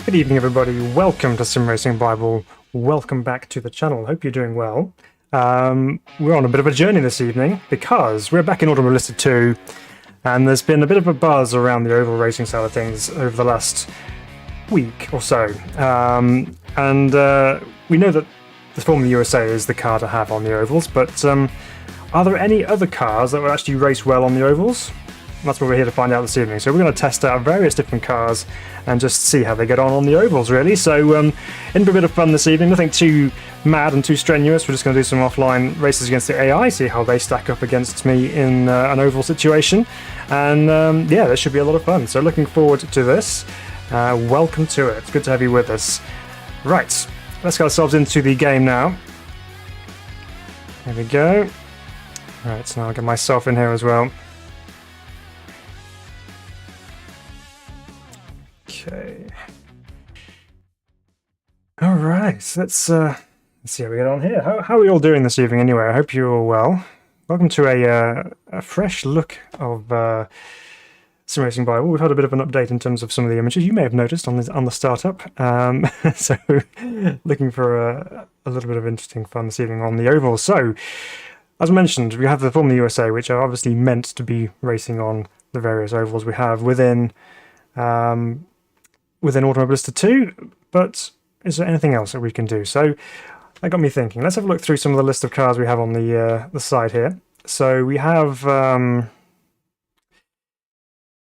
Good evening, everybody. Welcome to Sim Racing Bible. Welcome back to the channel. Hope you're doing well. We're on a bit of a journey this evening because we're back in Automobilista 2, and there's been a bit of a buzz around the oval racing side of things over the last week or so. We know that the Formula USA is the car to have on the ovals, but are there any other cars that will actually race well on the ovals? That's what we're here to find out this evening. So we're going to test out various different cars and just see how they get on the ovals, really. So in for a bit of fun this evening, nothing too mad and too strenuous. We're just going to do some offline races against the AI, see how they stack up against me in an oval situation. And yeah, this should be a lot of fun. So looking forward to this. Welcome to it. It's good to have you with us. Right, let's get ourselves into the game now. There we go. Right, so now I'll get myself in here as well. Okay. All right. Let's see how we get on here. How are we all doing this evening? Anyway, I hope you're all well. Welcome to a fresh look of Sim Racing Bible. We've had a bit of an update in terms of some of the images you may have noticed on the startup. So looking for a little bit of interesting fun this evening on the oval. So as mentioned, we have the Formula USA, which are obviously meant to be racing on the various ovals we have within Automobilista 2, but is there anything else that we can do? So that got me thinking. Let's have a look through some of the list of cars we have on the side here. So we have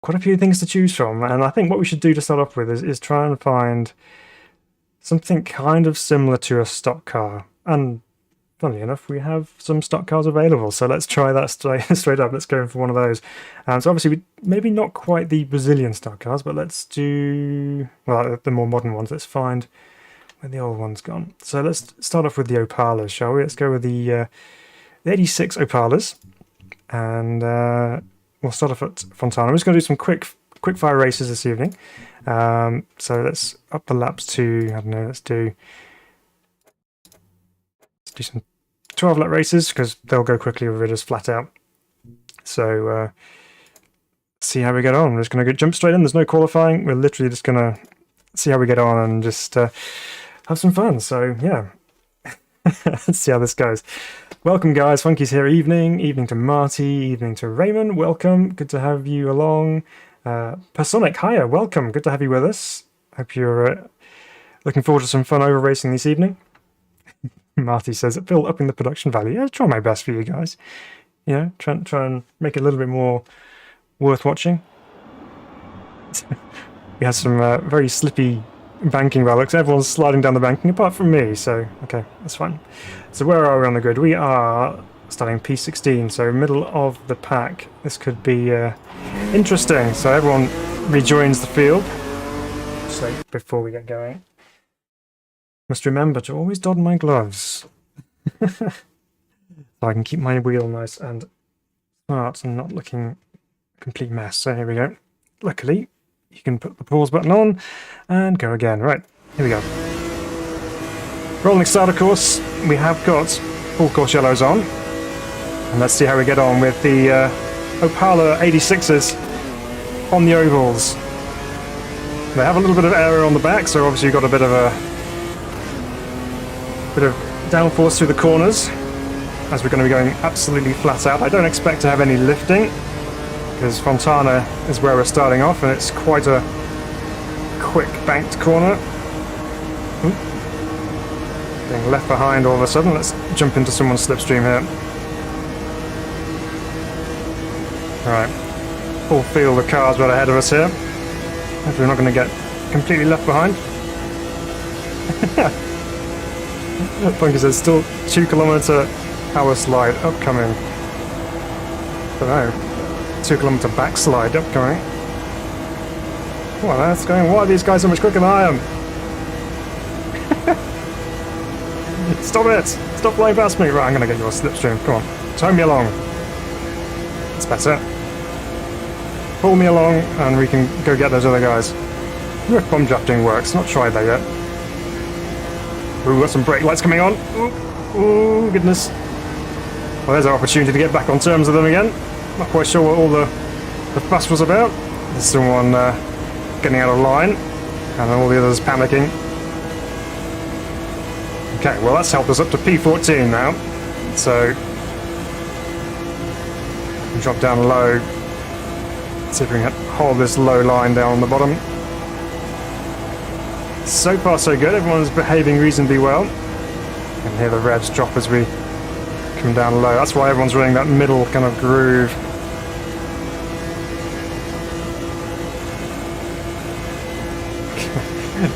quite a few things to choose from, and I think what we should do to start off with is try and find something kind of similar to a stock car. And funnily enough, we have some stock cars available, so let's try that straight up. Let's go for one of those. So obviously, maybe not quite the Brazilian stock cars, but let's do, well, the more modern ones. Let's find where the old one's gone. So let's start off with the Opalas, shall we? Let's go with the 86 Opalas, and we'll start off at Fontana. I'm just going to do some quick fire races this evening. So let's up the laps to, I don't know, let's do some 12-lap races because they'll go quickly with it as flat out. So see how we get on. We're just going to jump straight in. There's no qualifying. We're literally just going to see how we get on and just have some fun. So yeah, let's see how this goes. Welcome, guys. Funky's here. Evening to Marty. Evening to Raymond. Welcome. Good to have you along. Personic, hiya. Welcome. Good to have you with us. Hope you're looking forward to some fun over racing this evening. Marty says, Phil, upping the production value. Yeah, I'll try my best for you guys. You know, try and make it a little bit more worth watching. We have some very slippy banking relics. Everyone's sliding down the banking apart from me, so okay, that's fine. So where are we on the grid? We are starting P16, so middle of the pack. This could be interesting. So everyone rejoins the field. So before we get going, must remember to always don my gloves so I can keep my wheel nice and smart and not looking a complete mess. So here we go. Luckily, you can put the pause button on and go again. Right, here we go. Rolling starter course. We have got full course yellows on. And let's see how we get on with the Opala 86s on the ovals. They have a little bit of aero on the back, so obviously you've got a bit of downforce through the corners as we're going to be going absolutely flat out. I don't expect to have any lifting because Fontana is where we're starting off, and it's quite a quick banked corner. Being left behind all of a sudden. Let's jump into someone's slipstream here. Alright, full field of cars right ahead of us here. Hopefully we're not going to get completely left behind. Funky says still 2 km/h slide upcoming. Don't know. 2 km backslide upcoming. What on earth's going on? Why are these guys so much quicker than I am? Stop it! Stop flying past me! Right, I'm gonna get your slipstream. Come on. Tow me along. That's better. Pull me along and we can go get those other guys. I wonder if bomb drafting works. Not tried that yet. Ooh, got some brake lights coming on. Ooh, goodness. Well, there's our opportunity to get back on terms with them again. Not quite sure what all the fuss was about. There's someone getting out of line. And all the others panicking. Okay, well that's helped us up to P14 now. So, drop down low. See if we can hold this low line down on the bottom. So far so good, everyone's behaving reasonably well. You can hear the revs drop as we come down low. That's why everyone's running that middle kind of groove.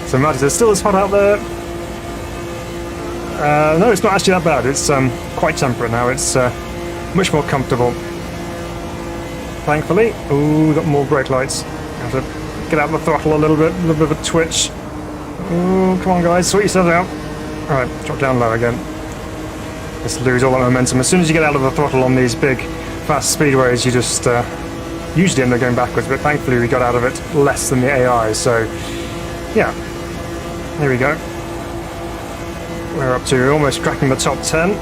So Matt, is it still as hot out there? No, it's not actually that bad. It's quite temperate now. It's much more comfortable. Thankfully. Ooh, got more brake lights. Have to get out of the throttle a little bit of a twitch. Ooh, come on guys, sort yourselves out. Alright, drop down low again. Just lose all that momentum. As soon as you get out of the throttle on these big, fast speedways, you just usually end up going backwards, but thankfully we got out of it less than the AI, so yeah. Here we go. We're up to almost cracking the top 10.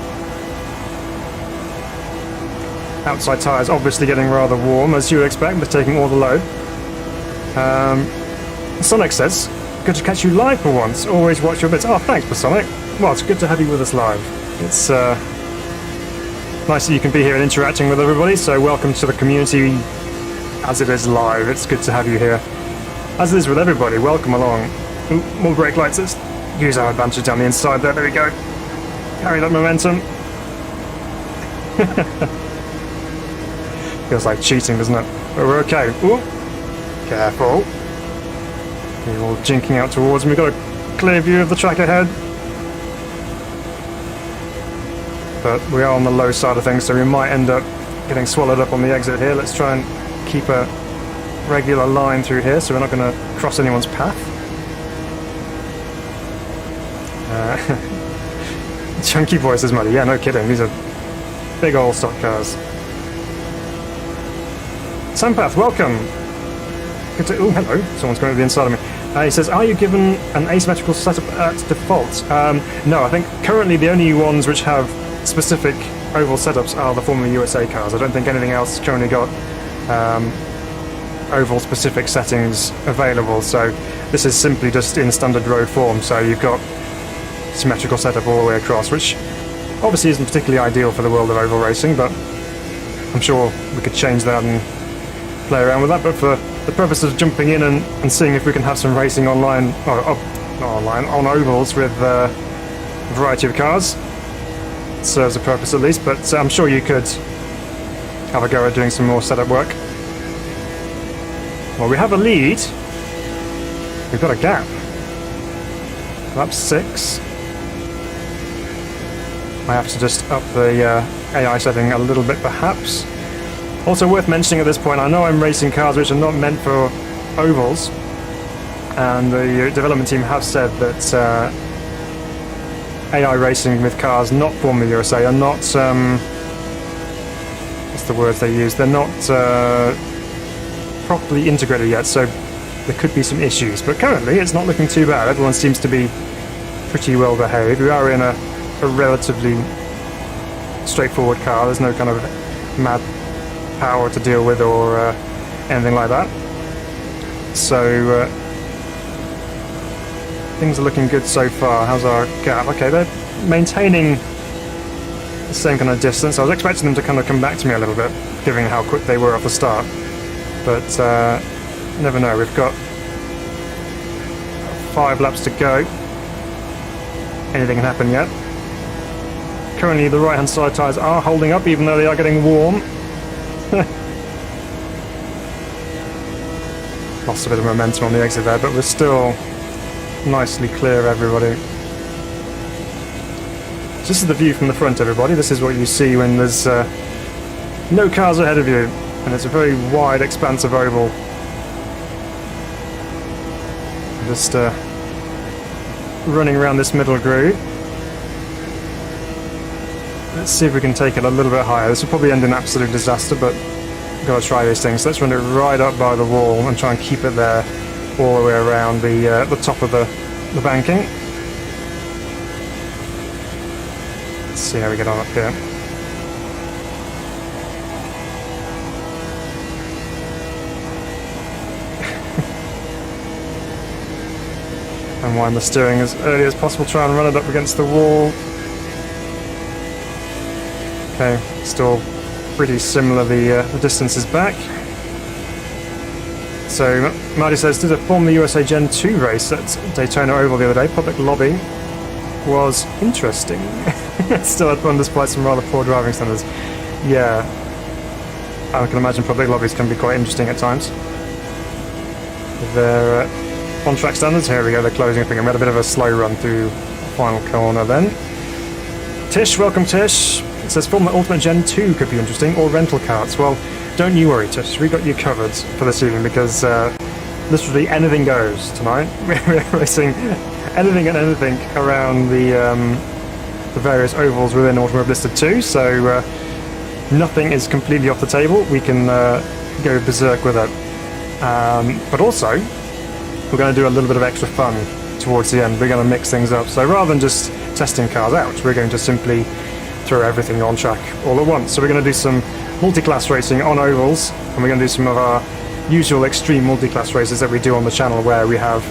Outside tyres obviously getting rather warm, as you would expect, but taking all the load. Sonic says, good to catch you live for once. Always watch your bits. Oh, thanks, Sonic. Well, it's good to have you with us live. It's nice that you can be here and interacting with everybody, so welcome to the community as it is live. It's good to have you here. As it is with everybody, welcome along. Ooh, more brake lights. Let's use our advantage down the inside there. There we go. Carry that momentum. Feels like cheating, doesn't it? But we're okay. Ooh. Careful. You're all jinking out towards me. We've got a clear view of the track ahead. But we are on the low side of things, so we might end up getting swallowed up on the exit here. Let's try and keep a regular line through here so we're not going to cross anyone's path. Chunky boy says muddy. Yeah, no kidding. These are big old stock cars. Sampath, welcome. Good to, oh, hello. Someone's going to the inside of me. He says, are you given an asymmetrical setup at default? No, I think currently the only ones which have specific oval setups are the Formula USA cars. I don't think anything else has currently got oval specific settings available. So this is simply just in standard road form. So you've got symmetrical setup all the way across, which obviously isn't particularly ideal for the world of oval racing, but I'm sure we could change that and play around with that. But for the purpose of jumping in and seeing if we can have some racing online, or not online, on ovals with a variety of cars, it serves a purpose at least, but I'm sure you could have a go at doing some more setup work. Well, we have a lead. We've got a gap. Lap 6. I have to just up the AI setting a little bit, perhaps. Also worth mentioning at this point, I know I'm racing cars which are not meant for ovals, and the development team have said that AI racing with cars not Formula USA are not, what's the word they use? They're not properly integrated yet, so there could be some issues. But currently it's not looking too bad. Everyone seems to be pretty well behaved. We are in a relatively straightforward car. There's no kind of mad power to deal with or anything like that. So things are looking good so far. How's our gap? Okay, they're maintaining the same kind of distance. I was expecting them to kind of come back to me a little bit, given how quick they were off the start. But never know. We've got 5 laps to go. Anything can happen yet. Currently the right hand side tyres are holding up, even though they are getting warm. Lost a bit of momentum on the exit there, but we're still nicely clear of everybody. So this is the view from the front, everybody. This is what you see when there's no cars ahead of you, and it's a very wide expanse of oval. Just running around this middle groove. Let's see if we can take it a little bit higher. This will probably end in absolute disaster, but we've got to try these things. So let's run it right up by the wall and try and keep it there all the way around the top of the banking. Let's see how we get on up here. Unwind the steering as early as possible, try and run it up against the wall. Okay, still pretty similar, the distances back. So, Marty says, did a Formula USA Gen 2 race at Daytona Oval the other day. Public lobby was interesting. Still had fun despite some rather poor driving standards. Yeah, I can imagine public lobbies can be quite interesting at times. Their on-track standards, here we go, they're closing a thing. We had a bit of a slow run through the final corner then. Tish, welcome Tish. It says Formula Ultimate Gen 2 could be interesting, or rental karts. Well, don't you worry, Tish. We got you covered for this evening because literally anything goes tonight. We're racing anything and anything around the various ovals within Automobilista 2, so nothing is completely off the table. We can go berserk with it. But also, we're going to do a little bit of extra fun towards the end. We're going to mix things up. So rather than just testing cars out, we're going to simply throw everything on track all at once. So we're going to do some multi-class racing on ovals, and we're going to do some of our usual extreme multi-class races that we do on the channel, where we have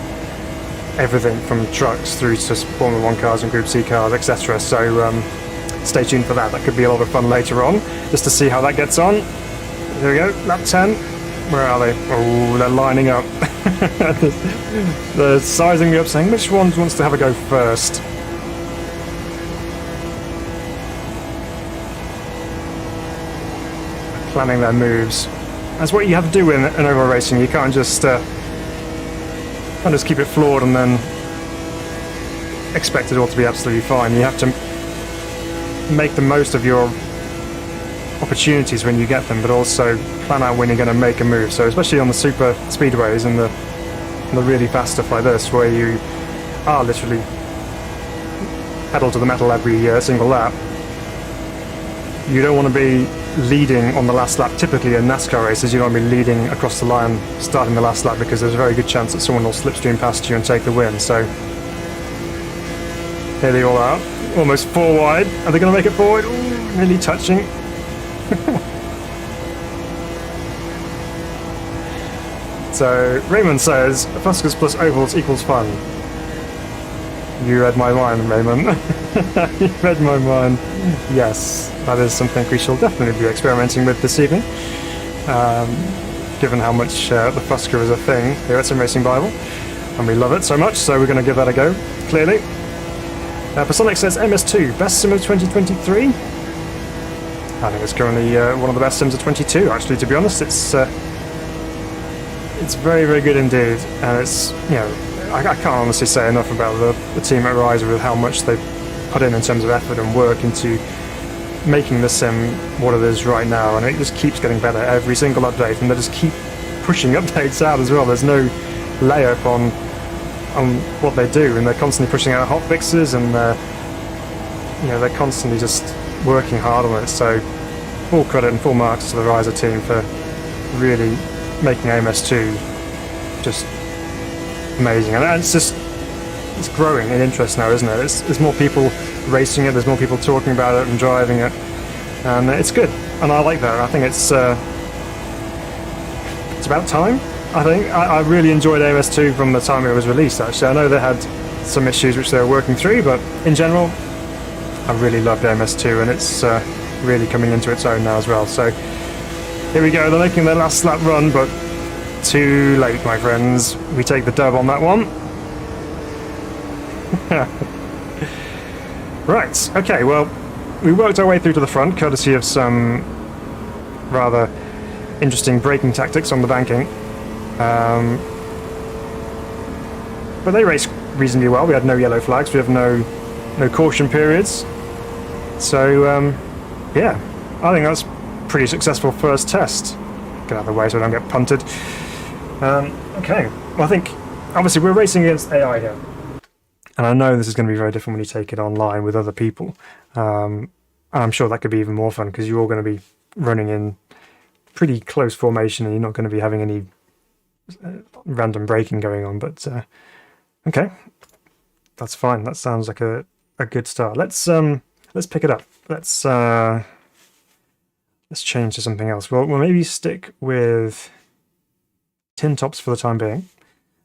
everything from trucks through to Formula 1 cars and Group C cars, etc. So stay tuned for that. That could be a lot of fun later on, just to see how that gets on. There we go, lap 10. Where are they? Oh, they're lining up. They're sizing me up, saying which one wants to have a go first. Planning their moves. That's what you have to do in oval racing. You can't just keep it flawed and then expect it all to be absolutely fine. You have to make the most of your opportunities when you get them, but also plan out when you're going to make a move. So especially on the super speedways and the really fast stuff like this, where you are literally pedal to the metal every single lap, you don't want to be leading on the last lap. Typically in NASCAR races, you don't want to be leading across the line starting the last lap, because there's a very good chance that someone will slipstream past you and take the win. So here they all are, almost 4 wide. Are they going to make it forward? Ooh, nearly touching. So Raymond says Fuskers plus ovals equals fun. You read my mind, Raymond. You read my mind. Yes, that is something we shall definitely be experimenting with this evening, given how much the Fusker is a thing here at Sim Racing Bible, and we love it so much, so we're going to give that a go, clearly. Personic says MS2, best sim of 2023? I think it's currently one of the best sims of 22, actually, to be honest. It's very, very good indeed, and it's, you know, I can't honestly say enough about the team at Riser with how much they put in terms of effort and work into making the sim what it is right now, and it just keeps getting better every single update, and they just keep pushing updates out as well. There's no layup on what they do, and they're constantly pushing out hot fixes, and they're constantly just working hard on it. So full credit and full marks to the Riser team for really making AMS2 just amazing, and it's growing in interest now, isn't it? There's more people racing it, there's more people talking about it and driving it, and it's good, and I like that. I think it's about time. I think I really enjoyed AMS2 from the time it was released, actually. I know they had some issues which they were working through, but in general I really loved AMS2, and it's really coming into its own now as well. So here we go, they're making their last lap run, but too late, my friends. We take the dub on that one. Right, okay, well, we worked our way through to the front, courtesy of some rather interesting braking tactics on the banking. But they raced reasonably well. We had no yellow flags, we have no caution periods. So, yeah, I think that's pretty successful first test. Get out of the way so I don't get punted. Okay, well, I think obviously we're racing against AI here, and I know this is going to be very different when you take it online with other people. And I'm sure that could be even more fun, because you're all going to be running in pretty close formation, and you're not going to be having any random braking going on. But okay, that's fine. That sounds like a good start. Let's pick it up. Let's change to something else. We'll maybe stick with tin tops for the time being.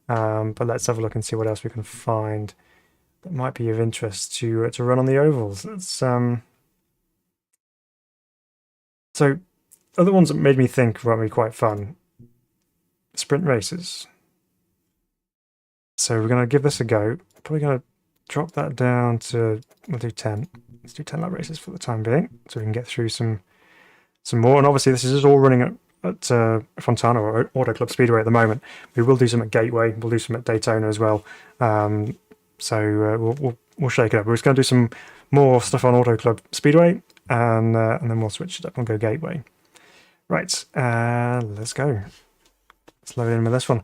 But let's have a look and see what else we can find that might be of interest to run on the ovals. So other ones that made me think might be quite fun. Sprint races. So we're going to give this a go. Probably going to drop that down to, we'll do 10. Let's do 10 lap races for the time being, so we can get through some more. And obviously this is all running at Fontana or Auto Club Speedway at the moment. We will do some at Gateway. We'll do some at Daytona as well. So we'll shake it up. We're just going to do some more stuff on Auto Club Speedway, and then we'll switch it up and go Gateway. Right, let's go. Let's load in with this one.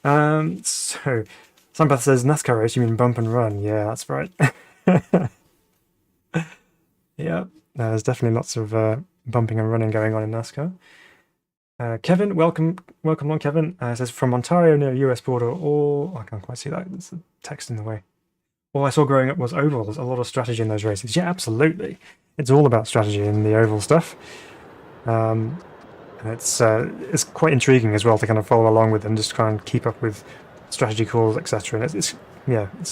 So Sampath says, NASCAR race, you mean bump and run? Yeah, that's right. Yeah, there's definitely lots of bumping and running going on in NASCAR. Kevin, welcome on, Kevin. Says, from Ontario near US border, I can't quite see that. There's the text in the way. All I saw growing up was oval. There's a lot of strategy in those races. Yeah, absolutely. It's all about strategy in the oval stuff. And it's quite intriguing as well to kind of follow along with and just try and keep up with strategy calls, etc. And it's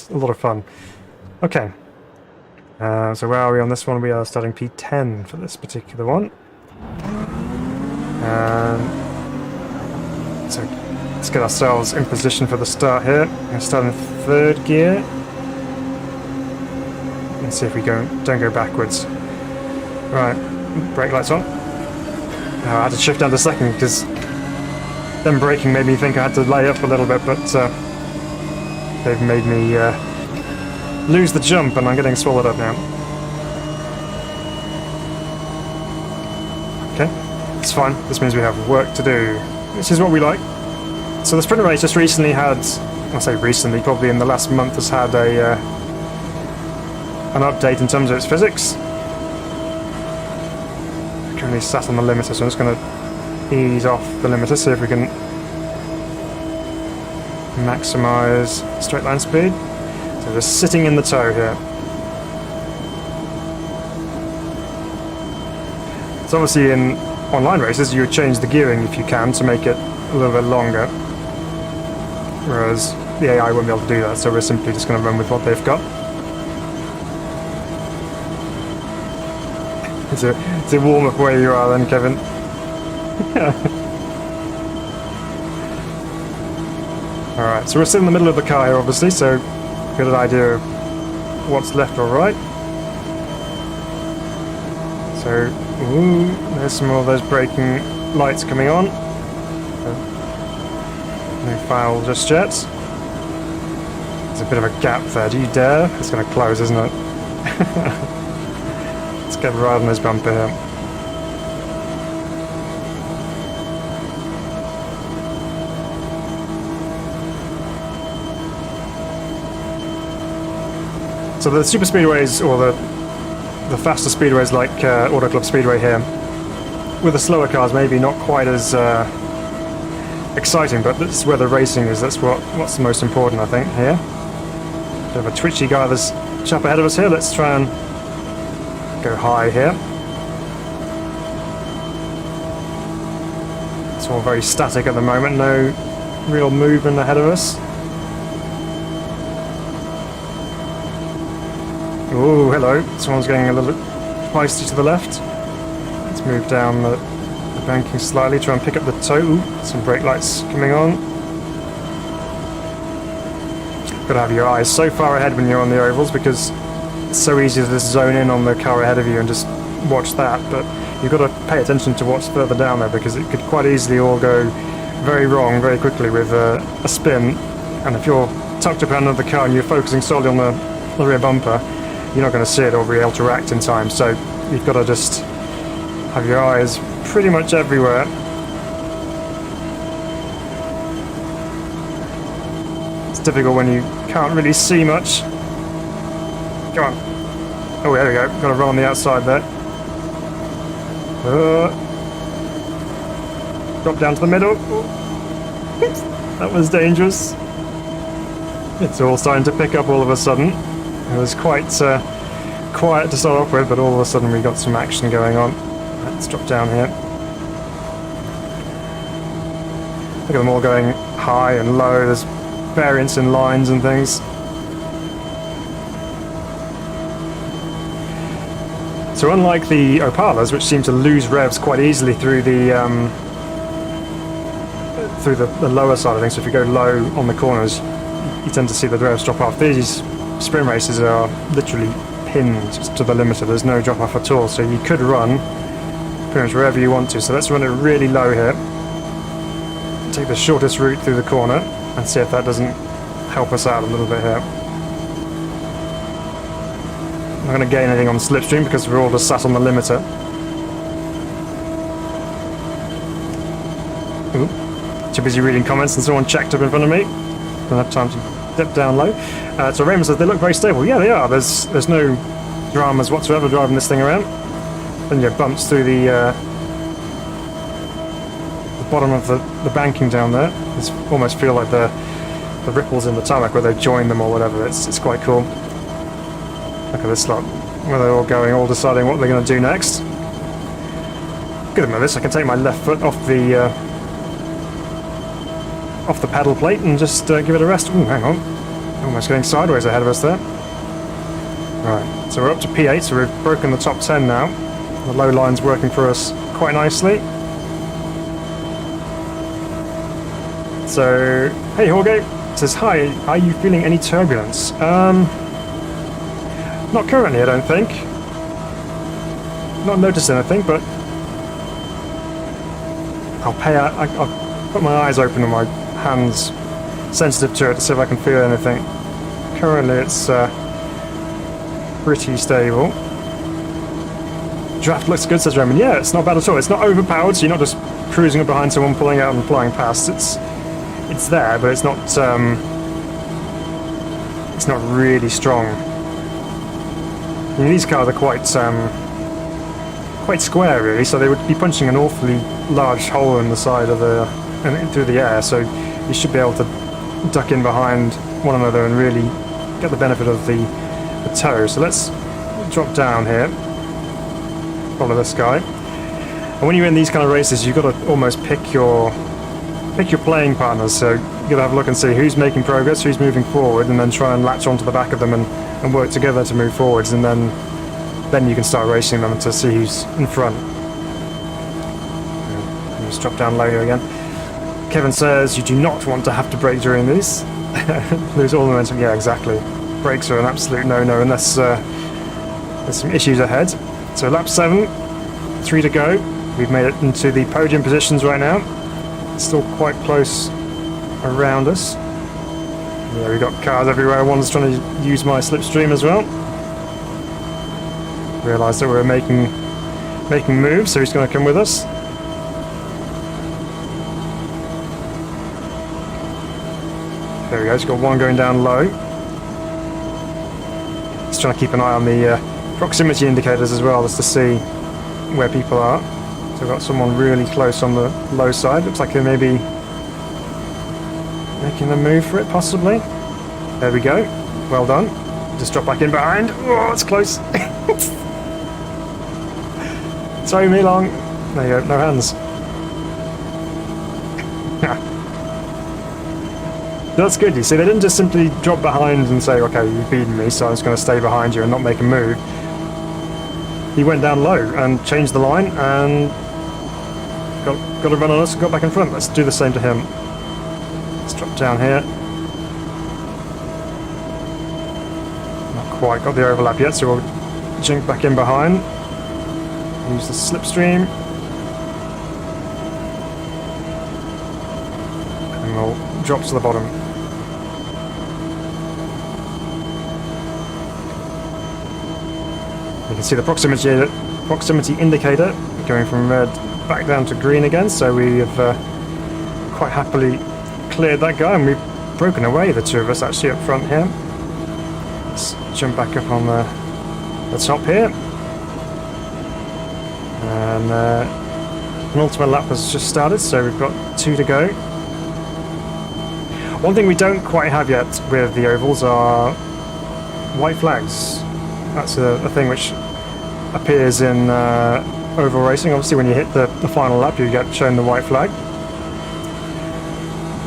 a lot of fun. Okay. So where are we on this one? We are starting P10 for this particular one. So let's get ourselves in position for the start here. I'm going to start in third gear. And see if we don't go backwards. Right, brake lights on. I had to shift down to second because them braking made me think I had to lay up a little bit, but they've made me lose the jump and I'm getting swallowed up now. Okay, it's fine. This means we have work to do, which is what we like. So the sprint race just recently had, I say recently, probably in the last month, has had an update in terms of its physics. Currently sat on the limiter, so I'm just going to ease off the limiter, see if we can maximise straight line speed. So just sitting in the toe here. So obviously in online races you would change the gearing if you can to make it a little bit longer, whereas the AI won't be able to do that, so we're simply just going to run with what they've got. It's a warm-up where you are then, Kevin. Alright, so we're still in the middle of the car here, obviously, so get an idea of what's left or right. So, there's some more of those braking lights coming on. No foul just yet. There's a bit of a gap there. Do you dare? It's going to close, isn't it? Let's get right on this bumper here. So the super speedways, or the faster speedways like Auto Club Speedway here, with the slower cars maybe not quite as exciting, but that's where the racing is. That's what's the most important, I think, here. Bit of a twitchy guy, there's a chap ahead of us here. Let's try and go high here. It's all very static at the moment, no real movement ahead of us. Oh, hello. Someone's getting a little bit feisty to the left. Let's move down the banking slightly, try and pick up the toe. Ooh, some brake lights coming on. Gotta have your eyes so far ahead when you're on the ovals because it's so easy to just zone in on the car ahead of you and just watch that, but you've got to pay attention to what's further down there because it could quite easily all go very wrong very quickly with a spin, and if you're tucked up under the car and you're focusing solely on the rear bumper, you're not going to see it or be able to react in time, so you've got to just have your eyes pretty much everywhere. It's difficult when you can't really see much. Come on. Oh, there we go. Got to run on the outside there. Drop down to the middle. That was dangerous. It's all starting to pick up all of a sudden. It was quite quiet to start off with, but all of a sudden we got some action going on. Let's drop down here. Look at them all going high and low. There's variance in lines and things. So unlike the Opalas, which seem to lose revs quite easily through the lower side of things, so if you go low on the corners, you tend to see the revs drop off. These sprint races are literally pinned to the limiter. There's no drop off at all, so you could run pretty much wherever you want to. So let's run it really low here. Take the shortest route through the corner and see if that doesn't help us out a little bit here. I'm not going to gain anything on the slipstream because we're all just sat on the limiter. Ooh, too busy reading comments and someone checked up in front of me. Don't have time to dip down low. So Raymond says they look very stable. Yeah, they are. There's no dramas whatsoever driving this thing around. Then you bumps through the bottom of the banking down there. It's almost feel like the ripples in the tarmac where they join them or whatever. It's quite cool. Look at this lot, where they're all going, all deciding what they're going to do next. Good about this, I can take my left foot off the pedal plate and just give it a rest. Ooh, hang on, almost getting sideways ahead of us there. Right, so we're up to P8, so we've broken the top 10 now. The low line's working for us quite nicely. So, hey Jorge, says, hi, are you feeling any turbulence? Not currently, I don't think. Not noticed anything, but I'll put my eyes open and my hands sensitive to it to see if I can feel anything. Currently it's pretty stable. Draft looks good, says Raymond. Yeah, it's not bad at all. It's not overpowered, so you're not just cruising up behind someone, pulling out and flying past. It's there, but it's not really strong. I mean, these cars are quite square, really, so they would be punching an awfully large hole in the side of through the air, so you should be able to duck in behind one another and really get the benefit of the tow. So let's drop down here, follow this guy. And when you're in these kind of races, you've got to almost pick your playing partners, so you've got to have a look and see who's making progress, who's moving forward, and then try and latch onto the back of them and work together to move forwards, and then you can start racing them to see who's in front. Just drop down low here again. Kevin says you do not want to have to brake during these. Lose all the momentum. Yeah, exactly. Brakes are an absolute no-no unless there's some issues ahead. So lap 7, 3 to go. We've made it into the podium positions right now. It's still quite close around us. Yeah, we've got cars everywhere. One's trying to use my slipstream as well. Realised that we're making moves, so he's going to come with us. There we go, he's got one going down low. Just trying to keep an eye on the proximity indicators as well, just to see where people are. So we've got someone really close on the low side. Looks like they may be making a move for it, possibly. There we go. Well done. Just drop back in behind. Oh, that's close. Sorry, me long. There you go, no hands. That's good, you see, they didn't just simply drop behind and say, okay, you've beaten me, so I'm just going to stay behind you and not make a move. He went down low and changed the line and got a run on us and got back in front. Let's do the same to him. Let's drop down here. Not quite got the overlap yet, so we'll jump back in behind. Use the slipstream. And we'll drop to the bottom. You can see the proximity indicator going from red back down to green again, so we have quite happily cleared that guy, and we've broken away, the two of us actually up front here. Let's jump back up on the top here. And penultimate lap has just started, so we've got 2 to go. One thing we don't quite have yet with the ovals are white flags. That's a thing which appears in oval racing. Obviously when you hit the final lap you get shown the white flag.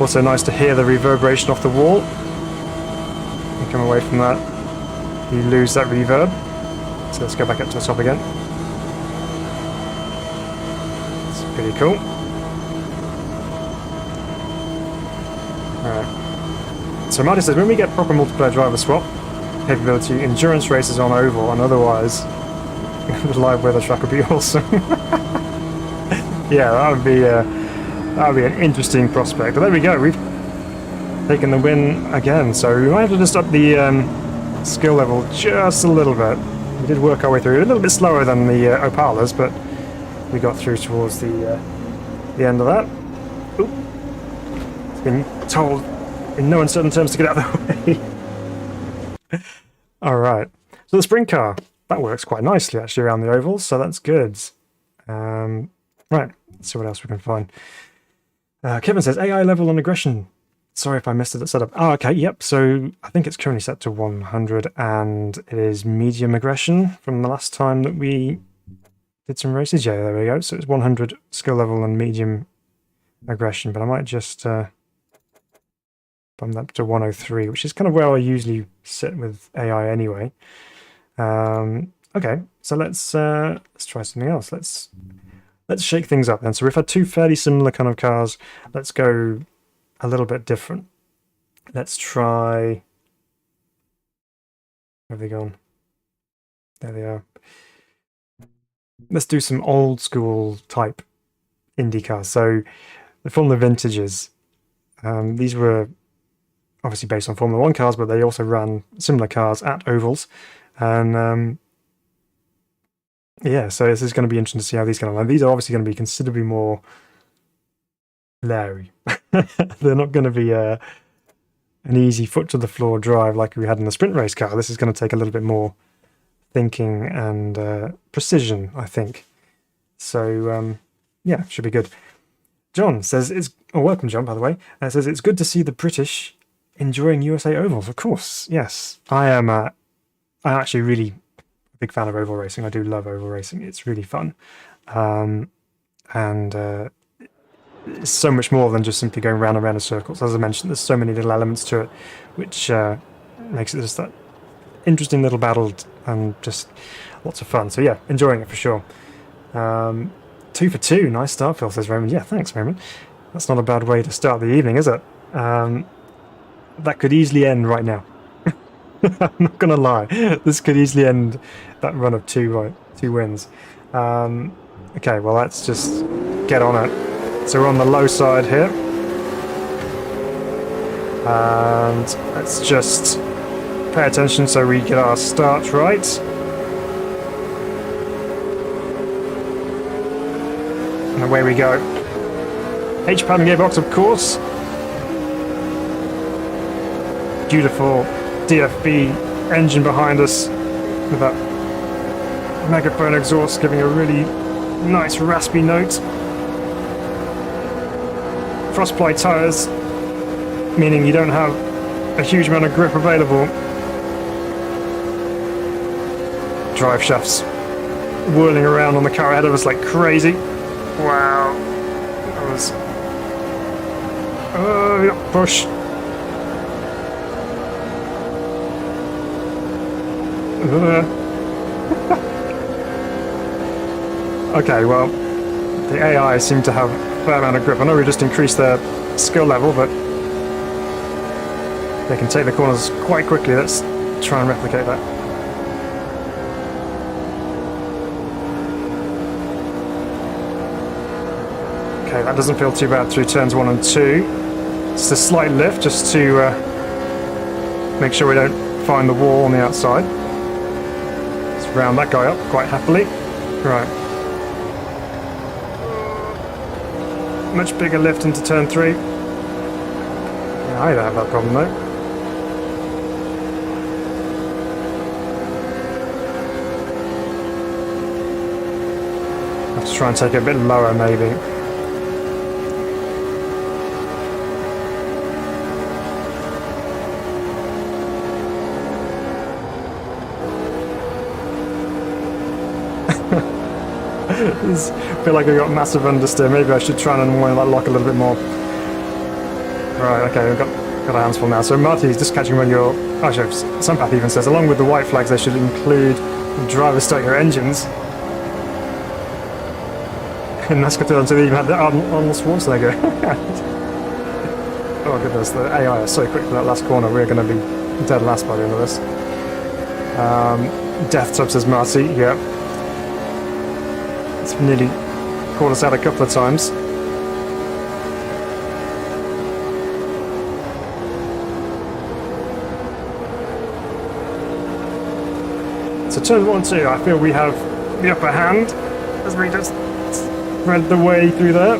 Also nice to hear the reverberation off the wall. You come away from that, you lose that reverb. So let's go back up to the top again. It's pretty cool. Alright. So Marty says, when we get proper multiplayer driver swap capability, endurance races on oval, and otherwise the live weather track would be awesome. Yeah, that would be an interesting prospect. But there we go, we've taken the win again. So we might have to just up the skill level just a little bit. We did work our way through, a little bit slower than the Opalas, but we got through towards the end of that. Oop. It's been told in no uncertain terms to get out of the way. Alright, so the sprint car, that works quite nicely actually around the ovals, so that's good. Right, let's see what else we can find. Kevin says, AI level on aggression. Sorry if I missed it at setup. Oh, okay, yep, so I think it's currently set to 100, and it is medium aggression from the last time that we did some races. Yeah, there we go. So it's 100 skill level and medium aggression, but I might just bump that up to 103, which is kind of where I usually sit with AI anyway. Okay, so let's try something else. Let's shake things up then. So we've had two fairly similar kind of cars. Let's go a little bit different. Let's try... Where have they gone? There they are. Let's do some old school type Indy cars. So the Formula Vintages. These were obviously based on Formula 1 cars, but they also ran similar cars at ovals. And yeah, so this is going to be interesting to see how these kind of... These are obviously going to be considerably more Larry. They're not going to be an easy foot to the floor drive like we had in the sprint race car. This is going to take a little bit more thinking and precision, I think. So yeah, should be good. John says it's... Oh, welcome, John, by the way. Says it's good to see the British enjoying USA ovals. Of course, yes. I'm actually really a big fan of oval racing. I do love oval racing. It's really fun. And it's so much more than just simply going round and round in circles. As I mentioned, there's so many little elements to it, which makes it just that interesting little battle and just lots of fun. So yeah, enjoying it for sure. 2 for 2, nice start, Phil, says Raymond. Yeah, thanks, Raymond. That's not a bad way to start the evening, is it? That could easily end right now. I'm not going to lie. This could easily end that run of two wins. Okay, well, let's just get on it. So we're on the low side here. And let's just pay attention so we get our start right. And away we go. H-pattern gearbox, of course. Beautiful DFB engine behind us with that megaphone exhaust giving a really nice raspy note. Cross-ply tyres, meaning you don't have a huge amount of grip available. Drive shafts whirling around on the car ahead of us like crazy. Wow. That was... Oh, push. Okay, well, the AI seem to have a fair amount of grip. I know we just increased their skill level, but they can take the corners quite quickly. Let's try and replicate that. Okay, that doesn't feel too bad through turns 1 and 2. It's a slight lift just to make sure we don't find the wall on the outside. Let's round that guy up quite happily. Right. Much bigger lift into turn 3. Yeah, I don't have that problem though. Have to try and take it a bit lower maybe. I feel like I got massive understeer. Maybe I should try and unwind that lock a little bit more. Right, okay, we've got our hands full now. So Marty's just catching when you're... Actually, Sunpath even says, along with the white flags, they should include driver start your engines. And NASCAR 2002, they even had the Arnold Schwarzenegger. Oh goodness, the AI is so quick for that last corner. We're going to be dead last by the end of this. Death Tub says Marty, yeah. It's nearly caught us out a couple of times. So turn 1-2, I feel we have the upper hand as we just thread the way through there.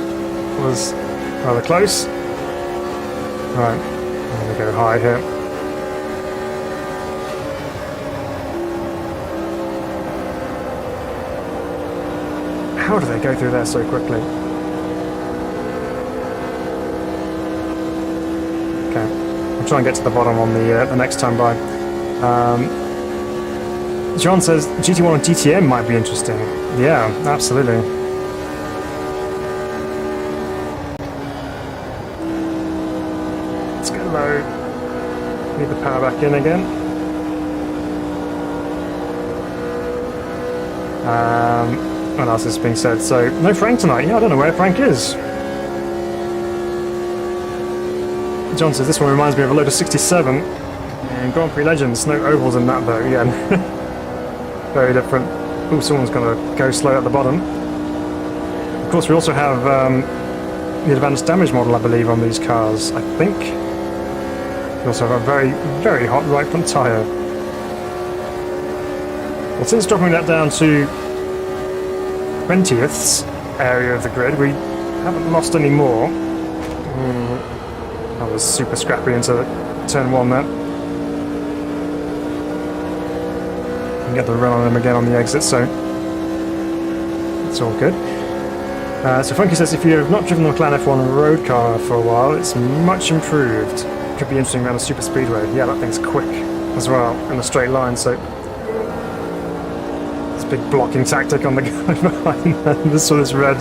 Was rather close. Right, I'm going to go high here. How do they go through there so quickly? Okay, I'll try and get to the bottom on the next time by. John says GT1 and GTM might be interesting. Yeah, absolutely. Let's get low. Need the power back in again. What else is being said? So, no Frank tonight. Yeah, I don't know where Frank is. John says this one reminds me of a load of 67 and Grand Prix Legends. No ovals in that though, again. Very different. Oh, someone's going to go slow at the bottom. Of course, we also have the advanced damage model, I believe, on these cars, I think. We also have a very, very hot right front tyre. Well, since dropping that down to 20th area of the grid, we haven't lost any more. That was super scrappy into turn 1 there. And get the run on them again on the exit, so it's all good. So Funky says if you have not driven the McLaren F1 road car for a while, it's much improved. Could be interesting around a super speedway. Yeah, that thing's quick as well in a straight line, so it's a big blocking tactic on the guy behind them. This one is red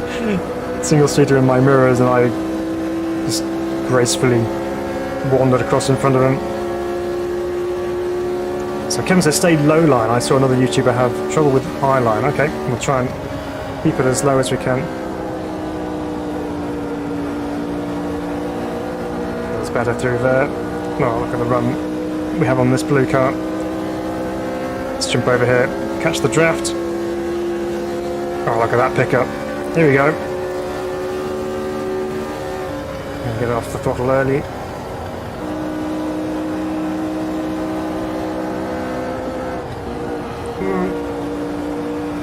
single seater in my mirrors, and I just gracefully wandered across in front of him. So Kevin says stay low line. I saw another YouTuber have trouble with high line. Okay, we'll try and keep it as low as we can. That's better through there. Oh, look at the run we have on this blue car. Let's jump over here, catch the draft. Oh, look at that pickup. Here we go. And get off the throttle early.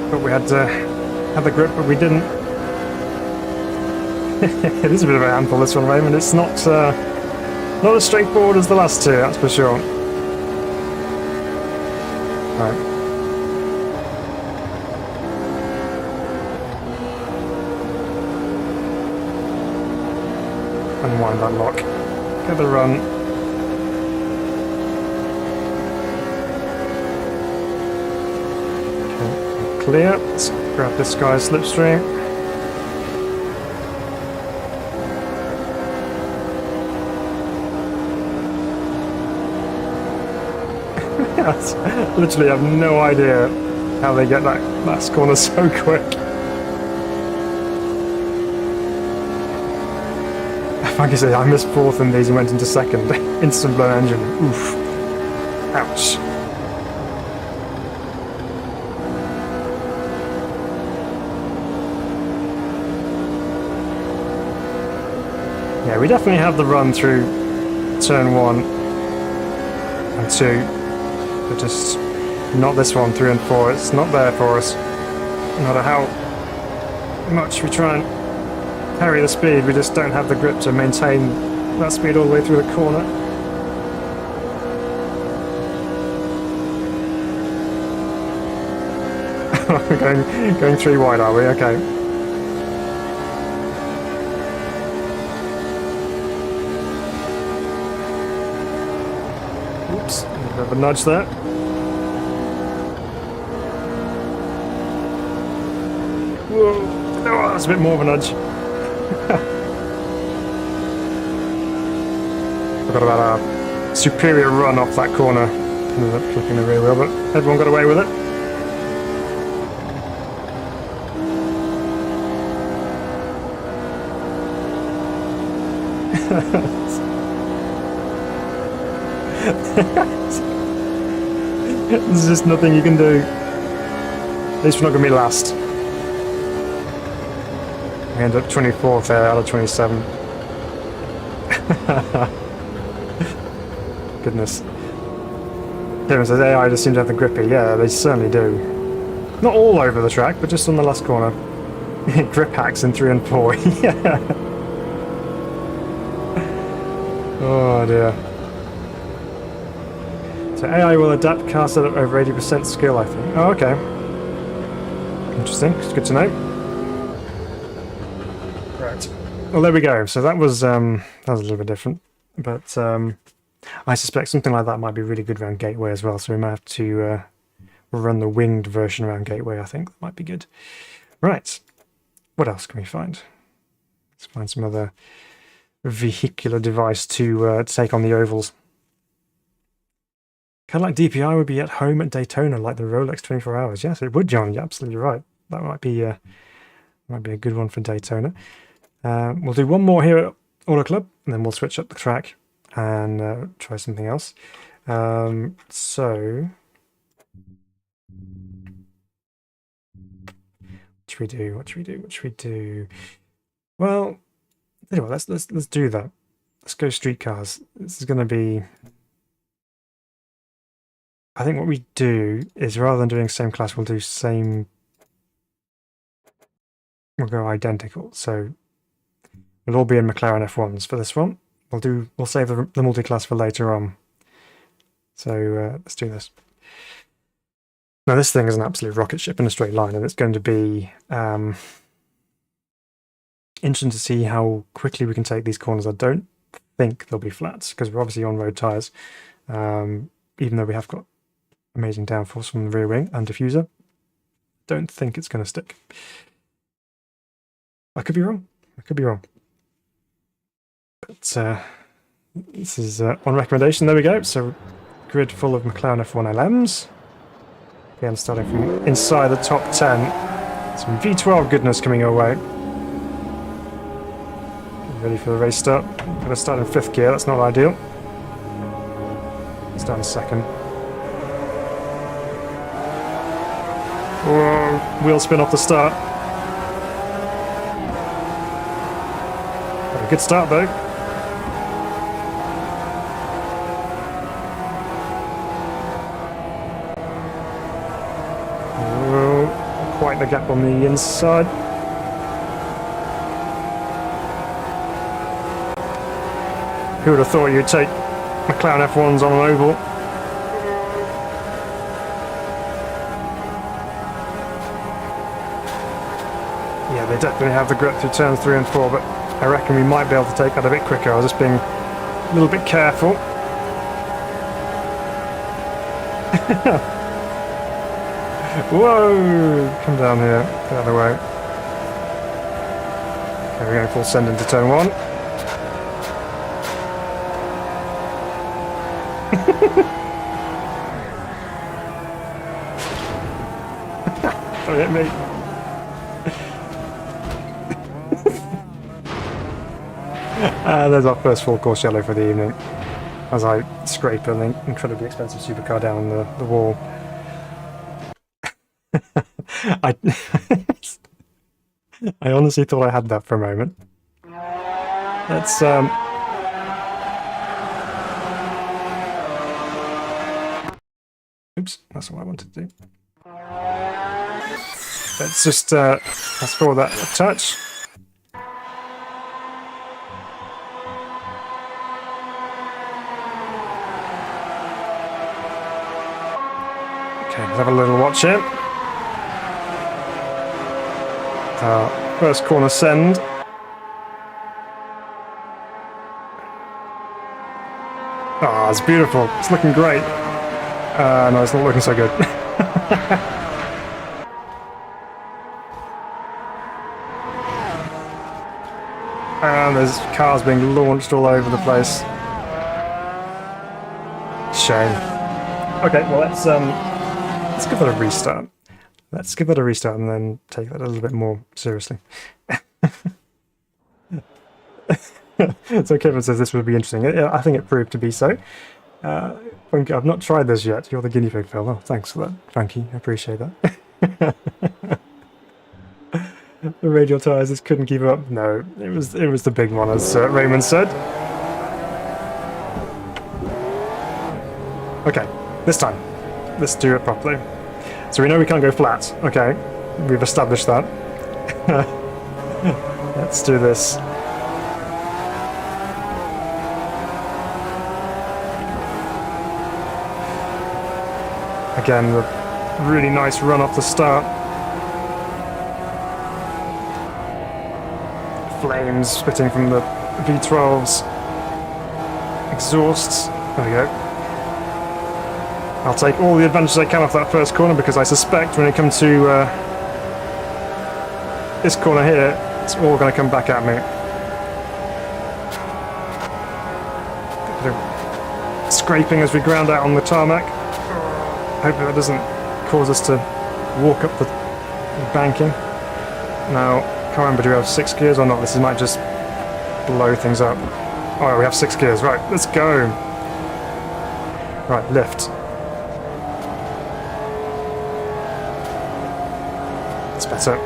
Thought we had the grip, but we didn't. It is a bit of a handful, this one, Raymond. It's not as straightforward as the last two, that's for sure. Right. Unwind that lock. Get the run. Clear. Let's grab this guy's slipstream. Literally, I have no idea how they get that last corner so quick. Like I say, I missed fourth in these and went into second. Instant blown engine. Oof. Ouch. Yeah, we definitely have the run through turn 1 and 2, but just not this one, 3 and 4. It's not there for us. No matter how much we try and carry the speed, we just don't have the grip to maintain that speed all the way through the corner. going 3 wide, are we? Okay. Oops, a bit of a nudge there. Whoa, oh, that's a bit more of a nudge. Forgot about our superior run off that corner. Ended up clipping the rear wheel, but everyone got away with it. There's just nothing you can do. At least we're not going to be last. We end up 24th there out of 27. Goodness. Kevin says AI just seems to have the grippy. Yeah, they certainly do. Not all over the track, but just on the last corner. Grip hacks in 3 and 4. Yeah. Oh dear. So AI will adapt car setup over 80% skill, I think. Oh, okay. Interesting. It's good to know. Right. Well, there we go. So that was a little bit different, but I suspect something like that might be really good around Gateway as well. So we might have to run the winged version around Gateway. I think that might be good. Right. What else can we find? Let's find some other vehicular device to take on the ovals. Kind of like DPI would be at home at Daytona, like the Rolex 24 Hours. Yes, it would, John. You're absolutely right. That might be a good one for Daytona. We'll do one more here at Auto Club, and then we'll switch up the track and try something else. So, what should we do? What should we do? Well, anyway, let's do that. Let's go street cars. This is going to be. I think what we do is rather than doing same class, we'll do same. We'll go identical. So we'll all be in McLaren F1s for this one. We'll save the multi-class for later on. So let's do this. Now this thing is an absolute rocket ship in a straight line, and it's going to be interesting to see how quickly we can take these corners. I don't think they'll be flats because we're obviously on road tyres, even though we have got amazing downforce from the rear wing and diffuser. Don't think it's going to stick. I could be wrong. But this is on recommendation. There we go. So grid full of McLaren F1 LMS. Again, starting from inside the top 10. Some V12 goodness coming your way. Ready for the race start. I'm going to start in 5th gear. That's not ideal. Start in 2nd. Whoa, wheel spin off the start. Got a good start though. Whoa, quite the gap on the inside. Who would have thought you'd take McLaren F1s on an oval? Yeah, they definitely have the grip through turns 3 and 4, but I reckon we might be able to take that a bit quicker. I was just being a little bit careful. Whoa! Come down here, the other way. Okay, we're going full send into turn 1. Don't hit me. There's our first full course yellow for the evening as I scrape an incredibly expensive supercar down the wall. I honestly thought I had that for a moment. Let's oops, that's what I wanted to do. Let's just fast forward that a touch. Okay, let's have a little watch here. First corner send. Ah, it's beautiful. It's looking great. No, it's not looking so good. And there's cars being launched all over the place. shame. Okay, well let's give that a restart. Let's give that a restart and then take that a little bit more seriously. So Kevin says this would be interesting. I think it proved to be so. I've not tried this yet. You're the guinea pig, Phil. Oh, thanks for that, Frankie. I appreciate that. The radial tyres just couldn't keep up. No, it was the big one, as Raymond said. Okay, this time, let's do it properly. So we know we can't go flat. Okay, we've established that. Let's do this. Again, a really nice run off the start. Flames spitting from the V12's exhausts. There we go. I'll take all the advantage I can off that first corner, because I suspect when it comes to this corner here, it's all going to come back at me. Scraping as we ground out on the tarmac. Hopefully that doesn't cause us to walk up the banking. Now, can't remember, do we have 6 gears or not? This might just blow things up. Oh, we have 6 gears. Right, let's go. Right, lift. That's better.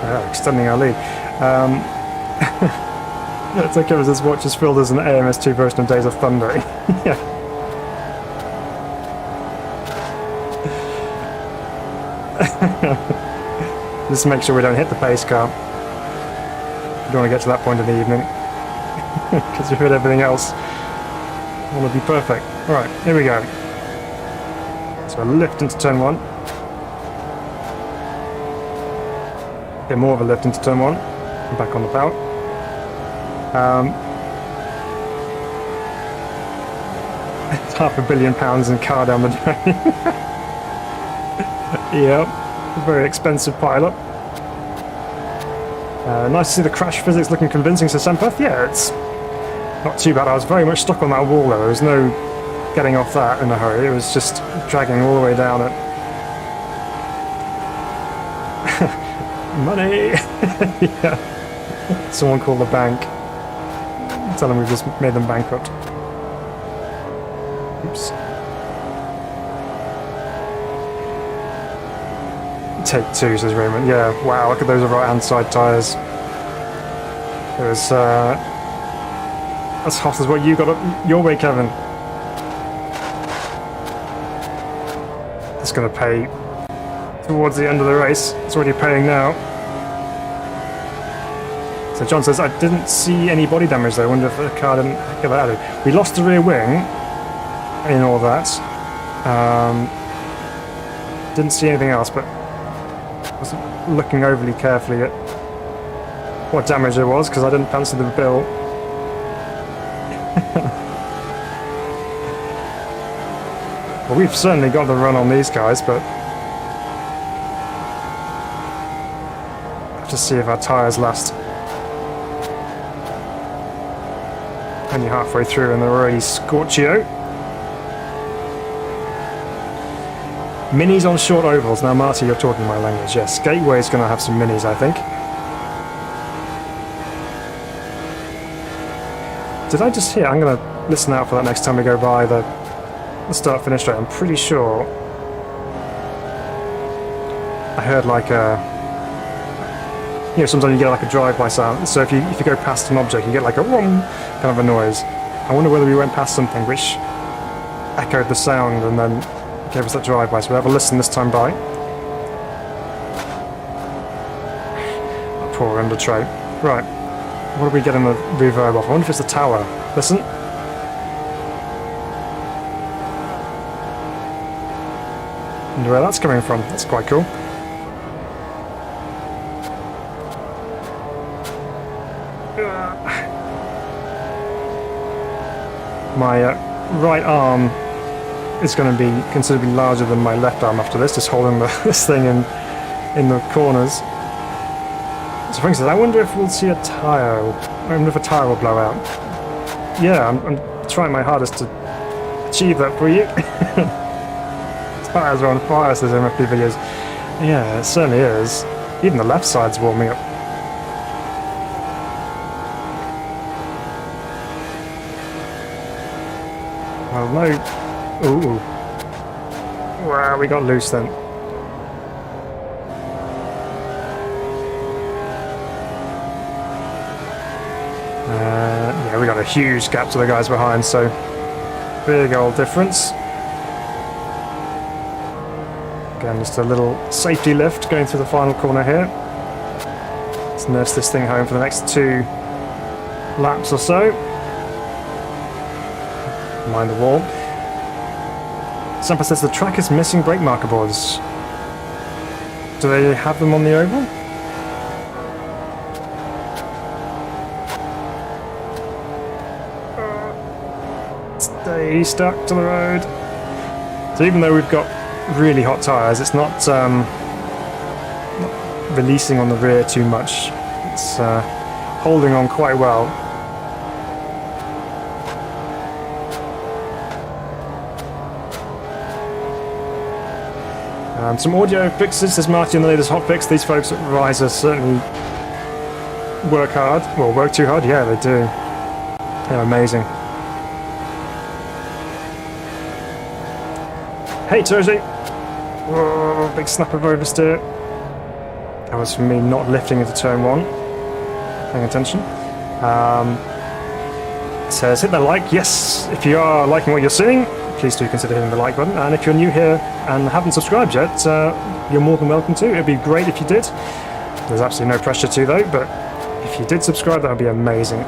Yeah, extending our lead. It's okay as this watch is filled as an AMS2 version of Days of Thunder. Yeah. Just make sure we don't hit the pace car. We don't want to get to that point in the evening. Because we've hit everything else. I want to be perfect. Alright, here we go. So a lift into turn 1. Get more of a lift into turn 1. I'm back on the power. It's £500 million in car down the drain. Yep, a very expensive pilot. Nice to see the crash physics looking convincing to Sempeth. Yeah, it's not too bad. I was very much stuck on that wall though. There was no getting off that in a hurry. It was just dragging all the way down it. Money! Yeah. Someone call the bank. Tell them we've just made them bankrupt. Oops. Take 2, says Raymond. Yeah, wow, look at those right-hand side tyres. It was as hot as what you got up your way, Kevin. It's going to pay towards the end of the race. It's already paying now. So John says, I didn't see any body damage though. I wonder if the car didn't get that added. We lost the rear wing in all that. Didn't see anything else, but wasn't looking overly carefully at what damage there was, because I didn't fancy the bill. Well, we've certainly got the run on these guys, but have to see if our tyres last. Only halfway through and they're already scorchio. Minis on short ovals. Now, Marty, you're talking my language. Yes, Gateway's going to have some minis, I think. Did I just hear? I'm going to listen out for that next time we go by the start-finish straight. I'm pretty sure I heard like a... You know, sometimes you get like a drive-by sound. So if you go past an object, you get like a whom kind of a noise. I wonder whether we went past something which echoed the sound and then gave us that drive-by. So we'll have a listen this time by. Poor under tray. Right. What are we getting the reverb off? I wonder if it's the tower. Listen. Wonder where that's coming from. That's quite cool. My right arm is going to be considerably larger than my left arm after this, just holding this thing in the corners. So for instance, I wonder if we'll see a tyre. I wonder if a tyre will blow out. Yeah, I'm trying my hardest to achieve that for you. Tyres are on fire, says MFP videos. Yeah, it certainly is. Even the left side's warming up. Well, no. Ooh. Wow, we got loose then. Yeah, we got a huge gap to the guys behind, so big old difference. Again, just a little safety lift going through the final corner here. Let's nurse this thing home for the next 2 laps or so. Mind the wall. Sampa says the track is missing brake marker boards. Do they have them on the oval? Stay stuck to the road. So even though we've got really hot tyres, it's not releasing on the rear too much. It's holding on quite well. Some audio fixes, says Marty on the latest hotfix. These folks at Riser certainly work hard. Well, work too hard? Yeah, they do. They're amazing. Hey, Turzi! Whoa, big snap of oversteer. That was from me not lifting into turn 1. Paying attention. It says, hit that like. Yes, if you are liking what you're seeing, please do consider hitting the like button. And if you're new here and haven't subscribed yet, you're more than welcome to. It'd be great if you did. There's absolutely no pressure to, though, but if you did subscribe, that would be amazing.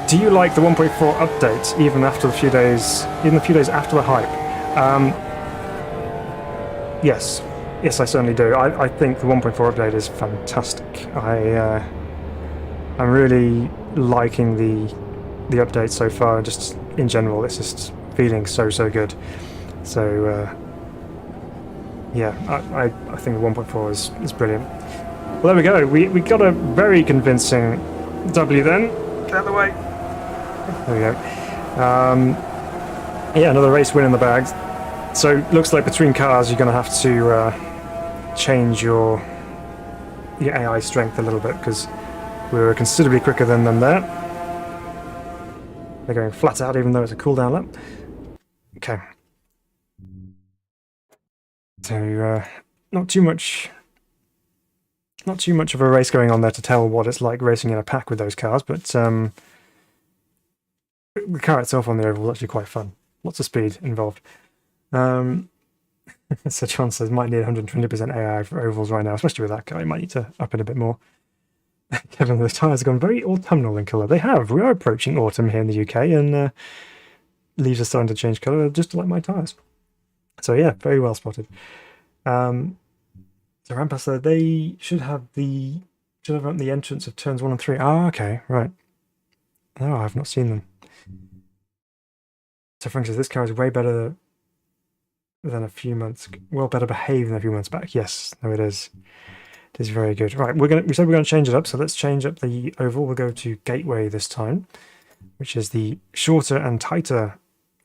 Do you like the 1.4 update even after the few days after the hype? Yes, I certainly do. I think the 1.4 update is fantastic. I'm really liking the update so far. Just in general, it's just feeling so good. So yeah, I think the 1.4 is brilliant. Well, there we go. We got a very convincing W then. Get out of the way. There we go. Yeah, another race win in the bag. So looks like between cars you're going to have to change your AI strength a little bit, because we were considerably quicker than them there. They're going flat out even though it's a cool down lap. Okay. So not too much of a race going on there to tell what it's like racing in a pack with those cars, but the car itself on the oval was actually quite fun. Lots of speed involved. So John says, might need 120% AI for ovals right now, especially with that car. You might need to up it a bit more. Kevin, the tyres have gone very autumnal in colour. They have. We are approaching autumn here in the UK, and leaves are starting to change colour, just like my tyres. So yeah, very well spotted. So Rampa said they should have the entrance of turns 1 and 3. Ah, okay, right. No, I've not seen them. So Frank says this car is way better than a few months, well better behaved than a few months back. Yes, no, it is. It is very good. Right, we said we're going to change it up, so let's change up the oval. We'll go to Gateway this time, which is the shorter and tighter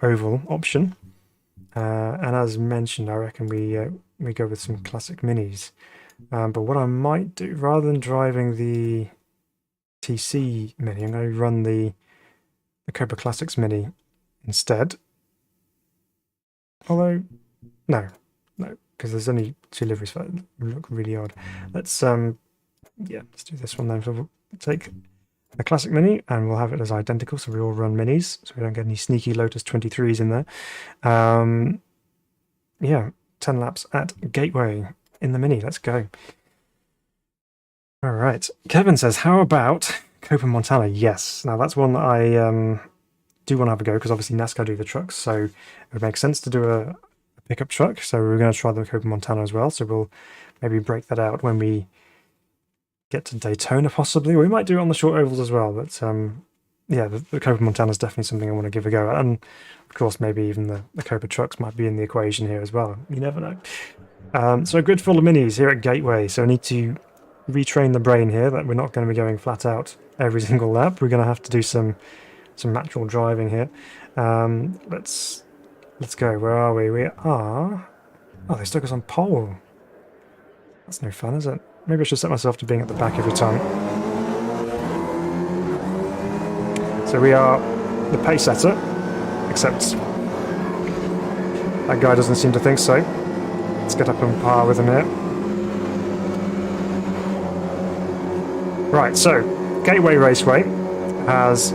oval option. And as mentioned, I reckon we go with some classic minis. But what I might do, rather than driving the TC mini, I'm going to run the Copa Classics mini instead. Although, no, because there's only 2 liveries for that. It would look really odd. Let's let's do this one then. So we'll take the classic mini and we'll have it as identical, so we all run minis, so we don't get any sneaky Lotus 23s in there. Yeah, 10 laps at Gateway in the mini. Let's go. All right. Kevin says, how about Copa Montana? Yes. Now that's one that I do want to have a go, because obviously NASCAR do the trucks, so it would make sense to do a pickup truck. So we're going to try the Copa Montana as well. So we'll maybe break that out when we get to Daytona, possibly. We might do it on the short ovals as well. But yeah, the Copa Montana is definitely something I want to give a go at. And of course, maybe even the Copa trucks might be in the equation here as well. You never know. So a grid full of minis here at Gateway, so I need to retrain the brain here that we're not going to be going flat out every single lap. We're going to have to do some natural driving here. Let's go. Where are we? We are... Oh, they stuck us on pole. That's no fun, is it? Maybe I should set myself to being at the back every time. So we are the pace setter, except that guy doesn't seem to think so. Let's get up on par with him here. Right, so Gateway Raceway has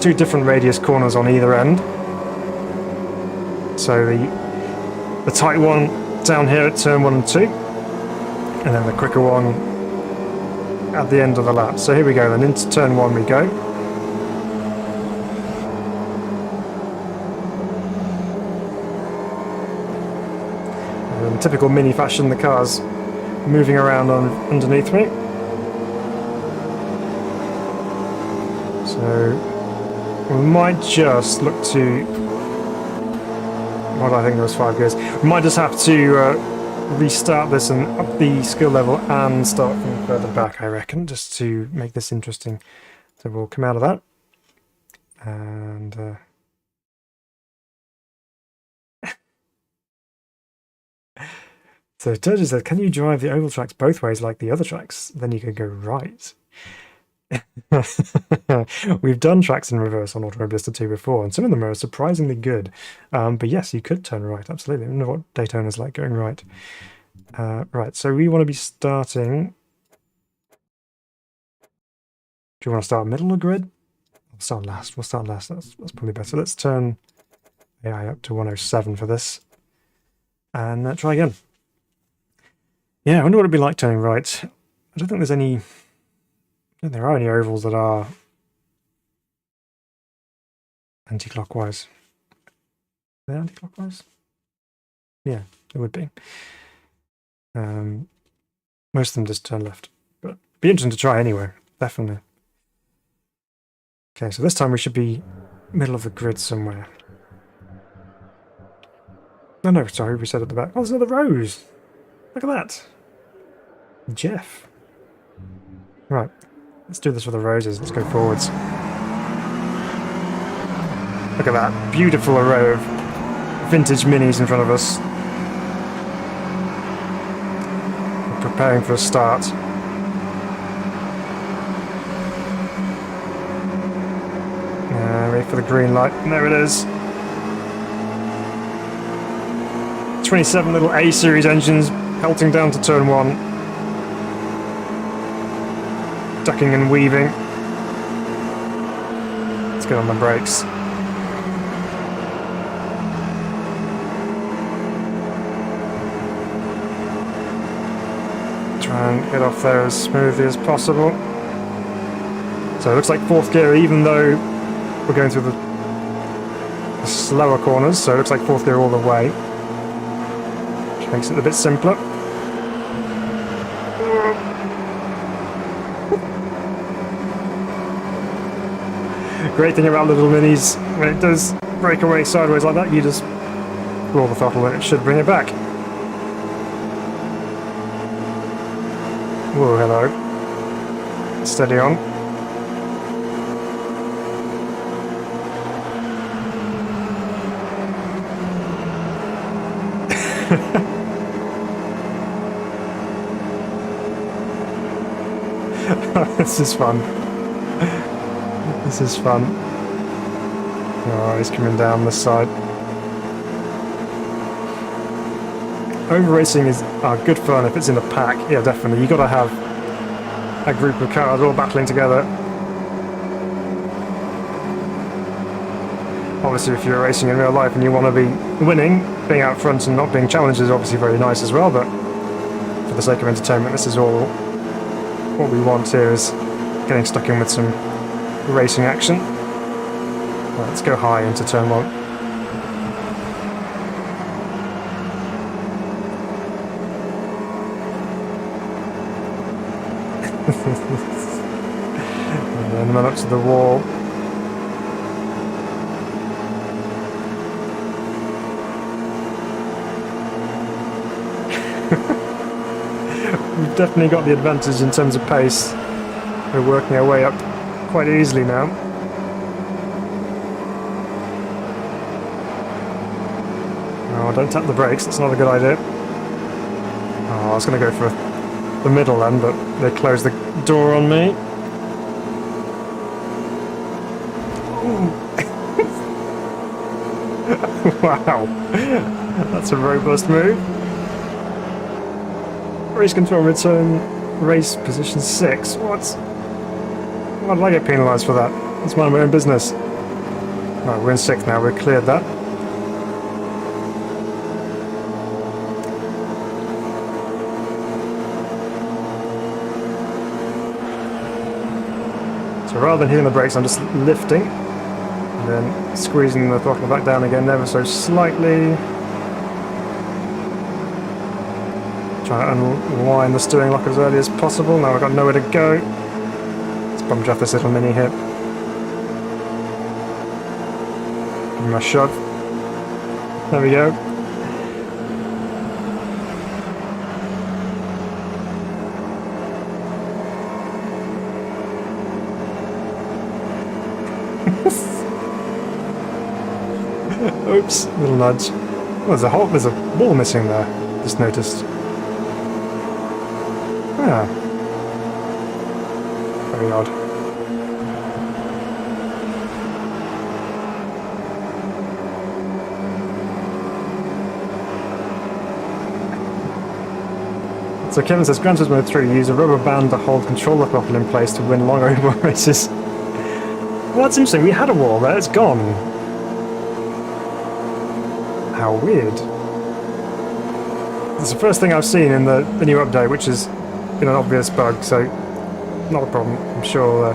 2 different radius corners on either end. So the tight one down here at turn 1 and 2, and then the quicker one at the end of the lap. So here we go, then into turn 1 we go. And in typical mini fashion, the car's moving around underneath me. So we might just look to... What do I think there was 5 gears? We might just have to restart this and up the skill level and start from further back, I reckon, just to make this interesting. So we'll come out of that. And... So Turgis said, can you drive the oval tracks both ways like the other tracks? Then you can go right. We've done tracks in reverse on Automobilista 2 before, and some of them are surprisingly good. But yes, you could turn right, absolutely. I don't know what Daytona's like going right. Right, so we want to be starting... Do you want to start middle of grid? We'll start last. We'll start last. That's probably better. Let's turn AI up to 107 for this. And try again. Yeah, I wonder what it'd be like turning right. I don't think there's any... I don't think there are any ovals that are anti-clockwise. Are they anti-clockwise? Yeah, it would be. Most of them just turn left. But it'd be interesting to try anyway, definitely. Okay, so this time we should be middle of the grid somewhere. No, sorry, we said at the back. Oh, there's another Rose! Look at that! Jeff. Right, let's do this for the Roses. Let's go forwards. Look at that beautiful array of vintage minis in front of us. We're preparing for a start. Wait for the green light. And there it is. 27 little A-series engines pelting down to turn 1. Ducking and weaving. Let's get on the brakes. Try and get off there as smoothly as possible. So it looks like 4th gear, even though we're going through the slower corners, so it looks like 4th gear all the way. Which makes it a bit simpler. Great thing about little minis, when it does break away sideways like that, you just roll the throttle and it should bring it back. Whoa, hello. Steady on. This is fun. This is fun. Oh, he's coming down this side. Over racing is good fun if it's in a pack. Yeah, definitely. You've got to have a group of cars all battling together. Obviously, if you're racing in real life and you want to be winning, being out front and not being challenged is obviously very nice as well, but for the sake of entertainment, this is all what we want here, is getting stuck in with some racing action. Right, let's go high into turn 1. And then run up to the wall. definitely got the advantage in terms of pace. We're working our way up quite easily now. Oh, don't tap the brakes, that's not a good idea. Oh, I was going to go for the middle then, but they closed the door on me. Wow, that's a robust move. Race control return, race position 6. What? Why did I get penalised for that? That's my own business. Right, we're in 6th now, we've cleared that. So rather than hitting the brakes, I'm just lifting and then squeezing the throttle back down again ever so slightly. Trying to unwind the steering lock as early as possible. Now I've got nowhere to go. Let's bum draft this little mini hit. Give him a shove. There we go. Oops, little nudge. Oh, there's a ball missing there. Just noticed. Ah. Very odd. So Kevin says, Gran Turismo 3, use a rubber band to hold controller throttle in place to win long oval races. Well, that's interesting. We had a wall there. It's gone. How weird. It's the first thing I've seen in the new update, which is an obvious bug, so not a problem. I'm sure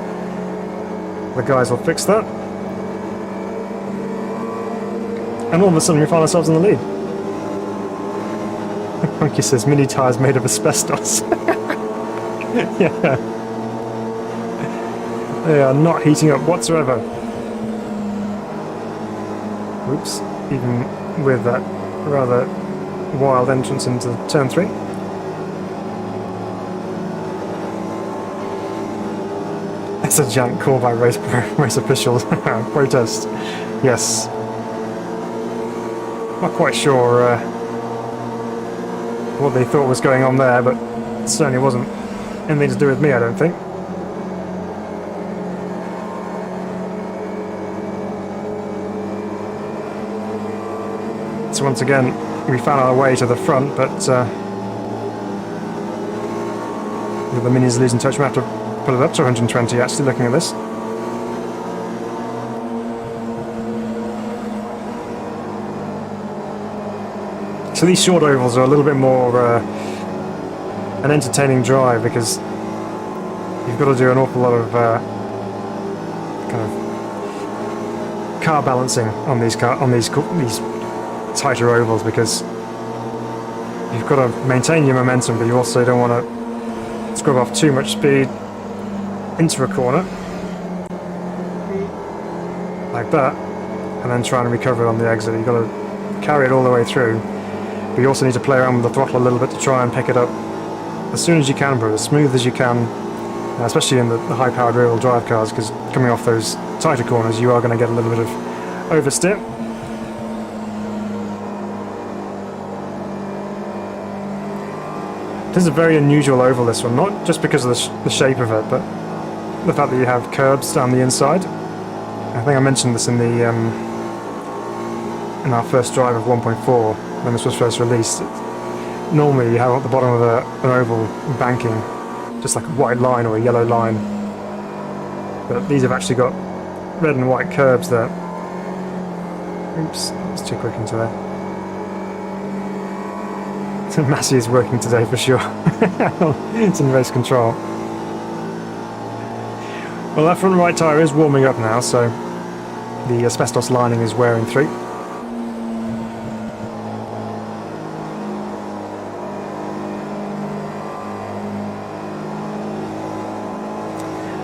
the guys will fix that. And all of a sudden we find ourselves in the lead. Monkey says mini tyres made of asbestos. Yeah. They are not heating up whatsoever. Oops, even with that rather wild entrance into turn 3. It's a giant call by race officials. Protest. Yes. Not quite sure what they thought was going on there, but it certainly wasn't anything to do with me, I don't think. So once again, we found our way to the front, but with the minis losing touch, we have to put it up to 120 actually, looking at this. So these short ovals are a little bit more an entertaining drive, because you've got to do an awful lot of kind of car balancing on these tighter ovals, because you've got to maintain your momentum, but you also don't want to scrub off too much speed into a corner like that and then try and recover it on the exit. You've got to carry it all the way through, but you also need to play around with the throttle a little bit to try and pick it up as soon as you can, but as smooth as you can, especially in the high-powered rear-wheel drive cars, because coming off those tighter corners you are going to get a little bit of oversteer. This is a very unusual oval, this one, not just because of the shape of it, but the fact that you have curbs down the inside. I think I mentioned this in the in our first drive of 1.4 when this was first released. Normally you have at the bottom of an oval banking just like a white line or a yellow line, but these have actually got red and white curbs there. Oops, it's too quick into there. Massey is working today for sure. It's in race control. Well, that front right tyre is warming up now, so the asbestos lining is wearing through.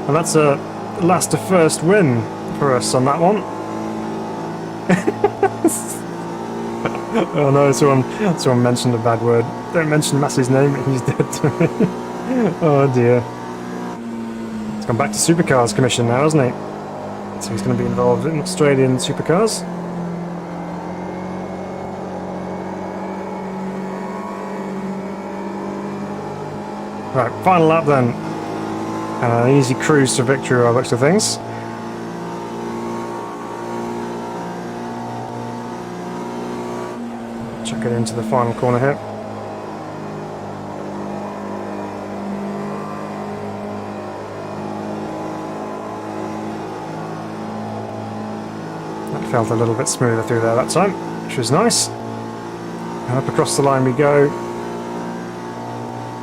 And that's a last to first win for us on that one. Oh no, someone mentioned a bad word. Don't mention Massey's name, he's dead to me. Oh dear. He's gone back to Supercars Commission now, hasn't he? So he's going to be involved in Australian Supercars. Right, final lap then. And an easy cruise to victory by the looks of things. Chuck it into the final corner here. That felt a little bit smoother through there that time, which was nice. And up across the line we go.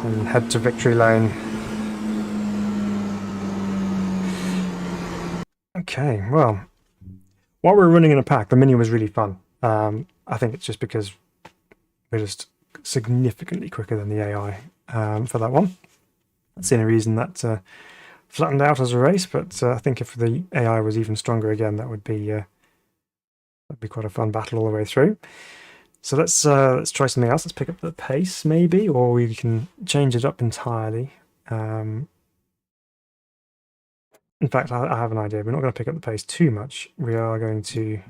And head to victory lane. Okay, well, while we were running in a pack, the Mini was really fun. I think it's just because we're just significantly quicker than the AI for that one. That's the only reason that flattened out as a race, but I think if the AI was even stronger again, that'd be quite a fun battle all the way through. So let's try something else. Let's pick up the pace maybe, or we can change it up entirely. In fact, I have an idea. We're not going to pick up the pace too much. We are going to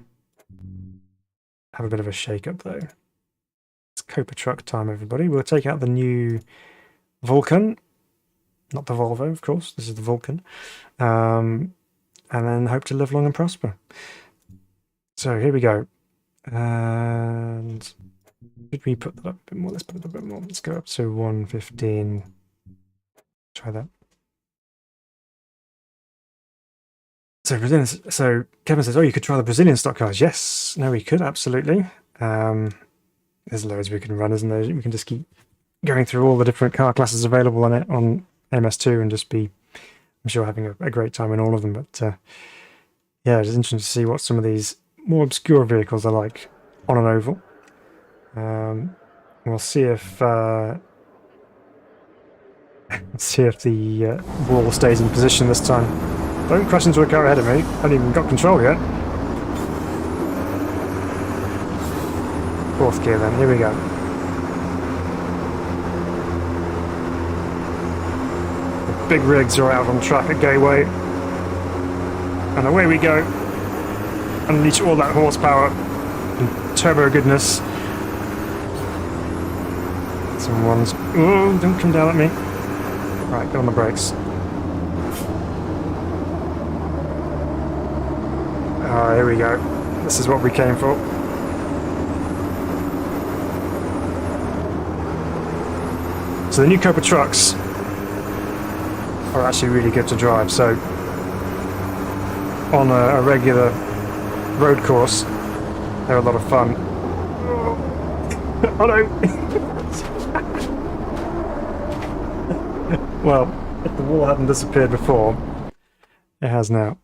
have a bit of a shake-up, though. It's Copa truck time, everybody. We'll take out the new Vulcan. Not the Volvo, of course. This is the Vulcan. And then hope to live long and prosper. So here we go. And should we put that up a bit more? Let's put it up a bit more. Let's go up to 115. Try that. So Brazilian. So Kevin says, "Oh, you could try the Brazilian stock cars." Yes, no, we could absolutely. There's loads we can run, isn't there? We can just keep going through all the different car classes available on it on MS2 and just be, I'm sure, having a great time in all of them. But yeah, it's interesting to see what some of these more obscure vehicles are like on an oval. We'll see if the wall stays in position this time. Don't crash into a car ahead of me. I haven't even got control yet. Fourth gear then, here we go. The big rigs are out on track at Gateway. And away we go. Unleash all that horsepower and turbo goodness. Some ones. Oh, don't come down at me. Right, get on the brakes. Ah, here we go. This is what we came for. So the new Copa trucks are actually really good to drive. So on a regular road course, they're a lot of fun. Oh no! Well, if the wall hadn't disappeared before, it has now.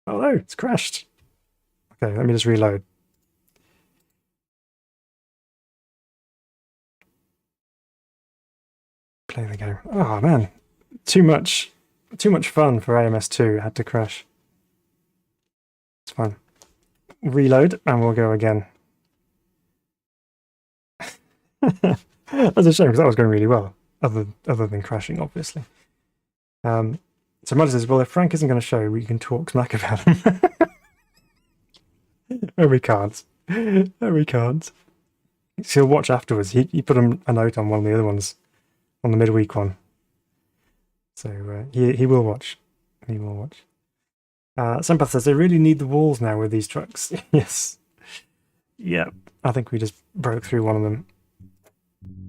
Oh no, it's crashed. Okay, let me just reload. Play the game. Oh man, too much fun for AMS2. Had to crash. It's fine. Reload and we'll go again. That's a shame because that was going really well, other than crashing, obviously. So Muddy says, well, if Frank isn't going to show, we can talk smack about him. No, we can't. No, we can't. So he'll watch afterwards. He put a note on one of the other ones, on the midweek one. So he will watch. He will watch. Sempath says, they really need the walls now with these trucks. Yes. Yeah, I think we just broke through one of them.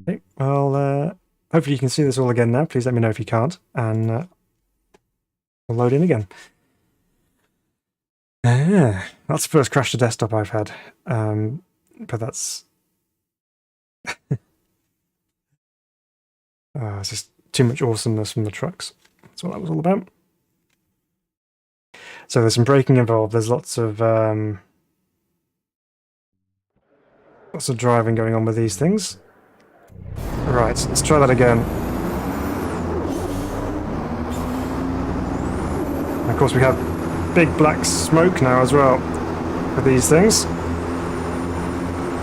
Okay, well, hopefully you can see this all again now. Please let me know if you can't. And we'll load in again. That's the first crash to desktop I've had. But that's... it's just too much awesomeness from the trucks. That's what that was all about. So there's some braking involved. There's lots of driving going on with these things. Right, let's try that again. And of course we have big black smoke now as well for these things.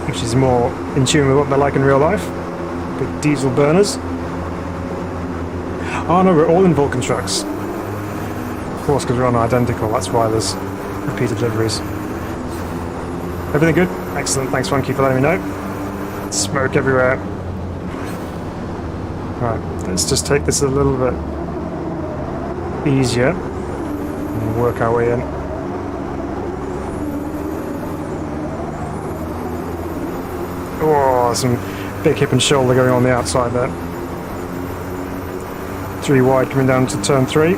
which is more in tune with what they're like in real life. Big diesel burners. Oh no, we're all in Vulcan trucks. Of course, because we're on identical, that's why there's repeated deliveries. Everything good? Excellent, thanks Funky for letting me know. Smoke everywhere. Right, let's just take this a little bit easier and work our way in. Oh, some big hip and shoulder going on the outside there. 3 wide coming down to turn 3.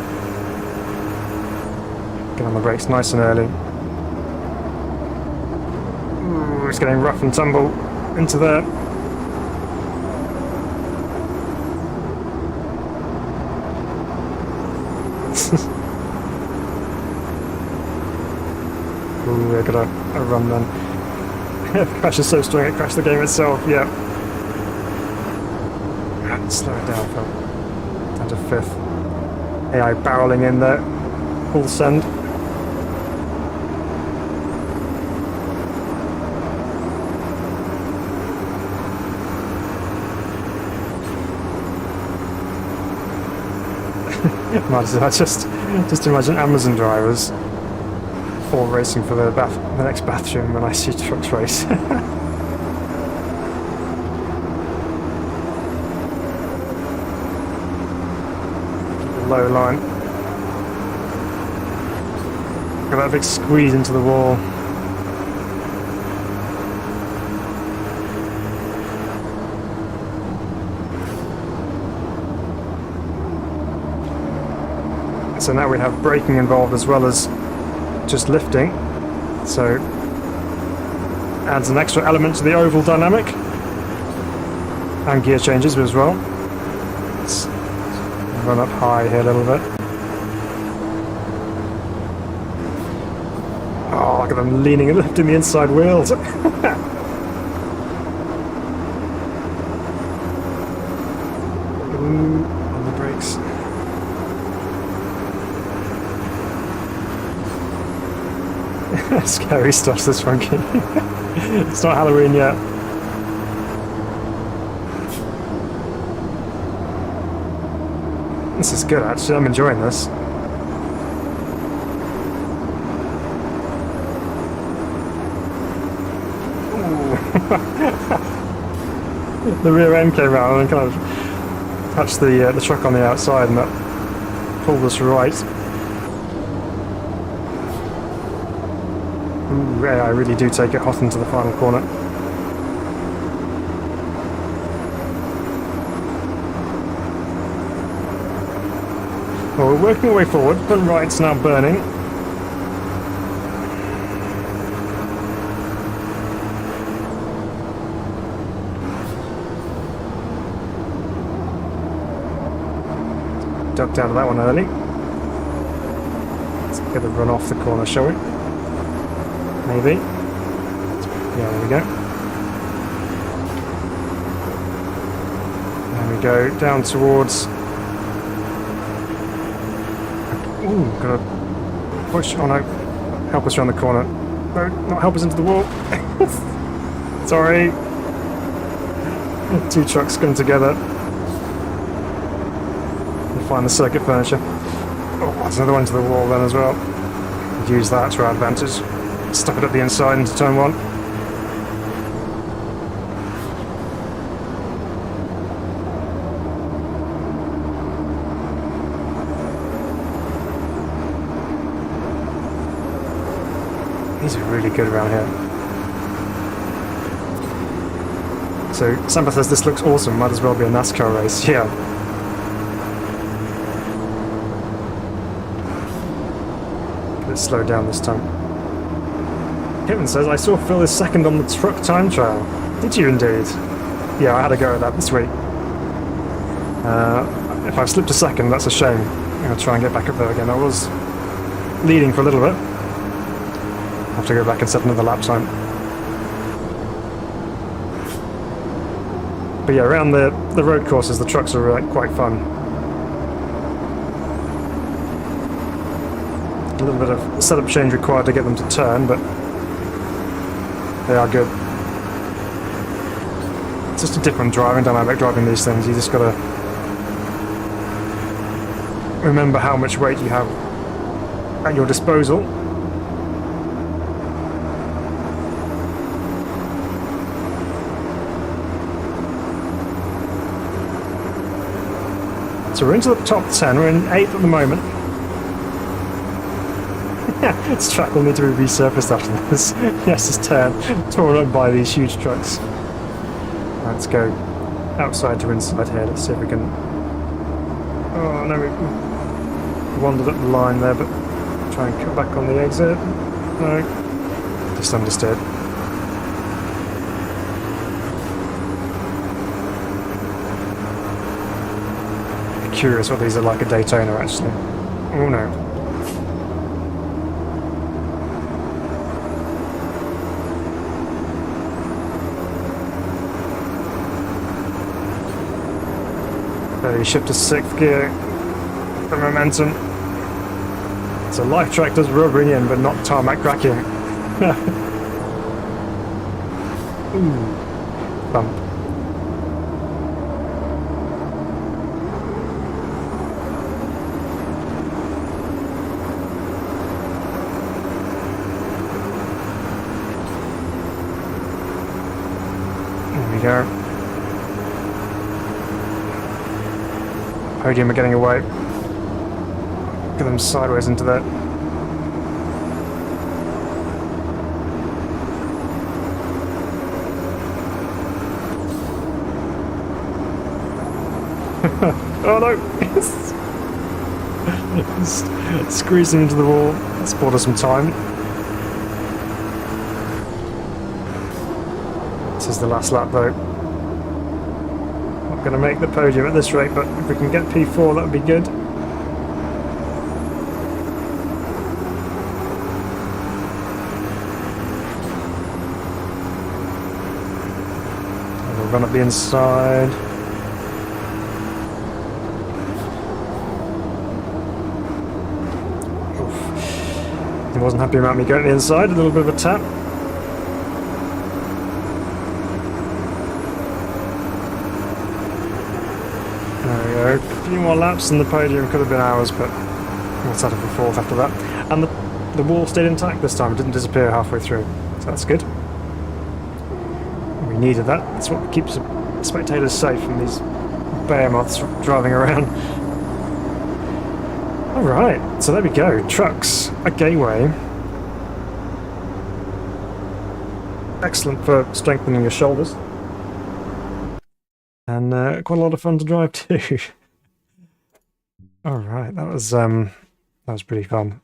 Get on the brakes nice and early. Ooh, it's getting rough and tumble into there. Ooh, I got a run then. Crash is so strong it crashed the game itself, yeah. Slow it down, Phil. Down to 5th. AI barreling in there. Full send. I just imagine Amazon drivers all racing for the next bathroom when I see trucks race. Low line. Look at that big squeeze into the wall. So now we have braking involved as well as just lifting. So adds an extra element to the overall dynamic. And gear changes as well. Let's run up high here a little bit. Oh, look at them leaning and lifting the inside wheels. Ooh, on the brakes. Scary stuff, this Funky. It's not Halloween yet. This is good, actually. I'm enjoying this. The rear end came out and kind of touched the truck on the outside, and that pulled us right. Ooh, yeah, I really do take it hot into the final corner. Well, we're working our way forward. The right's now burning. Ducked out of that one early. Let's get a run off the corner, shall we? Maybe. Yeah, there we go. There we go, down towards... Ooh, gotta push. Oh no, help us around the corner. No, not help us into the wall. Sorry. 2 trucks come together. We'll find the circuit furniture. Oh, there's another one to the wall then as well. Use that to our advantage. Stuck it up the inside into turn 1. These are really good around here. So, Sampa says this looks awesome, might as well be a NASCAR race. Yeah. Let's slow down this time. Hitman says, I saw Phil is second on the truck time trial. Did you indeed? Yeah, I had a go at that this week. If I've slipped a second, that's a shame. I'm going to try and get back up there again. I was leading for a little bit. I'll have to go back and set another lap time. But yeah, around the road courses, the trucks are quite fun. A little bit of setup change required to get them to turn, but they are good. It's just a different driving dynamic driving these things. You just gotta remember how much weight you have at your disposal. So we're into the top 10, we're in 8th at the moment. Yeah, this track will need to be resurfaced after this. Yes, it's torn up by these huge trucks. Let's go outside to inside here, let's see if we can... Oh no, we wandered up the line there, but try and cut back on the exit. No, just understood. Curious what these are like at Daytona, actually. Oh no. So you shift to 6th gear for momentum. So life track does rubbering in, but not tarmac cracking. Ooh. Bump. Go. Podium are getting away. Get them sideways into that. Oh no! Squeezing into the wall. That's bought us some time. This is the last lap though. Not going to make the podium at this rate, but if we can get P4 that would be good. And we'll run up the inside. Oof. He wasn't happy about me going to the inside, a little bit of a tap. A few more laps and the podium could have been ours, but we'll settle for 4th after that. And the wall stayed intact this time, it didn't disappear halfway through, so that's good. We needed that, that's what keeps the spectators safe from these behemoths driving around. Alright, so there we go, trucks, a gateway. Excellent for strengthening your shoulders. And quite a lot of fun to drive too. Alright, that was pretty fun.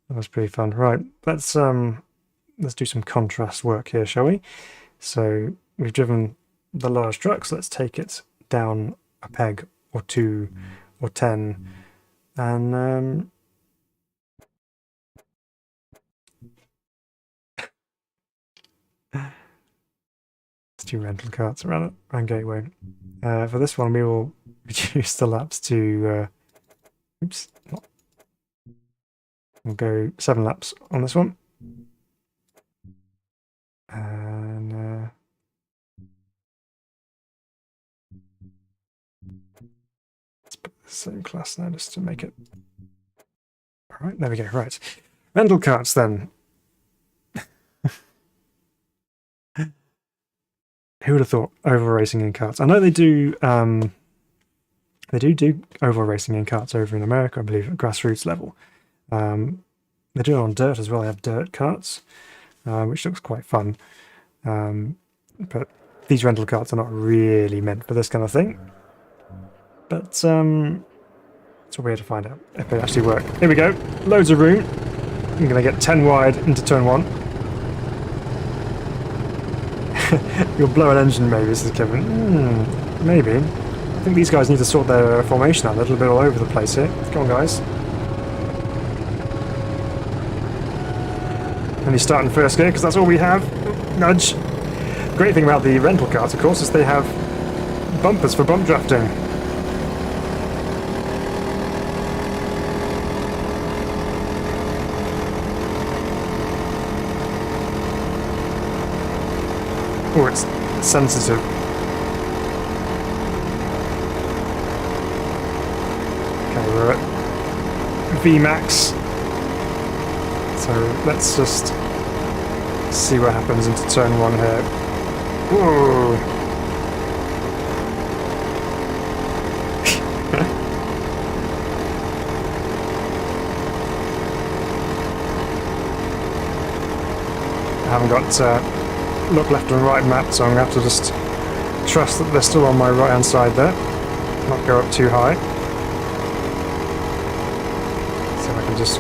That was pretty fun. Right, let's do some contrast work here, shall we? So we've driven the large trucks, let's take it down a peg or 2 or 10 and let's do rental carts around Gateway. For this one we will reduce the laps to oops, we'll go 7 laps on this one. And let's put the same class now just to make it. Alright, there we go, right. Rental carts then. Who would have thought oval racing in karts? I know they do oval racing in karts over in America, I believe, at grassroots level. They do it on dirt as well. They have dirt karts, which looks quite fun. But these rental karts are not really meant for this kind of thing. But that's what we had to find out if they actually work. Here we go. Loads of room. I'm going to get 10 wide into turn 1. You'll blow an engine maybe, says Kevin. Maybe. I think these guys need to sort their formation out a little bit all over the place here. Come on, guys. And you start in first gear, because that's all we have. Nudge. Great thing about the rental cars, of course, is they have bumpers for bump drafting. Oh, it's sensitive. VMAX. So let's just see what happens into turn 1 here. Whoa! I haven't got look left and right map, so I'm going to have to just trust that they're still on my right hand side there, not go up too high. So I can just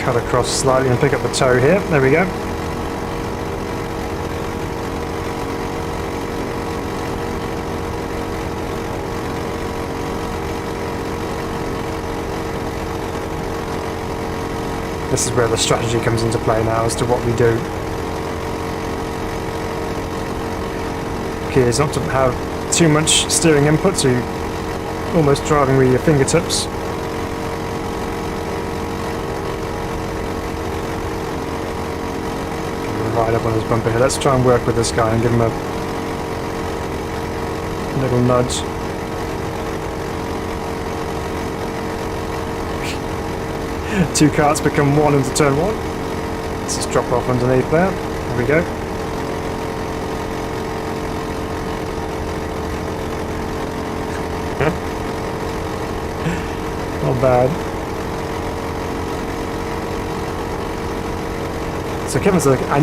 cut across slightly and pick up the toe here. There we go. This is where the strategy comes into play now as to what we do. Key is not to have too much steering input, so you're almost driving with your fingertips. Right up on his bumper here. Let's try and work with this guy and give him a little nudge. Two karts become one into turn 1. Let's just drop off underneath there. There we go. Not bad. So Kevin said, I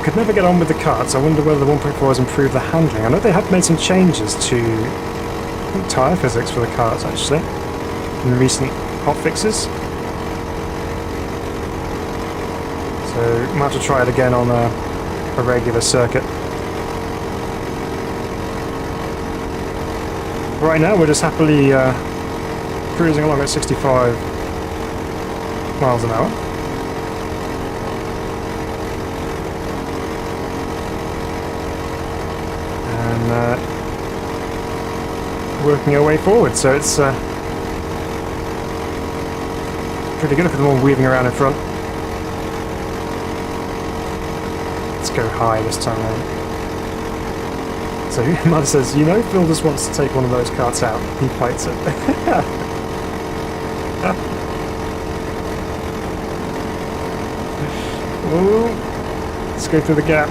could never get on with the karts. I wonder whether the 1.4 has improved the handling. I know they have made some changes to, I think, tyre physics for the karts actually in recent hot fixes. So might have to try it again on a regular circuit. Right now we're just happily cruising along at 65 miles an hour. And working our way forward, so it's pretty good. Look at them all weaving around in front. Let's go high this time then. So Mother says, you know Phil just wants to take one of those karts out. He fights it. Ooh, let's go through the gap.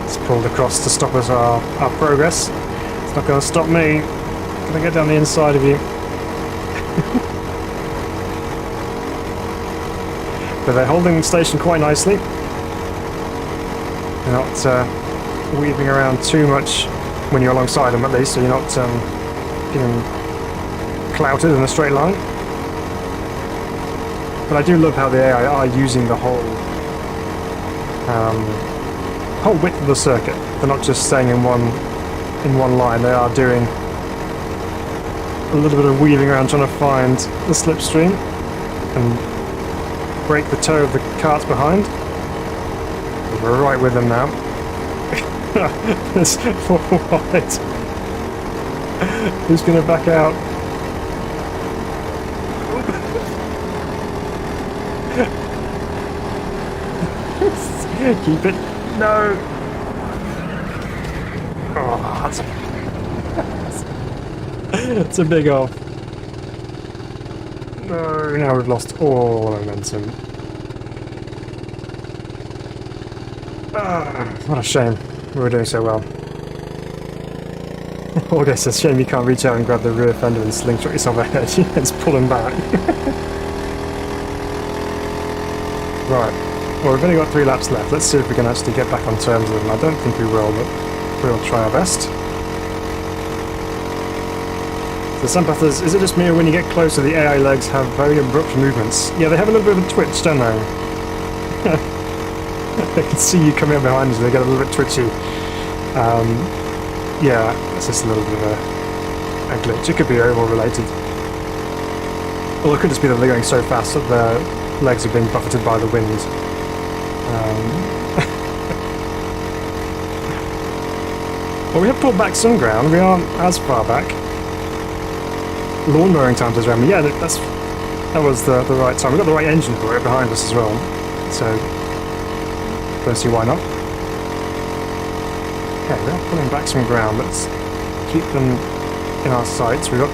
It's pulled across to stop us our progress. It's not going to stop me. I'm going to get down the inside of you. But they're holding station quite nicely. They're not weaving around too much when you're alongside them, at least, so you're not getting clouted in a straight line. But I do love how the AI are using the whole width of the circuit. They're not just staying in one line. They are doing a little bit of weaving around, trying to find the slipstream and break the toe of the carts behind. We're right with them now. There's 4 wide. Who's going to back out? Keep it. No. Oh, that's a big off. No, now we've lost all momentum. What a shame. We were doing so well. August says, shame you can't reach out and grab the rear fender and slingshot yourself ahead. It's pulling back. Right. Well, we've only got 3 laps left. Let's see if we can actually get back on terms with them. I don't think we will, but we'll try our best. So Sampath says, is it just me or when you get closer the AI legs have very abrupt movements? Yeah, they have a little bit of a twitch, don't they? They can see you coming up behind us, they get a little bit twitchy. Yeah, it's just a little bit of a glitch. It could be overall related. Or it could just be that they're going so fast that their legs are being buffeted by the wind. Well, we have pulled back some ground. We aren't as far back. Lawn mowing time does around me. Yeah, that was the right time. We've got the right engine for it behind us as well. So, don't see why not. Okay, we are pulling back some ground. Let's keep them in our sights. We've got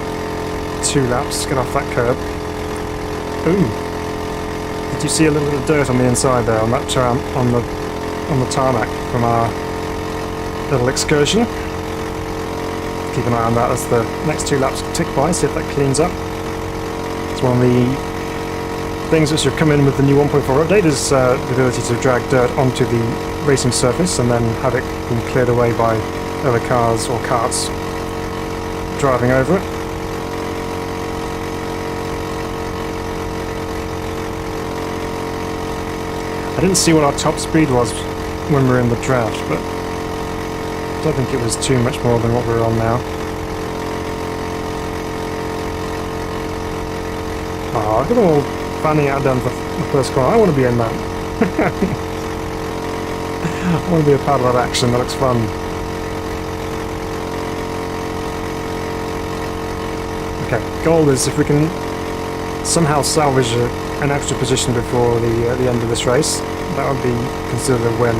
2 laps. Get off that curb. Ooh! Did you see a little bit of dirt on the inside there on that on the tarmac from our little excursion? Keep an eye on that as the next 2 laps tick by. See if that cleans up. It's one of the things which have come in with the new 1.4 update is the ability to drag dirt onto the racing surface and then have it being cleared away by other cars or karts driving over it. I didn't see what our top speed was when we were in the draft, but I don't think it was too much more than what we're on now. Oh, look at them all fanning out down the first corner. I want to be in that. I want to be a part of that action. That looks fun. Okay, goal is if we can somehow salvage an extra position before the end of this race, that would be considered a win.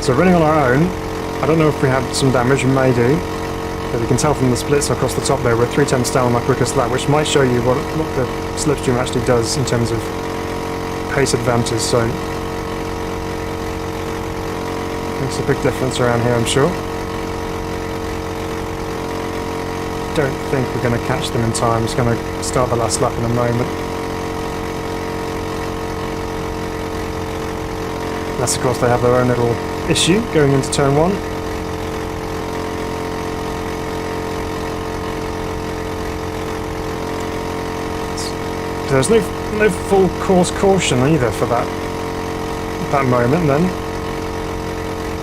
So running on our own, I don't know if we had some damage, we may do, but you can tell from the splits across the top there, we're 3/10 down on our quickest lap, which might show you what the slipstream actually does in terms of pace advantage, so makes a big difference around here, I'm sure. Don't think we're going to catch them in time, just going to start the last lap in a moment. Unless of course they have their own little issue going into turn 1. There's no full course caution either for that moment then,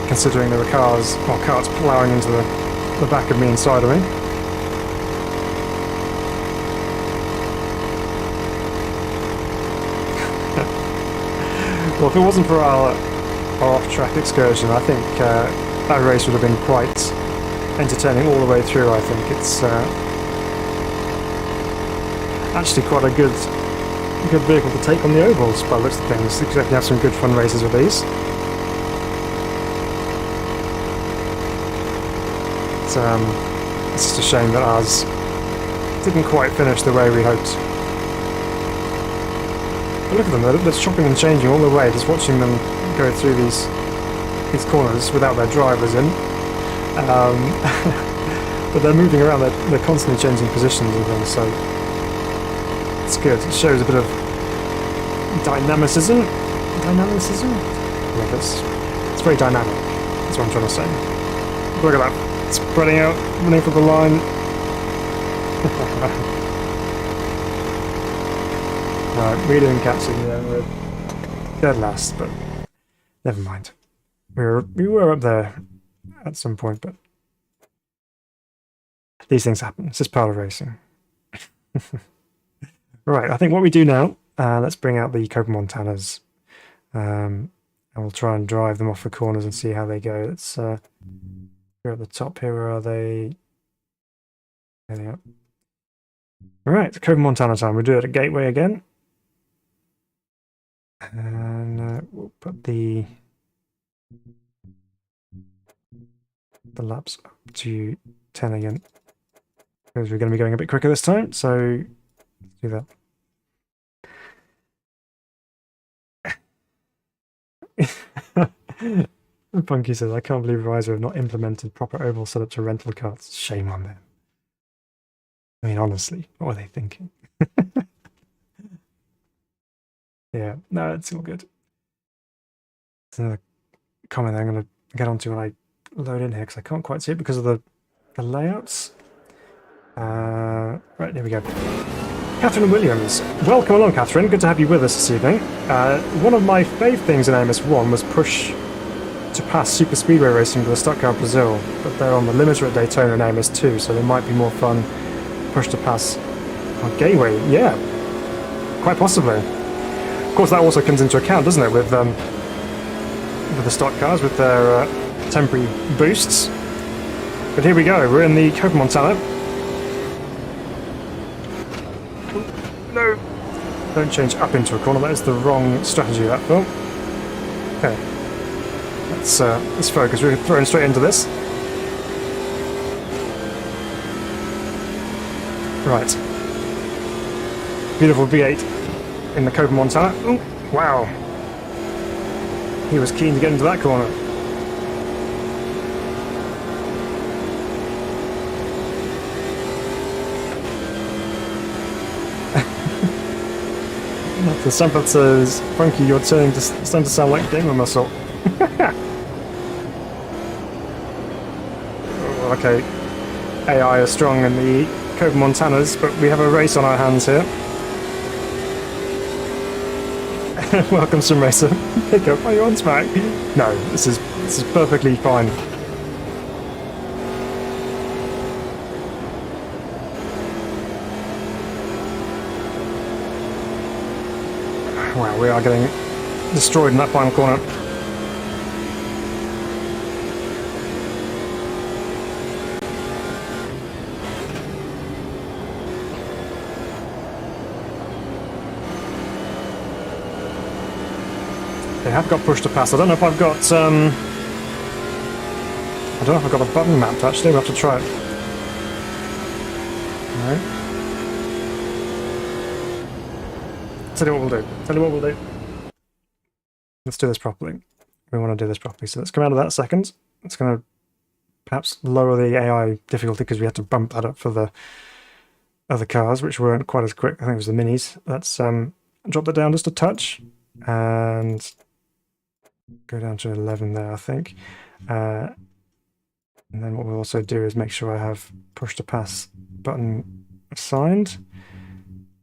considering there were cars or karts ploughing into the back of me and side of me. Well, if it wasn't for our off-track excursion, I think that race would have been quite entertaining all the way through. I think it's actually quite a good vehicle to take on the ovals by the looks of things. You can have some good fun races with these. It's just a shame that ours didn't quite finish the way we hoped. But look at them, they're chopping and changing all the way, just watching them go through these corners without their drivers in. But they're moving around, they're constantly changing positions and things, so it's good. It shows a bit of dynamicism. Dynamicism? I love this. It's very dynamic, that's what I'm trying to say. Look at that, spreading out, running for the line. Right, we didn't catch it there, we're dead last, but never mind. We were up there at some point, but these things happen. It's just part of racing. Right, I think what we do now, let's bring out the Copa Montanas, and we'll try and drive them off the corners and see how they go. Let's go at the top here. Where are they? There they are. Right, Copa Montana time. We'll do it at Gateway again. And we'll put the laps up to 10 again, because we're going to be going a bit quicker this time, so let's do that. Punky says, I can't believe Riser have not implemented proper oval setup to rental carts. Shame on them. I mean, honestly, what were they thinking? Yeah, no, it's all good. There's another comment I'm going to get onto when I load in here, because I can't quite see it because of the layouts. Right, here we go. Catherine Williams. Welcome along, Catherine. Good to have you with us this evening. One of my fave things in AMS1 was push to pass super speedway racing with the stock car Brazil, but they're on the limiter at Daytona and AMS2, so they might be more fun push to pass on Gateway. Yeah, quite possibly. Of course, that also comes into account, doesn't it, with the stock cars, with their temporary boosts. But here we go, we're in the Copa Montana. No! Don't change up into a corner. That is the wrong strategy, that Phil. Okay. Let's focus. We're throwing straight into this. Right. Beautiful V8 in the Copa Montana. Ooh, wow. He was keen to get into that corner. The sample says, Frankie, you're starting to sound like gamer muscle. Okay, AI is strong in the Copa Montanas, but we have a race on our hands here. Welcome, simracer. Pick up. Are you on smack? No, this is perfectly fine. Wow, we are getting destroyed in that final corner. They have got push to pass. I don't know if I've got a button mapped actually. We'll have to try it. Alright. Tell you what we'll do. Let's do this properly. We want to do this properly. So let's come out of that second. It's going to perhaps lower the AI difficulty because we had to bump that up for the other cars, which weren't quite as quick. I think it was the minis. Let's drop that down just a touch and go down to 11 there, I think. And then what we'll also do is make sure I have push to pass button assigned.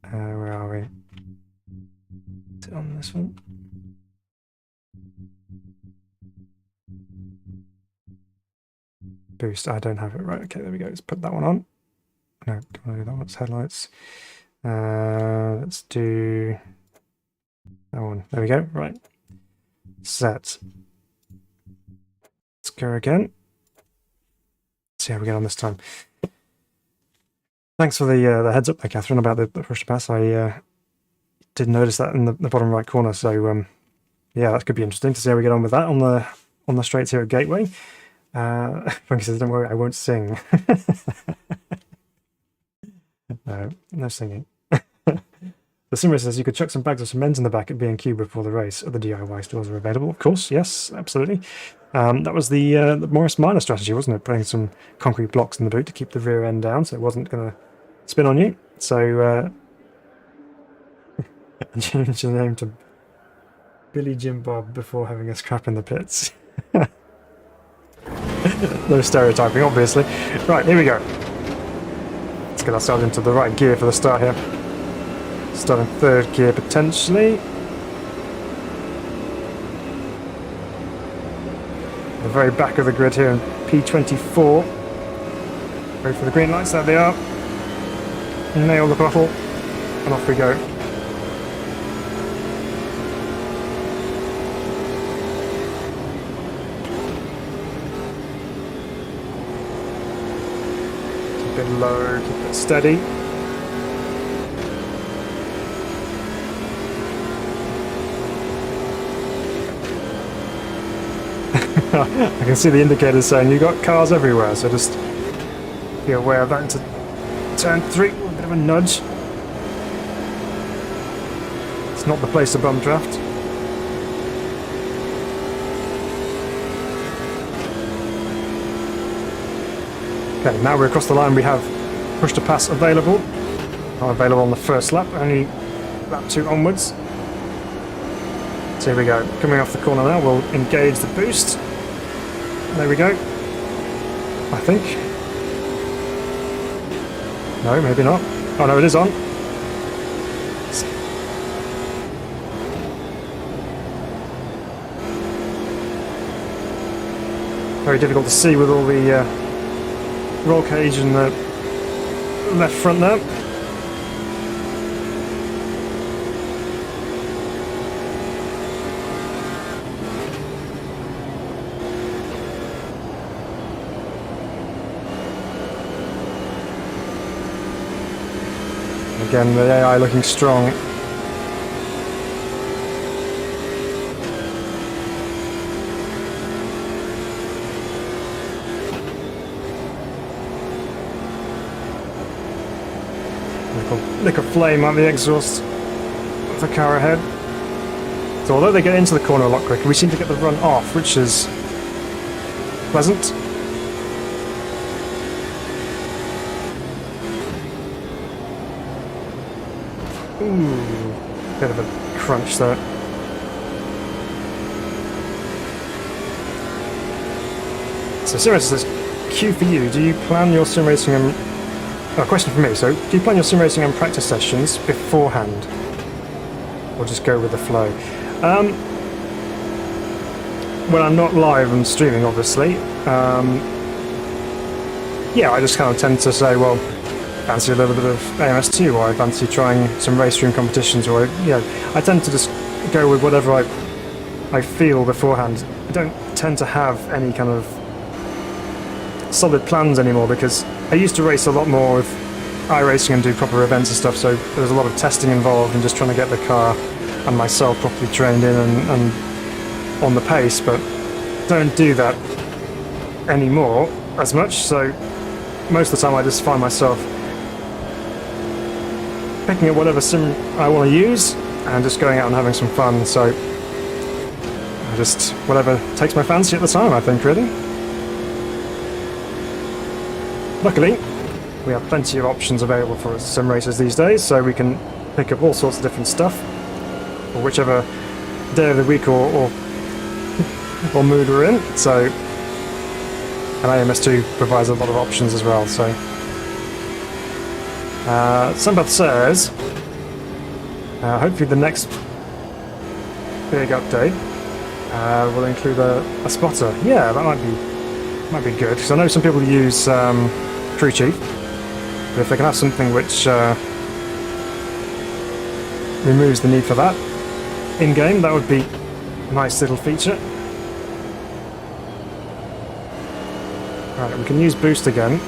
Where are we? On this one. Boost, I don't have it. Right, okay, there we go. Let's put that one on. No, don't want to do that one. It's headlights. Let's do that one. There we go. Right. Set. Let's go again. See how we get on this time. Thanks for the heads up there, Catherine, about the push to pass. I did notice that in the bottom right corner, so yeah, that could be interesting to see how we get on with that on the straights here at Gateway. Frankie says, "Don't worry, I won't sing." No singing. The simulator says you could chuck some bags of cement in the back at B&Q before the race. Other DIY stores are available. Of course, yes, absolutely. That was the Morris Minor strategy, wasn't it? Putting some concrete blocks in the boot to keep the rear end down so it wasn't going to spin on you. So change the name to Billy Jim Bob before having a scrap in the pits. No stereotyping, obviously. Right, here we go. Let's get ourselves into the right gear for the start here. Starting third gear potentially. The very back of the grid here in P24. Wait for the green lights, there they are. Nail the bottle, and off we go. Keep it low, keep it steady. I can see the indicators saying you've got cars everywhere, so just be aware of that into turn 3, a bit of a nudge. It's not the place to bump draft. Okay, now we're across the line, we have push to pass available. Not available on the first lap, only lap 2 onwards. So here we go, coming off the corner now, we'll engage the boost. There we go. I think. No, maybe not. Oh no, it is on. Very difficult to see with all the roll cage in the left front there. Again, the AI looking strong. little lick of flame out the exhaust of the car ahead. So although they get into the corner a lot quicker, we seem to get the run off, which is pleasant. Ooh, bit of a crunch there. So sim racing says, Q for you, do you plan your sim racing and... Oh, question for me, so do you plan your sim racing and practice sessions beforehand? Or just go with the flow? When I'm not live and streaming, obviously, yeah, I just kind of tend to say, well, fancy a little bit of AMS2, or I fancy trying some race stream competitions, or, I tend to just go with whatever I feel beforehand. I don't tend to have any kind of solid plans anymore, because I used to race a lot more with iRacing and do proper events and stuff, so there was a lot of testing involved and just trying to get the car and myself properly trained in and on the pace, but don't do that anymore as much, so most of the time I just find myself picking up whatever sim I want to use and just going out and having some fun, so I just whatever takes my fancy at the time, I think, really. Luckily, we have plenty of options available for sim racers these days, so we can pick up all sorts of different stuff, or whichever day of the week or mood we're in. So, and AMS2 provides a lot of options as well. So, Sunbath says, hopefully the next big update will include a spotter. Yeah, that might be good, because I know some people use Crew Chief, but if they can have something which removes the need for that in-game, that would be a nice little feature. Right, we can use boost again.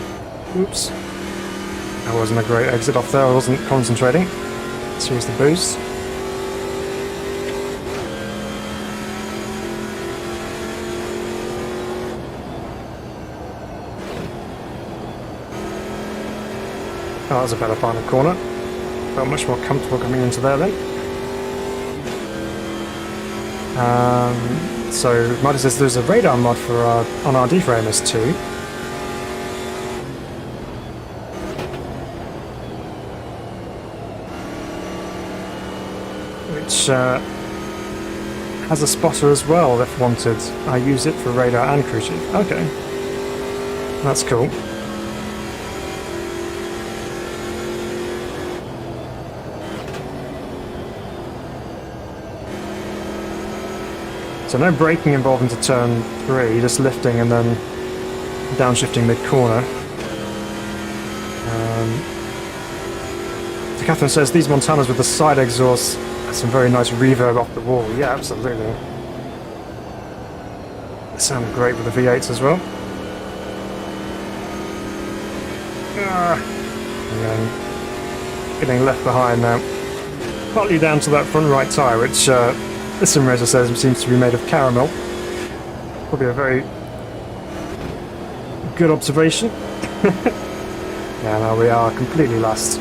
Oops. That wasn't a great exit off there, I wasn't concentrating. Let's use the boost. Oh, that was a better final corner. Felt much more comfortable coming into there then. So, Marty says there's a radar mod for on RD for AMS2. Which has a spotter as well if wanted. I use it for radar and crew chief. Okay. That's cool. So no braking involved into turn 3, just lifting and then downshifting mid-corner. So Catherine says, these Montanas with the side exhaust have some very nice reverb off the wall. Yeah, absolutely. They sound great with the V8s as well. And then getting left behind now. Partly down to that front right tyre, which the sim racer says seems to be made of caramel. Probably a very good observation. Yeah, now we are completely lost.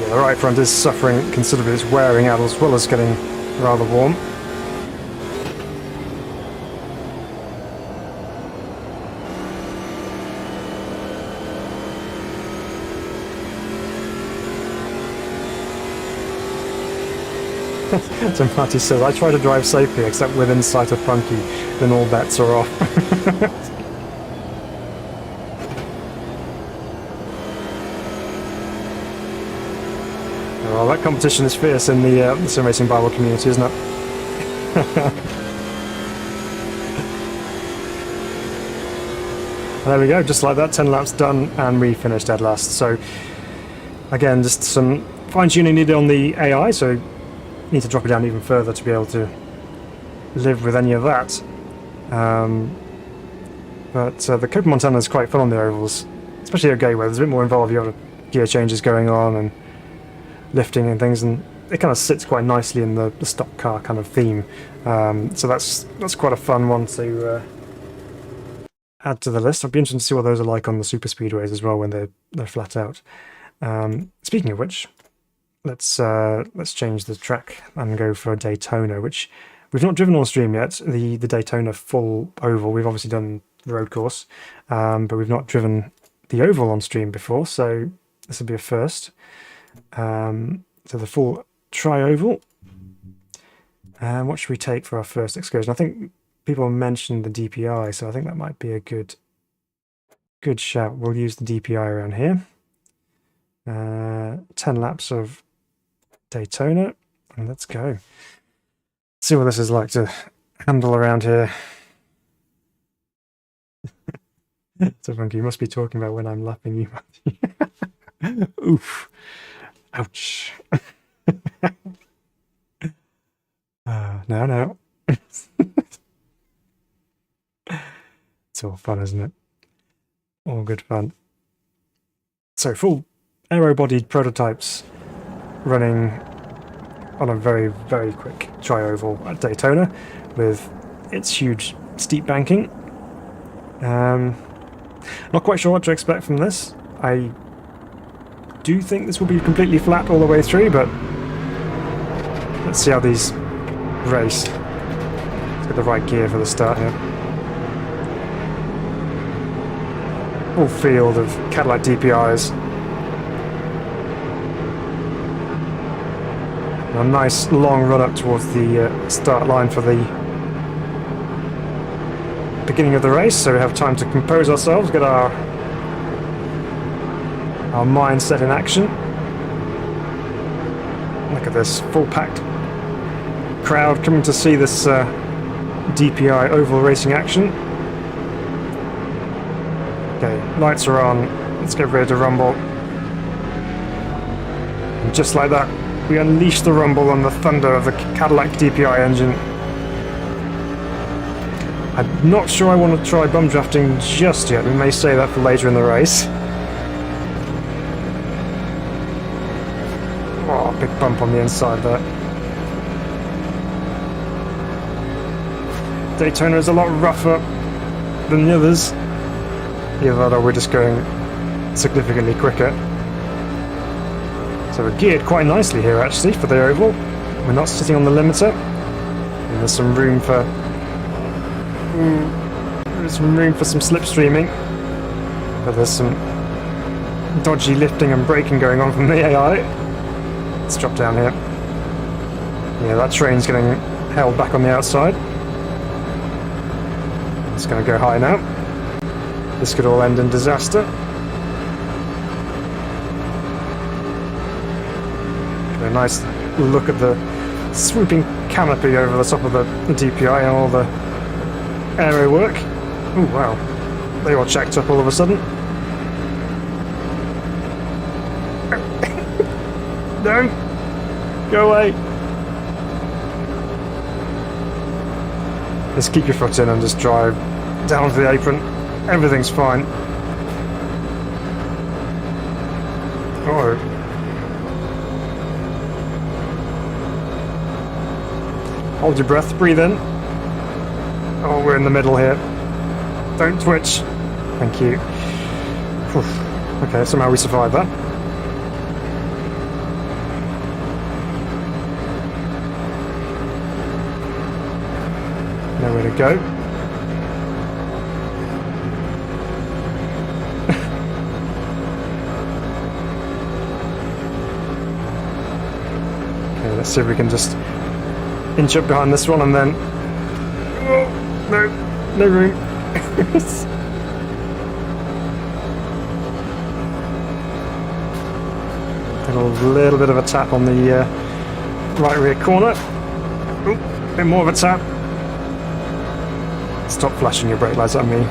Yeah, the right front is suffering considerably. It's wearing out as well as getting rather warm. So Marty says, I try to drive safely, except within sight of Punky, then all bets are off. Well, that competition is fierce in the sim racing Bible community, isn't it? There we go, just like that, 10 laps done, and we finished dead last. So, again, just some fine-tuning needed on the AI, so need to drop it down even further to be able to live with any of that. But the Copa Montana is quite fun on the ovals, especially at Gateway. There's a bit more involved. You have gear changes going on and lifting and things, and it kind of sits quite nicely in the stock car kind of theme. So that's quite a fun one to add to the list. I'd be interested to see what those are like on the super speedways as well when they're flat out. Speaking of which, let's change the track and go for Daytona, which we've not driven on stream yet. The Daytona full oval. We've obviously done the road course, but we've not driven the oval on stream before, so this will be a first. So the full tri-oval. What should we take for our first excursion? I think people mentioned the DPI, so I think that might be a good shout. We'll use the DPI around here. 10 laps of Daytona, and let's go. See what this is like to handle around here. So funky, you must be talking about when I'm lapping you, Matthew. Oof. Ouch. No. It's all fun, isn't it? All good fun. So full aero-bodied prototypes running on a very, very quick tri-oval at Daytona with its huge steep banking. Not quite sure what to expect from this. I do think this will be completely flat all the way through, but let's see how these race. Let's get the right gear for the start here. Full field of Cadillac DPIs. A nice long run up towards the start line for the beginning of the race, so we have time to compose ourselves, get our mindset in action. Look at this full packed crowd coming to see this DPI oval racing action. Okay, lights are on. Let's get ready to rumble. And just like that, we unleash the rumble on the thunder of the Cadillac DPI engine. I'm not sure I want to try bum drafting just yet. We may save that for later in the race. Oh, big bump on the inside there. Daytona is a lot rougher than the others. Either that or we're just going significantly quicker. So we're geared quite nicely here actually for the oval. We're not sitting on the limiter. And there's some room for some slipstreaming. But there's some dodgy lifting and braking going on from the AI. Let's drop down here. Yeah, that train's getting held back on the outside. It's going to go high now. This could all end in disaster. A nice look at the swooping canopy over the top of the DPI and all the aero work. Oh wow, they all checked up all of a sudden. No, go away. Just keep your foot in and just drive down to the apron. Everything's fine. Oh. Hold your breath, breathe in. Oh, we're in the middle here. Don't twitch. Thank you. Whew. Okay, somehow we survived that. Nowhere to go. Okay, let's see if we can just inch up behind this one and then... Oh, no room. A little bit of a tap on the right rear corner. Oh, a bit more of a tap. Stop flashing your brake lights at me.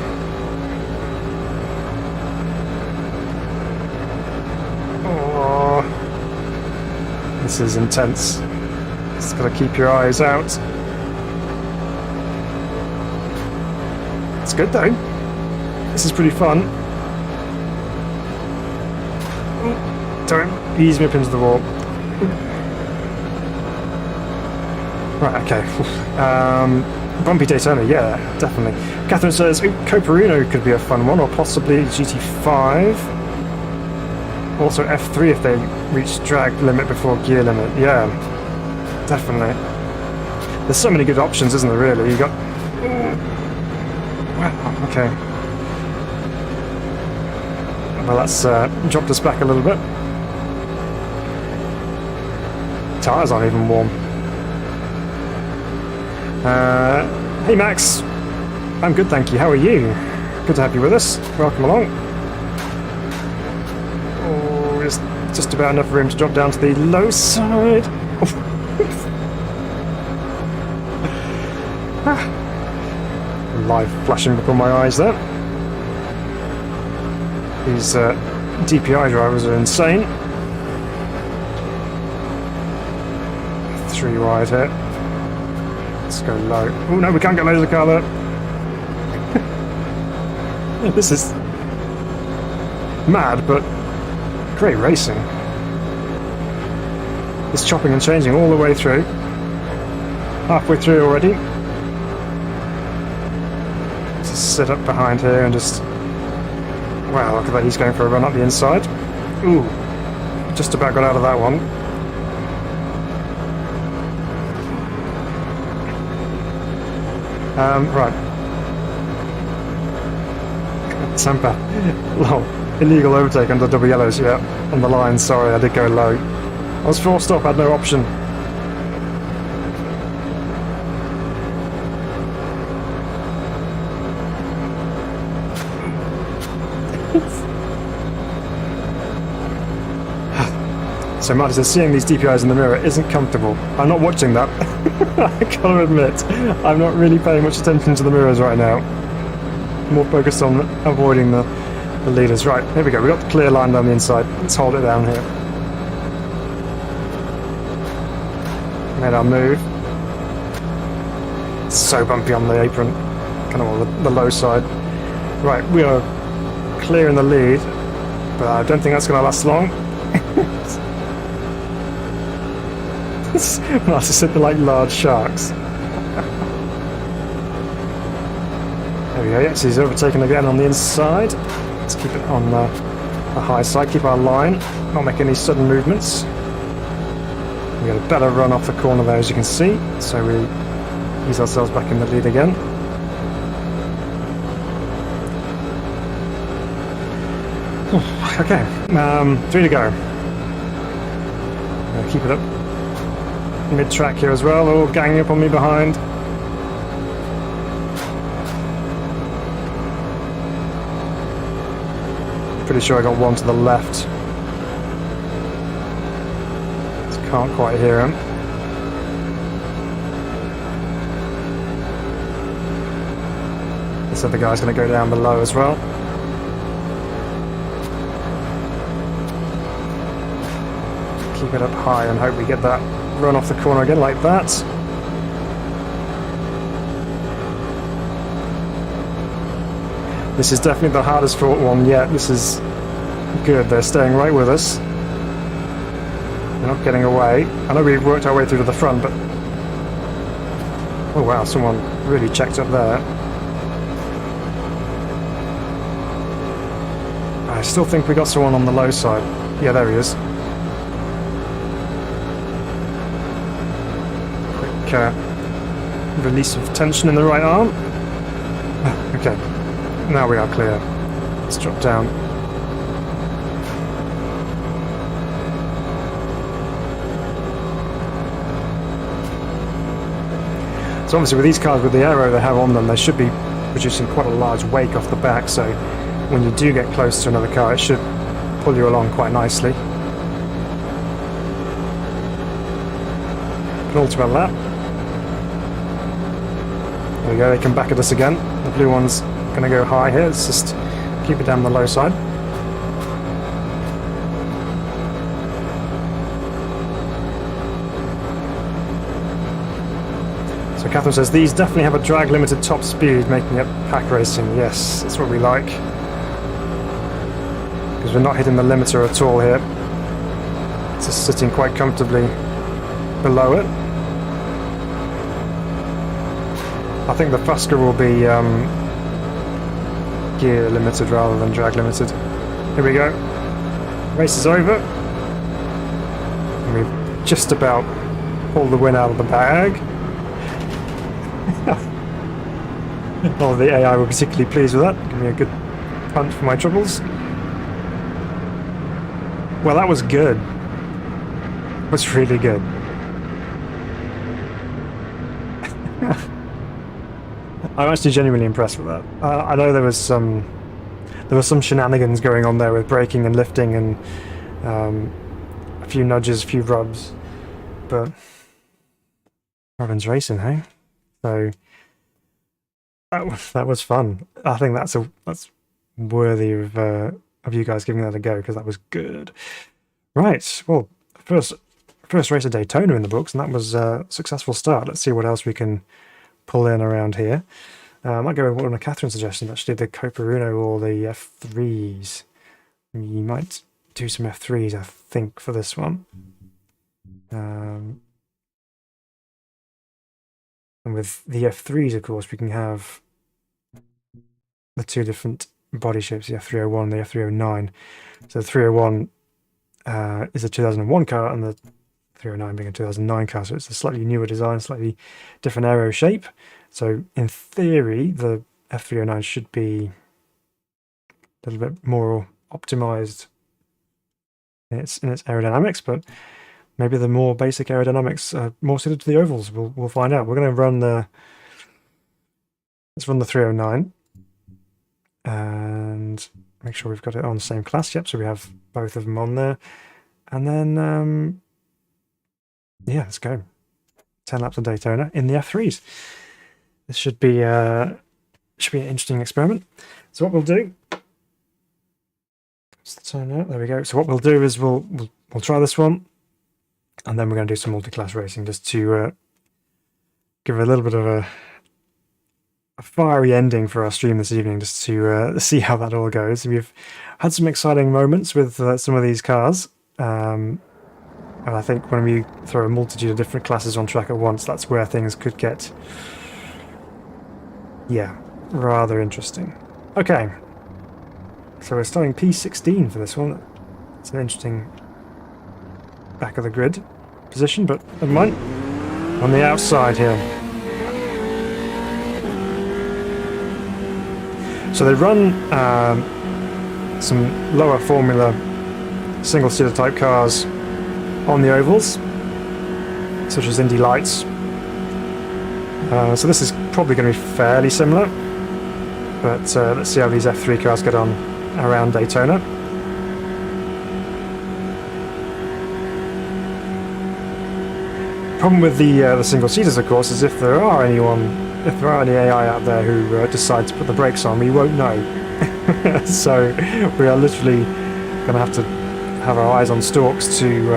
Oh, this is intense. Just gotta keep your eyes out. It's good though. This is pretty fun. Ooh, don't ease me up into the wall. Ooh. Right, okay. Bumpy Daytona, yeah, definitely. Catherine says Coperino could be a fun one, or possibly GT5. Also F3 if they reach drag limit before gear limit. Yeah, definitely. There's so many good options, isn't there, really? You got... Wow, okay. Well, that's dropped us back a little bit. Tyres aren't even warm. Hey Max, I'm good, thank you. How are you? Good to have you with us. Welcome along. Oh, there's just about enough room to drop down to the low side. Live flashing before my eyes there. These DPI drivers are insane. 3 wide here. Let's go low. Oh no, we can't get low to the car there. This is mad, but great racing. It's chopping and changing all the way through. Halfway through already. Just sit up behind here and just... Wow, look at that, he's going for a run up the inside. Ooh, just about got out of that one. Right. Sampa. Lol. Illegal overtake under double yellows, yeah. On the line, sorry, I did go low. I was forced off, I had no option. So Marty says, seeing these DPIs in the mirror isn't comfortable. I'm not watching that. I gotta admit, I'm not really paying much attention to the mirrors right now. More focused on avoiding the leaders. Right, here we go. We've got the clear line down the inside. Let's hold it down here. Made our move. It's so bumpy on the apron. Kind of on the low side. Right, we are clear in the lead, but I don't think that's going to last long. Nice to sit there like large sharks. There we go, yes, he's overtaken again on the inside. Let's keep it on the high side, keep our line, not make any sudden movements. We got a better run off the corner there, as you can see, so we ease ourselves back in the lead again. Okay, 3 to go. Keep it up. Mid-track here as well, all ganging up on me behind. Pretty sure I got one to the left. Just can't quite hear him. This other guy's going to go down below as well. Keep it up high and hope we get that run off the corner again like that. This is definitely the hardest fought one yet. This is good. They're staying right with us. They're not getting away. I know we've worked our way through to the front, but... Oh wow, someone really checked up there. I still think we got someone on the low side. Yeah, there he is. Release of tension in the right arm. Okay, now we are clear. Let's drop down. So obviously with these cars, with the aero they have on them, they should be producing quite a large wake off the back, so when you do get close to another car, it should pull you along quite nicely. Penultimate lap. There we go, they come back at us again. The blue one's going to go high here. Let's just keep it down the low side. So Catherine says, these definitely have a drag limited top speed, making it pack racing. Yes, that's what we like. Because we're not hitting the limiter at all here. It's just sitting quite comfortably below it. I think the Fusca will be gear limited rather than drag limited. Here we go. Race is over. And we've just about pulled the win out of the bag. Oh, the AI were particularly pleased with that. Give me a good punch for my troubles. Well, that was good. It was really good. I'm actually genuinely impressed with that. I know there was some shenanigans going on there with braking and lifting and a few nudges, a few rubs, but Robin's racing, hey? So that was fun. I think that's worthy of you guys giving that a go, because that was good. Right, well, first race of Daytona in the books, and that was a successful start. Let's see what else we can pull in around here. I might go with one of Catherine's suggestions, actually, the Copa Uno or the F3s. You might do some F3s, I think, for this one. And with the F3s, of course, we can have the two different body shapes, the F301 and the F309. So the 301 is a 2001 car, and the 309 being a 2009 car, so it's a slightly newer design, slightly different aero shape. So in theory, the F309 should be a little bit more optimized in its aerodynamics, but maybe the more basic aerodynamics are more suited to the ovals. We'll find out. We're going to run let's run the 309 and make sure we've got it on the same class. Yep, so we have both of them on there, and then yeah, let's go. 10 laps of Daytona in the F3s. This should be an interesting experiment. So what we'll do, let's turn out. There we go. So what we'll do is we'll try this one, and then we're going to do some multi-class racing just to give a little bit of a fiery ending for our stream this evening, just to see how that all goes. We've had some exciting moments with some of these cars. And I think when we throw a multitude of different classes on track at once, that's where things could get, yeah, rather interesting. Okay, so we're starting P16 for this one. It's an interesting back of the grid position, but never mind. On the outside here. So they run some lower formula single-seater type cars on the ovals, such as Indy Lights. So this is probably going to be fairly similar, but let's see how these F3 cars get on around Daytona. Problem with the single seaters, of course, is if there are any AI out there who decide to put the brakes on, we won't know. So we are literally going to have our eyes on stalks to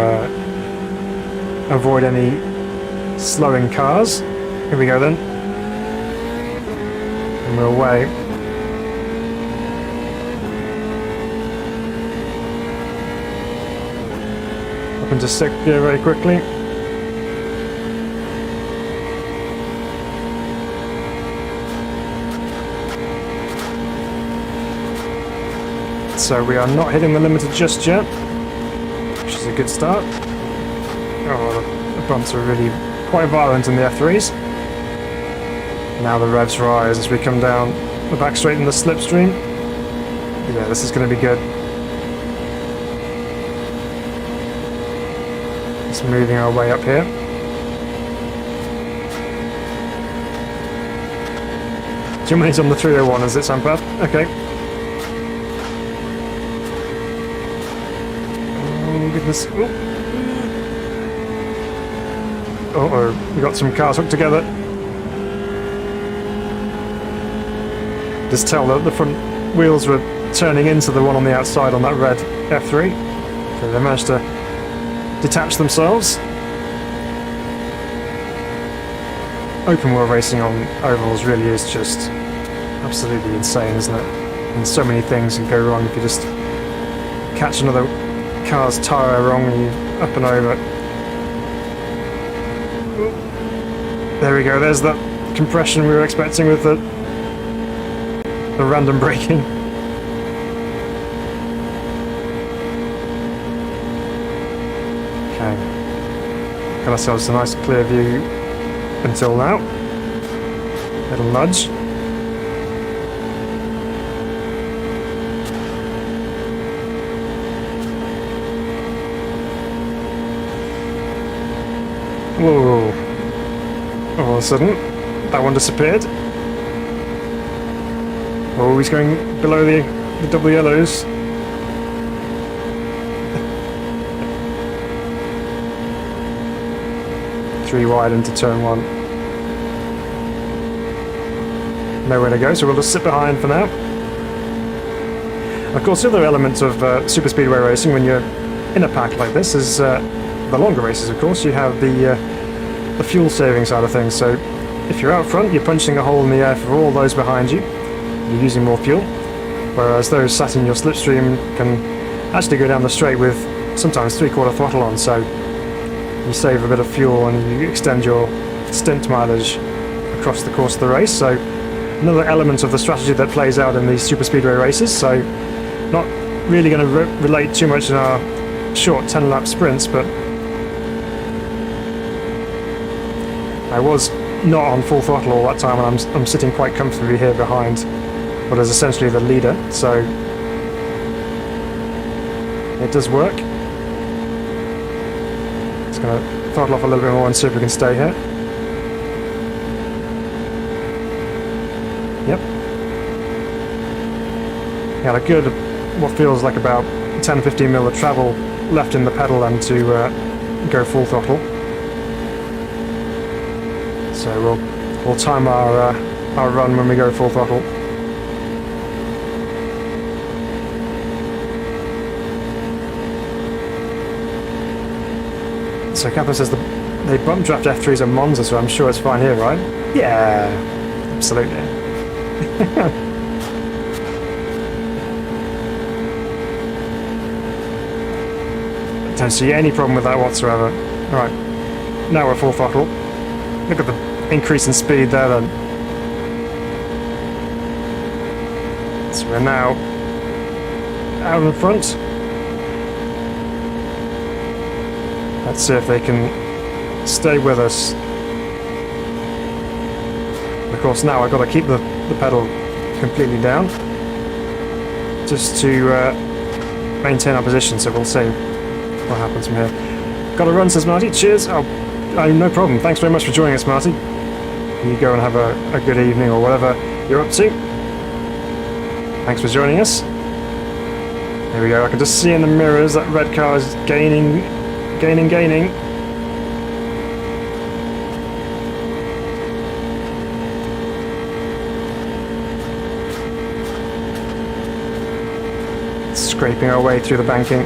avoid any slowing cars. Here we go then. And we're away. Up into sixth gear very quickly. So we are not hitting the limiter just yet, which is a good start. Oh, the bumps are really quite violent in the F3s. Now the revs rise as we come down the back straight in the slipstream. Yeah, this is going to be good. Just moving our way up here. Germany's on the 301 as it's Sampath. Okay. Oh goodness. Oh, we got some cars hooked together. Just tell that the front wheels were turning into the one on the outside on that red F3. So they managed to detach themselves. Open wheel racing on ovals really is just absolutely insane, isn't it? And so many things can go wrong if you just catch another car's tyre wrong and you're up and over. There we go, there's that compression we were expecting with the random braking. Okay. Got ourselves a nice clear view until now. Little nudge. Whoa. All of a sudden, that one disappeared. Oh, he's going below the double yellows. Three wide into turn one. Nowhere to go, so we'll just sit behind for now. Of course, the other element of super speedway racing when you're in a pack like this is the longer races, of course. You have the fuel saving side of things, so if you're out front, you're punching a hole in the air for all those behind you. You're using more fuel, whereas those sat in your slipstream can actually go down the straight with sometimes 3/4 throttle on, so you save a bit of fuel and you extend your stint mileage across the course of the race. So another element of the strategy that plays out in these super speedway races. So not really going to relate too much in our short 10-lap sprints, but I was not on full throttle all that time, and I'm sitting quite comfortably here behind what is essentially the leader, so it does work. Just going to throttle off a little bit more and see if we can stay here. Yep. Got a good, what feels like about 10-15 mil of travel left in the pedal and to go full throttle. So we'll time our run when we go full throttle. So Catherine says they bump draft F3s at Monza, so I'm sure it's fine here, right? Yeah, absolutely. Don't see any problem with that whatsoever. Right, now we're full throttle. Look at the increase in speed there then. So we're now out in front. Let's see if they can stay with us. Of course, now I've got to keep the pedal completely down just to maintain our position, so we'll see what happens from here. Got to run, says Marty. Cheers. Oh, no problem. Thanks very much for joining us, Marty. You go and have a good evening or whatever you're up to. Thanks for joining us. There we go. I can just see in the mirrors that red car is gaining. Scraping our way through the banking.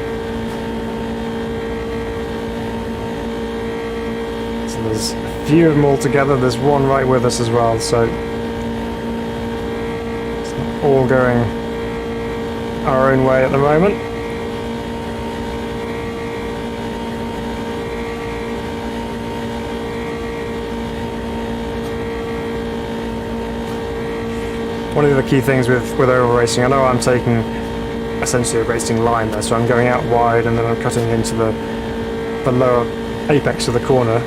So there's a few of them all together. There's one right with us as well, so it's not all going our own way at the moment. One of the key things with oval racing, I know I'm taking essentially a racing line there, so I'm going out wide and then I'm cutting into the lower apex of the corner,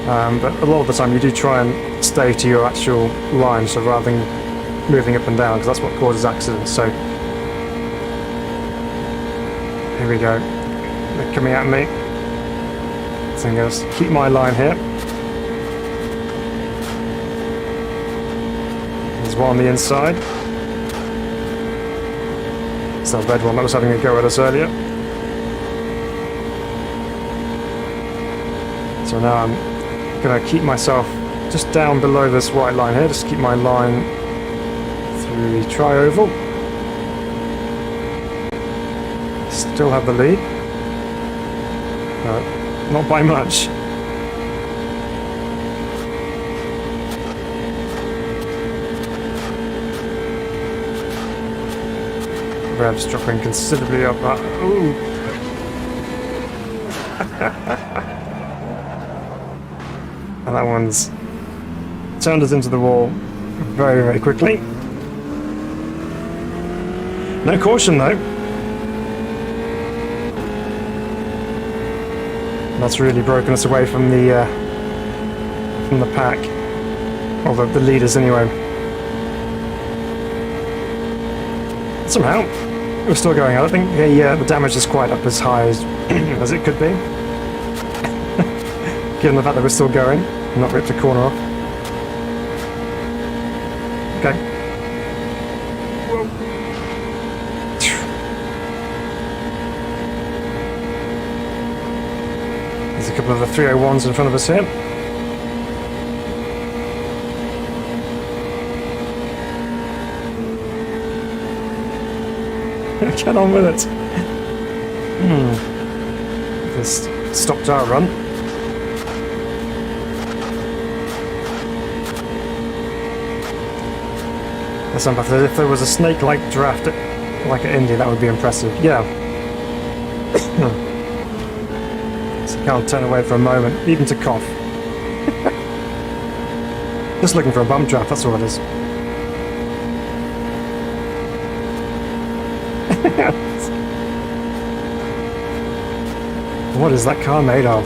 but a lot of the time you do try and stay to your actual line, so rather than moving up and down, because that's what causes accidents. So here we go, they're coming at me, so I'm going to keep my line here. There's one on the inside. It's that red one that was having a go at us earlier. So now I'm going to keep myself just down below this white line here, just keep my line through the tri-oval. Still have the lead. Not by much. Revs dropping considerably up that. Ooh. And that one's turned us into the wall very, very quickly. No caution though. That's really broken us away from the pack, or the leaders anyway. Somehow, we're still going. I don't think the damage is quite up as high as it could be, given the fact that we're still going, and not ripped a corner off. Okay. Whoa. There's a couple of the 301s in front of us here. Get on with it. Just stopped our run. If there was a snake-like draft like at Indy, that would be impressive. Yeah. So you can't turn away for a moment, even to cough. Just looking for a bum draft, that's all it is. What is that car made of?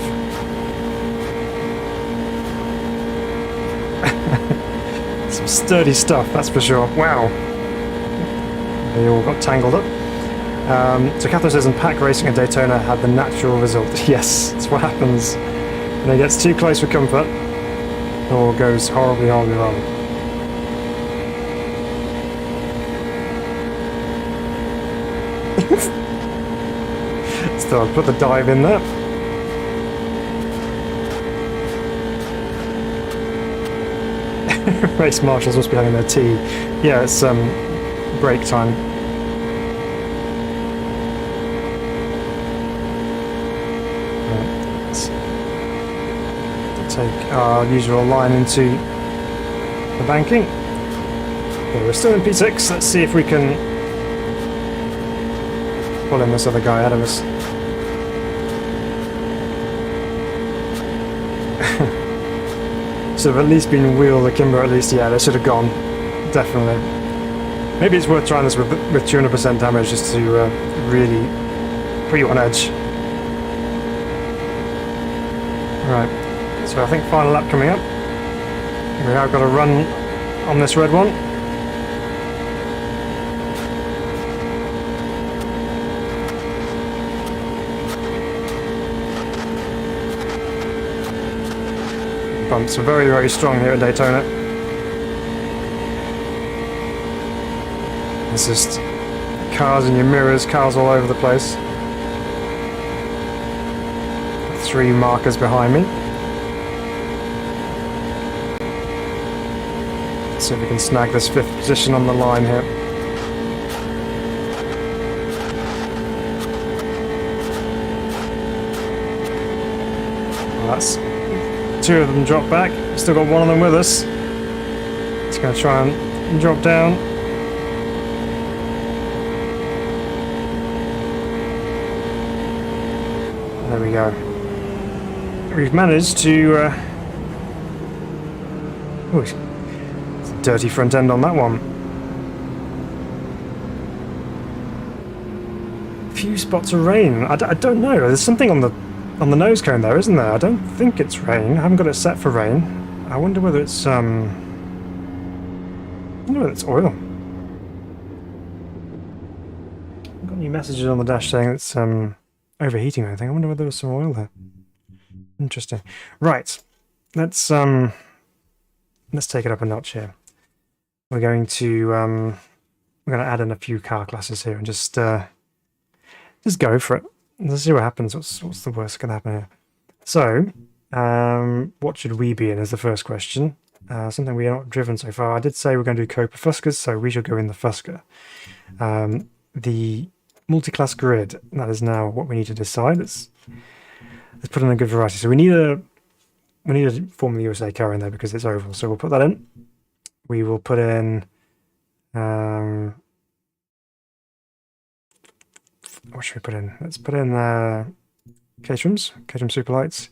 Some sturdy stuff, that's for sure. Wow. They all got tangled up. So Catherine says, in pack racing at Daytona had the natural result. Yes, that's what happens when it gets too close for comfort. It all goes horribly, horribly wrong. So I'll put the dive in there. Race marshals must be having their tea. Yeah, it's break time. Let's take our usual line into the banking. Okay, we're still in P6. Let's see if we can pull in this other guy ahead of us. Should have at least been wheel akimbo at least. Yeah, they should have gone. Definitely. Maybe it's worth trying this with 200% damage just to really put you on edge. Right. So I think final lap coming up. We have got to run on this red one. Bumps are very, very strong here at Daytona. It's just cars in your mirrors, cars all over the place. 3 markers behind me. Let's see if we can snag this 5th position on the line here. Well, that's 2 of them drop back. Still got 1 of them with us. It's going to try and drop down. There we go. We've managed to... Ooh, it's a dirty front end on that one. Few spots of rain. I don't know. There's something on the nose cone there, isn't there? I don't think it's rain. I haven't got it set for rain. I wonder whether it's I wonder whether it's oil. I've got new messages on the dash saying it's overheating or anything. I wonder whether there's some oil there. Interesting. Right. Let's take it up a notch here. We're going to add in a few car classes here and just go for it. Let's see what happens. What's the worst that can happen here? So, what should we be in is the first question. Something we are not driven so far. I did say we're going to do Copa Fuscas, so we shall go in the Fusca. The multi-class grid, that is now what we need to decide. Let's put in a good variety. So we need a Formula USA car in there because it's oval. So we'll put that in. We will put in what should we put in? Let's put in Caterhams Superlights.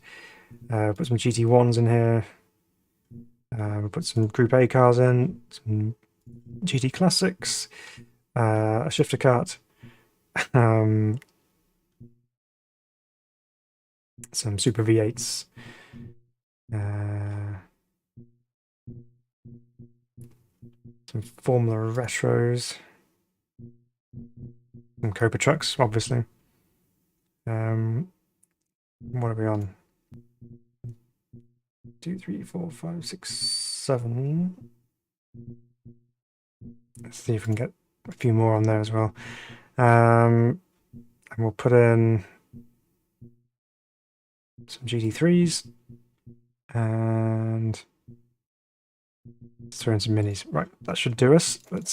Put some GT1s in here. We'll put some Group A cars in, some GT Classics, a shifter kart, some Super V8s, some Formula Retros, some Copa trucks, obviously. What are we on? 2, 3, 4, 5, 6, 7. Let's see if we can get a few more on there as well. And we'll put in some GT3s and throw in some minis. Right, that should do us. Let's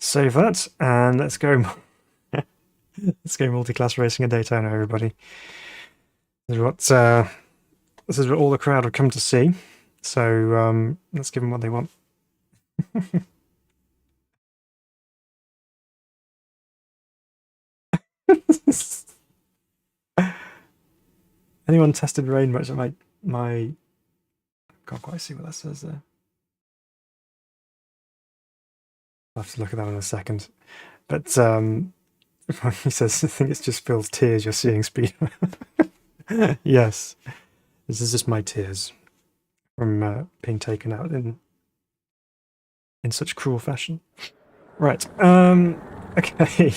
save that and let's go. Let's go multi-class racing at Daytona, everybody. This is what all the crowd have come to see. So let's give them what they want. Anyone tested rain much at my can't quite see what that says there. I'll have to look at that in a second. But he says, I think it just feels tears you're seeing speed. Yes. This is just my tears from being taken out in such cruel fashion. Right. Okay.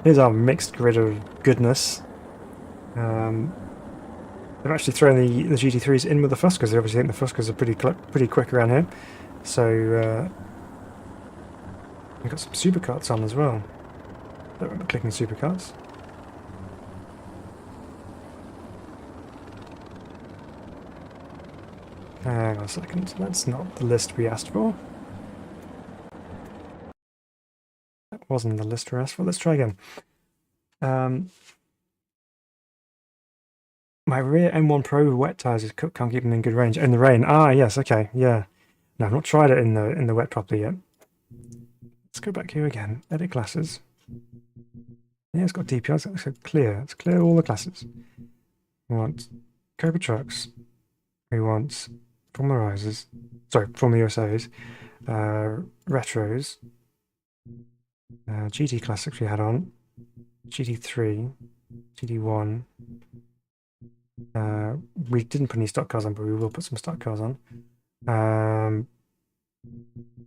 Here's our mixed grid of goodness. They've actually thrown the GT3s in with the Fuscas. They obviously think the Fuscas are pretty quick around here. So we've got some supercarts on as well. Don't remember clicking supercarts. Hang on a second. That's not the list we asked for. That wasn't the list we asked for. Let's try again. My rear M1 Pro wet tyres can't keep them in good range in the rain. Ah, yes, okay, yeah. No, I've not tried it in the wet properly yet. Let's go back here again. Edit classes. Yeah, it's got DPI. It's clear. It's clear all the classes. We want Copa trucks. We want Formula Risers. Sorry, Formula USAs. Retros. GT Classics we had on. GT3. GT1. We didn't put any stock cars on, but we will put some stock cars on.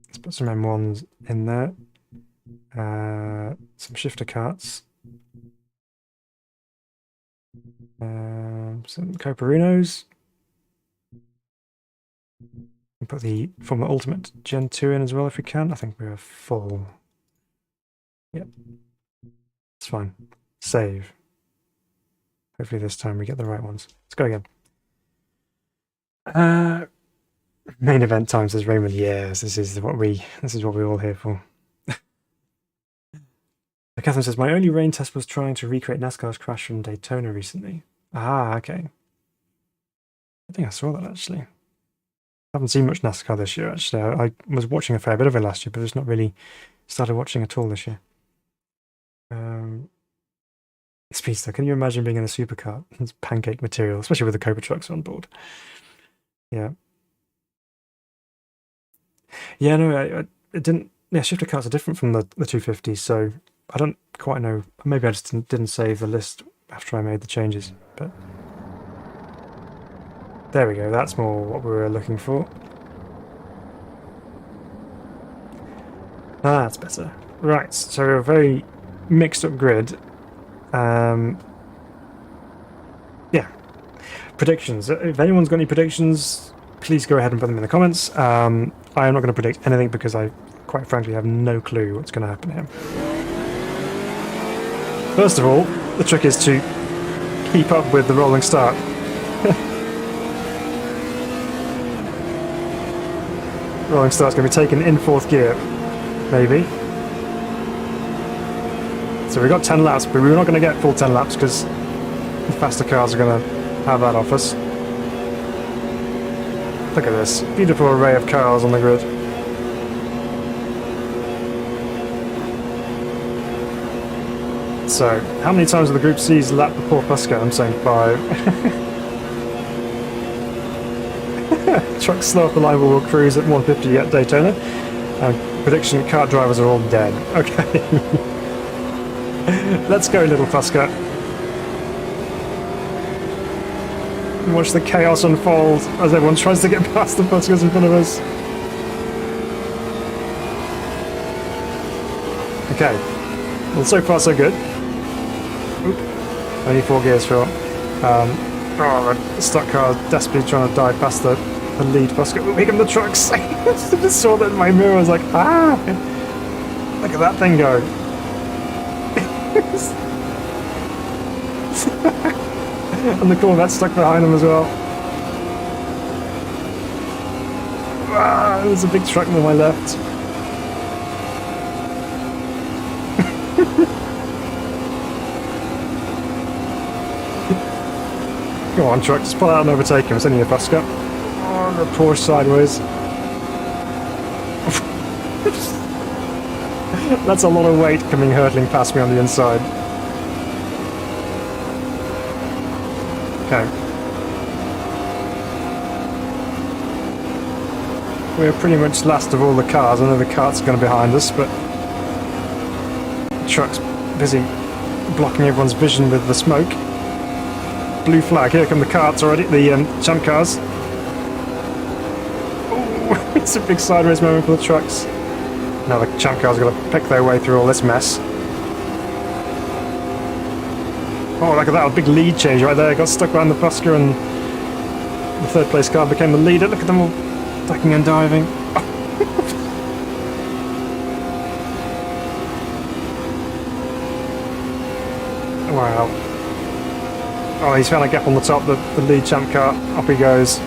Let's put some M1s in there. Some shifter karts. Some Coparinos. And put the Formula Ultimate Gen 2 in as well if we can. I think we're full. Yep. It's fine. Save. Hopefully this time we get the right ones. Let's go again. Main event time, says Raymond. Yes, this is what we're all here for. Catherine says, my only rain test was trying to recreate NASCAR's crash from Daytona recently. Ah, okay. I think I saw that actually. I haven't seen much NASCAR this year actually. I was watching a fair bit of it last year, but it's not really started watching at all this year. Speedster, can you imagine being in a supercar? It's pancake material, especially with the Cobra trucks on board. Yeah. Yeah, no, it didn't. Yeah, shifter cars are different from the 250s, so I don't quite know. Maybe I just didn't save the list after I made the changes, but there we go. That's more what we were looking for. Ah, that's better. Right, so a very mixed up grid. Yeah. Predictions. If anyone's got any predictions, please go ahead and put them in the comments. I am not going to predict anything because I, quite frankly, have no clue what's going to happen here. First of all, the trick is to keep up with the rolling start. Rolling start's going to be taken in 4th gear, maybe. So we've got 10 laps, but we're not going to get full 10 laps because the faster cars are going to have that off us. Look at this beautiful array of cars on the grid. So, how many times have the Group C's lapped the poor Fusca? I'm saying 5. Trucks slow off the line will cruise at 150 at Daytona. Prediction, kart drivers are all dead. Okay. Let's go, little Fusca. Watch the chaos unfold as everyone tries to get past the Fuscas in front of us. Okay. Well, so far so good. Oop. Only 4 gears short. The stock car desperately trying to dive past the lead Fusca. Ooh, here come the trucks! I just saw that in my mirror. I was like, ah! Look at that thing go. And the Corvette's stuck behind them as well. Ah, there's a big truck on my left. Go on, truck, just pull out and overtake him. It's only a Fusca. Oh, the Porsche sideways. That's a lot of weight coming hurtling past me on the inside. Okay. We're pretty much last of all the cars. I know the karts are going to be behind us, but the truck's busy blocking everyone's vision with the smoke. Blue flag. Here come the karts already, the champ cars. Ooh, it's a big sideways moment for the trucks. Now the champ cars are going to pick their way through all this mess. Oh, look at that, a big lead change right there. Got stuck behind the Fusca and the third place car became the leader. Look at them all ducking and diving. Wow. Oh, he's found a gap on the top, the lead champ car. Up he goes.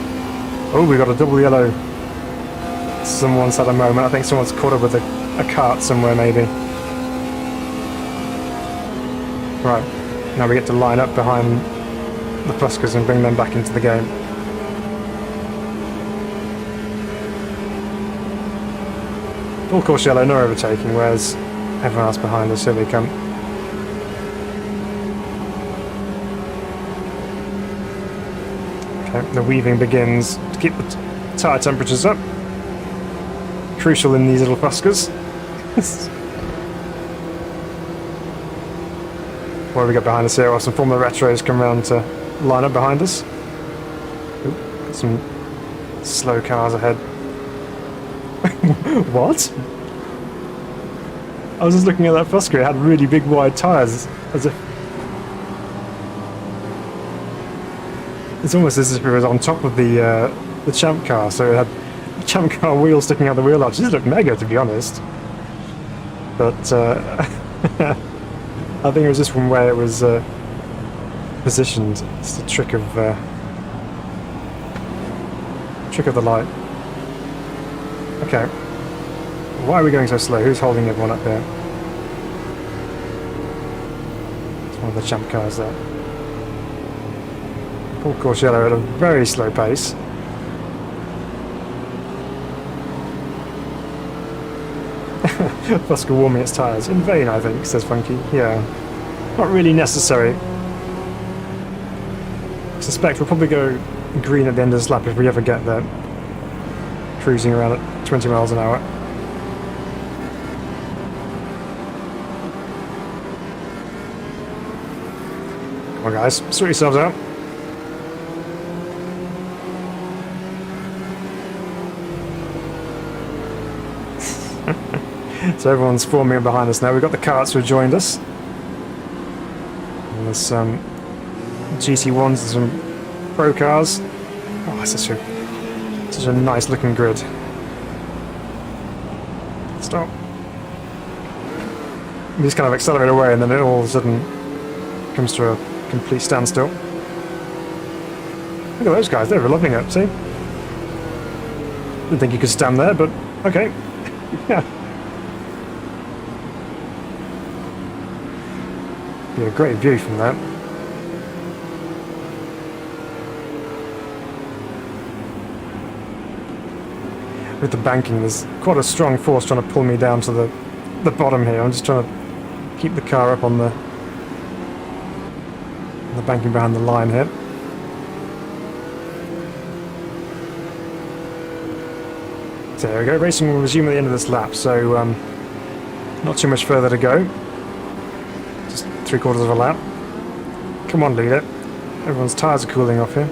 Oh, we got a double yellow. Someone's had a moment. I think someone's caught up with a kart somewhere, maybe. Right. Now we get to line up behind the Fuscas and bring them back into the game. Full course yellow, no overtaking, whereas everyone else behind us, here they come. Okay, the weaving begins to keep the tyre temperatures up. Crucial in these little Fuscas. What have we got behind us here? Well, some Formula Retros come around to line up behind us. Ooh, got some slow cars ahead. What? I was just looking at that Fusca. It had really big wide tyres, as if it's almost as if it was on top of the champ car. So it had the champ car wheel sticking out the wheel arch. This looked mega, to be honest. But I think it was just from where it was positioned. It's the trick of the light. Okay. Why are we going so slow? Who's holding everyone up here? It's one of the champ cars there. Full course yellow at a very slow pace. Fusca warming its tyres. In vain, I think, says Funky. Yeah. Not really necessary. I suspect we'll probably go green at the end of this lap if we ever get there. Cruising around at 20 miles an hour. Come on, guys. Sort yourselves out. So everyone's forming behind us now. We've got the karts who have joined us. And there's some GT1s and some pro cars. Oh, it's such a nice looking grid. Stop. We just kind of accelerate away and then it all of a sudden comes to a complete standstill. Look at those guys, they're loving it, see? Didn't think you could stand there, but okay. Yeah. Yeah, great view from that. With the banking, there's quite a strong force trying to pull me down to the bottom here. I'm just trying to keep the car up on the The banking behind the line here. So there we go, racing will resume at the end of this lap, so not too much further to go. Just 3/4 of a lap. Come on, leader. Everyone's tyres are cooling off here.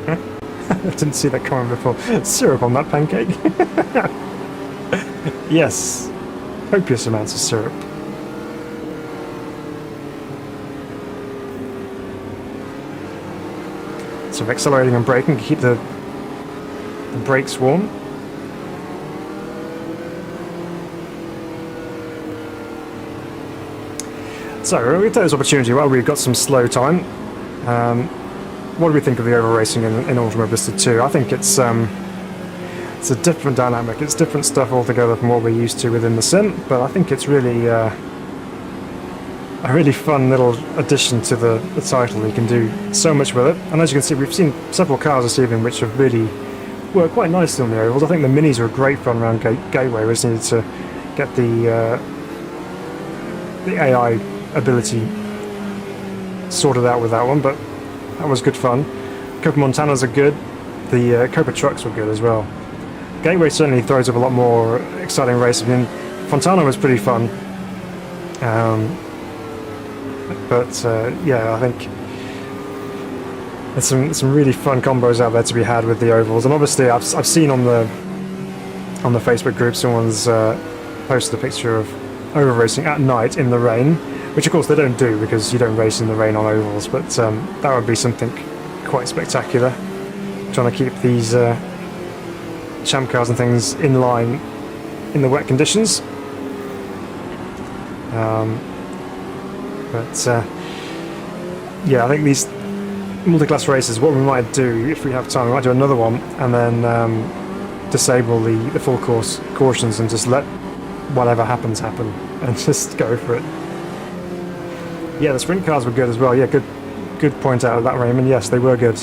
I didn't see that coming before. Syrup on that pancake. Yes, copious amounts of syrup. So accelerating and braking to keep the brakes warm. So we take this opportunity while we've got some slow time. What do we think of the oval racing in Automobilista 2? I think it's a different dynamic. It's different stuff altogether from what we're used to within the sim, but I think it's really a really fun little addition to the title. You can do so much with it, and as you can see, we've seen several cars this evening which have really worked quite nicely on the ovals. I think the minis were great fun around Gateway. We just needed to get the AI ability sorted out with that one, but that was good fun. Copa Montanas are good. The Copa trucks were good as well. Gateway certainly throws up a lot more exciting racing. I mean, Fontana was pretty fun. Yeah, I think there's some really fun combos out there to be had with the ovals. And obviously, I've seen on the Facebook group someone's posted a picture of oval racing at night in the rain, which of course they don't do because you don't race in the rain on ovals. But that would be something quite spectacular. Trying to keep these champ cars and things in line in the wet conditions. Yeah, I think these multi-class races, what we might do if we have time, we might do another one and then disable the full course cautions and just let whatever happens happen and just go for it. Yeah, the sprint cars were good as well. Yeah, good point out of that, Raymond. Yes, they were good.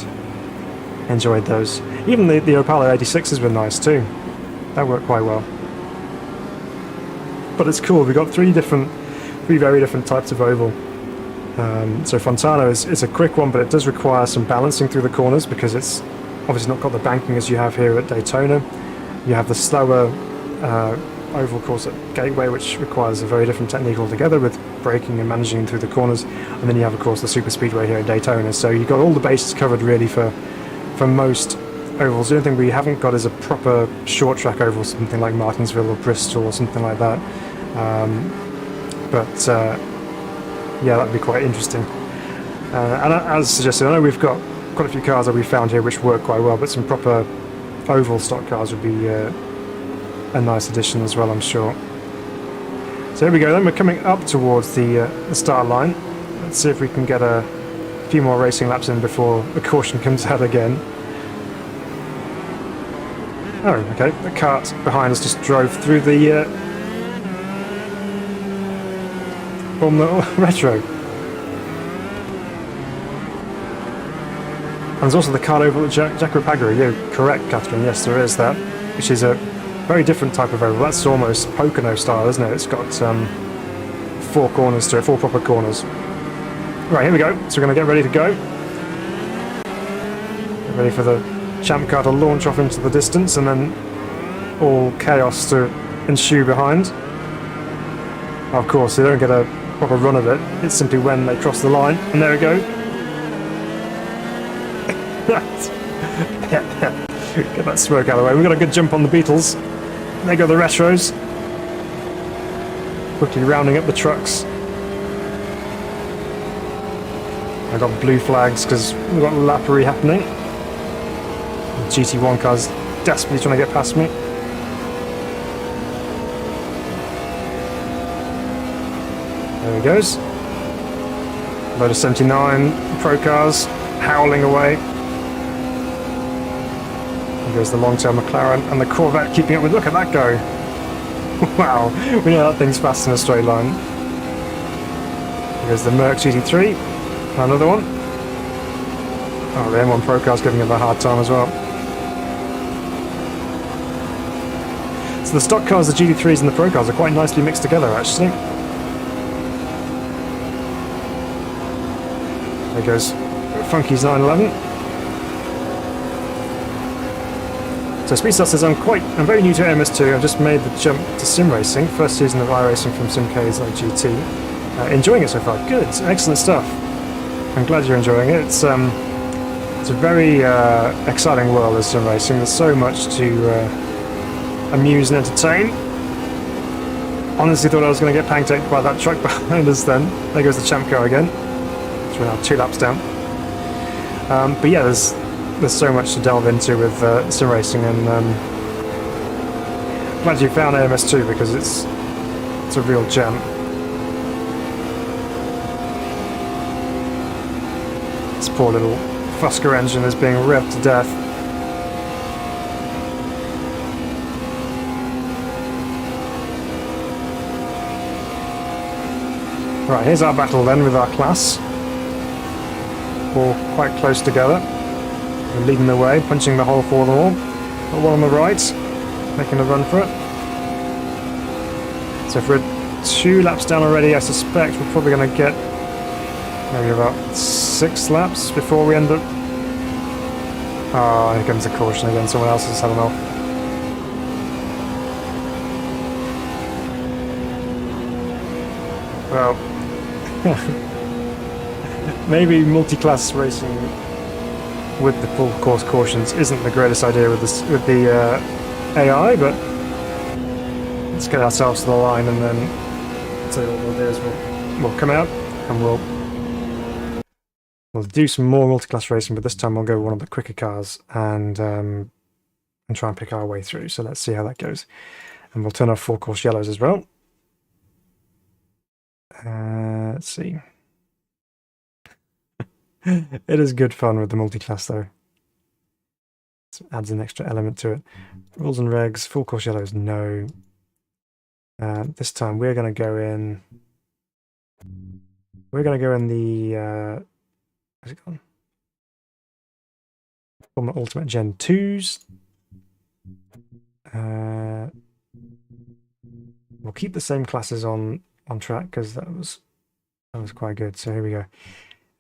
Enjoyed those. Even the Opala 86s were nice too. That worked quite well. But it's cool. We've got three very different types of oval. So Fontana is a quick one, but it does require some balancing through the corners because it's obviously not got the banking as you have here at Daytona. You have the slower oval course at Gateway, which requires a very different technique altogether with braking and managing through the corners. And then you have, of course, the super speedway here at Daytona. So you've got all the bases covered really for most ovals. The only thing we haven't got is a proper short track oval, something like Martinsville or Bristol or something like that. Yeah, that'd be quite interesting. And as suggested, I know we've got quite a few cars that we found here which work quite well, but some proper oval stock cars would be a nice addition as well, I'm sure. So here we go then, we're coming up towards the start line. Let's see if we can get a few more racing laps in before the caution comes out again. Oh, okay, the cart behind us just drove through the Formula Retro. And there's also the cart oval at Jacopagri. You're correct, Catherine, yes there is that, which is a very different type of oval. That's almost Pocono style, isn't it? It's got 4 corners to it, 4 proper corners. Right, here we go. So we're going to get ready to go. Get ready for the champ car to launch off into the distance and then all chaos to ensue behind. Of course, they don't get a proper run of it. It's simply when they cross the line. And there we go. Get that smoke out of the way. We've got a good jump on the Beetles. There go the Retros. Quickly rounding up the trucks. I've got blue flags because we've got lappery happening. The GT1 car's desperately trying to get past me. There he goes. Load of 79 Pro cars howling away. There goes the long-tail McLaren and the Corvette keeping up with. Look at that go! Wow, we know that thing's fast in a straight line. There's the Merc GT3, another one. Oh, the M1 Pro car's giving him a hard time as well. So the stock cars, the GT3s and the Pro cars are quite nicely mixed together actually. There goes Funky's 911. So Speedstar says, I'm very new to MS2. I've just made the jump to sim racing. First season of iRacing from SimK's like GT. Enjoying it so far. Good, excellent stuff. I'm glad you're enjoying it. It's a very exciting world of sim racing. There's so much to amuse and entertain. Honestly thought I was going to get pancaked by that truck behind us then. There goes the champ car again. So we're now 2 laps down. But yeah, there's so much to delve into with sim racing, and glad you found AMS2 because it's a real gem. This poor little Fusker engine is being revved to death. Right, here's our battle then with our class. All quite close together. We're leading the way, punching the hole for them all. Got one on the right, making a run for it. So if we're 2 laps down already, I suspect we're probably going to get maybe about 6 laps before we end up... Oh, here comes a caution again, someone else has had an off. Well, maybe multi-class racing with the full course cautions isn't the greatest idea with the AI, but let's get ourselves to the line, and then so what we'll do is we'll come out and we'll do some more multi-class racing, but this time we'll go one of the quicker cars and try and pick our way through. So let's see how that goes, and we'll turn off full course yellows as well. Let's see. It is good fun with the multi-class though. It adds an extra element to it. Rules and regs, full course yellows, no. This time we're going to go in. We're going to go in the. Where's it gone? Formula Ultimate Gen 2s. We'll keep the same classes on track because that was quite good. So here we go.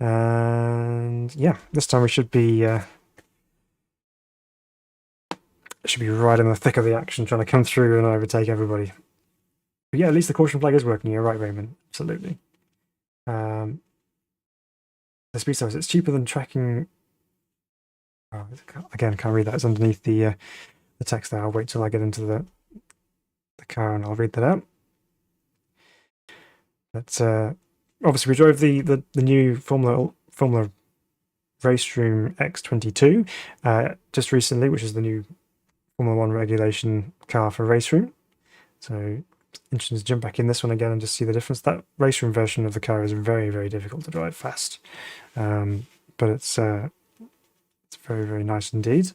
And yeah, this time we should be right in the thick of the action, trying to come through and overtake everybody. But yeah, at least the caution flag is working. You're right, Raymond. Absolutely. The speed size, it's cheaper than tracking. Oh, again, can't read that. It's underneath the text there. I'll wait till I get into the car and I'll read that out. But obviously, we drove the new Formula Race Room X22 just recently, which is the new Formula 1 regulation car for Race Room. So interesting to jump back in this one again and just see the difference. That Race Room version of the car is very, very difficult to drive fast, but it's very, very nice indeed.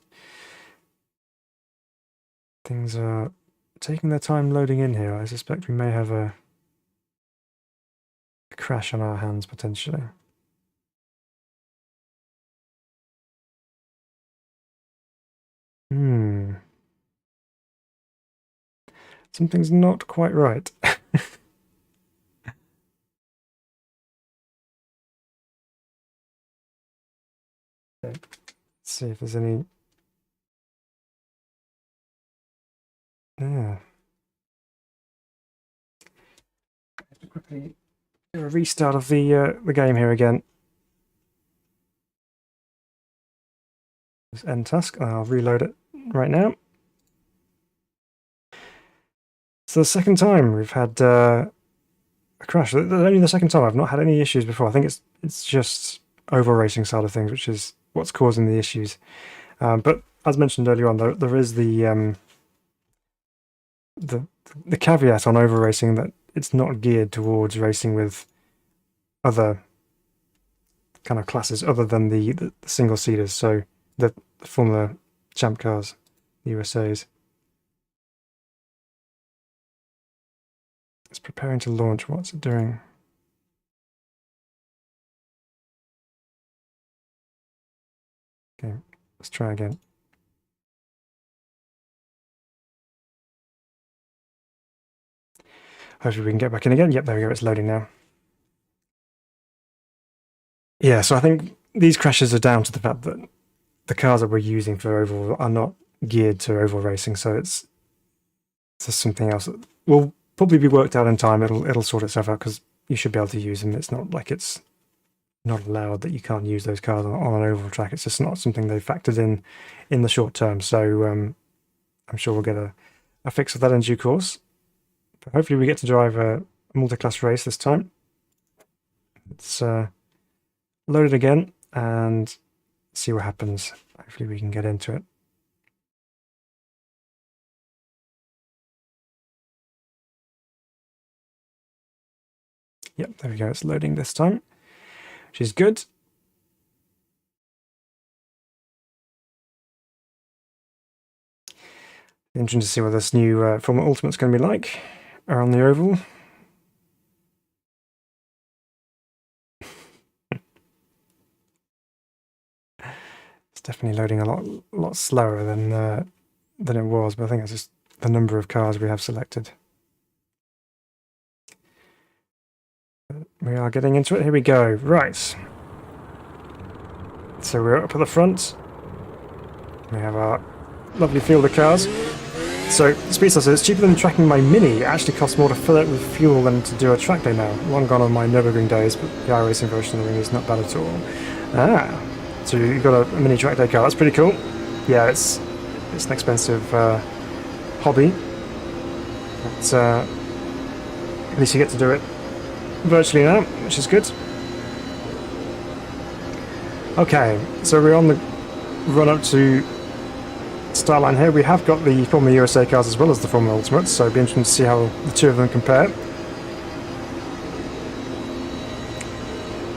Things are taking their time loading in here. I suspect we may have a crash on our hands potentially. Something's not quite right. Okay. Let's see if there's any. Yeah. I have to quickly do a restart of the game here again. Just end task. I'll reload it right now. So the second time we've had a crash. Only the second time. I've not had any issues before. I think it's just over racing side of things, which is what's causing the issues. But as mentioned earlier on, there is the caveat on over racing that it's not geared towards racing with other kind of classes other than the single seaters. So the Formula Champ cars, the USA's. It's preparing to launch. What's it doing? Okay, let's try again. Hopefully we can get back in again. Yep, there we go. It's loading now. Yeah, so I think these crashes are down to the fact that the cars that we're using for oval are not geared to oval racing, so it's just something else that will probably be worked out in time. It'll sort itself out because you should be able to use them. It's not like it's not allowed that you can't use those cars on an oval track. It's just not something they factored in the short term. So I'm sure we'll get a fix of that in due course. But hopefully we get to drive a multi-class race this time. Let's load it again and see what happens. Hopefully we can get into it. Yep, there we go. It's loading this time, which is good. Interesting to see what this new Formula Ultimate's going to be like around the oval. It's definitely loading a lot slower than it was, but I think it's just the number of cars we have selected. We are getting into it. Here we go. Right. So we're up at the front. We have our lovely field of cars. So, Speedster says, it's cheaper than tracking my Mini. It actually costs more to fill it with fuel than to do a track day now. Long gone on my Nürburgring days, but the iRacing version of the Mini is not bad at all. Ah, so you've got a Mini track day car. That's pretty cool. Yeah, it's an expensive hobby. But at least you get to do it virtually now, which is good. Okay, so we're on the run up to start line here. We have got the Formula USA cars as well as the Formula Ultimates, so it'll be interesting to see how the two of them compare.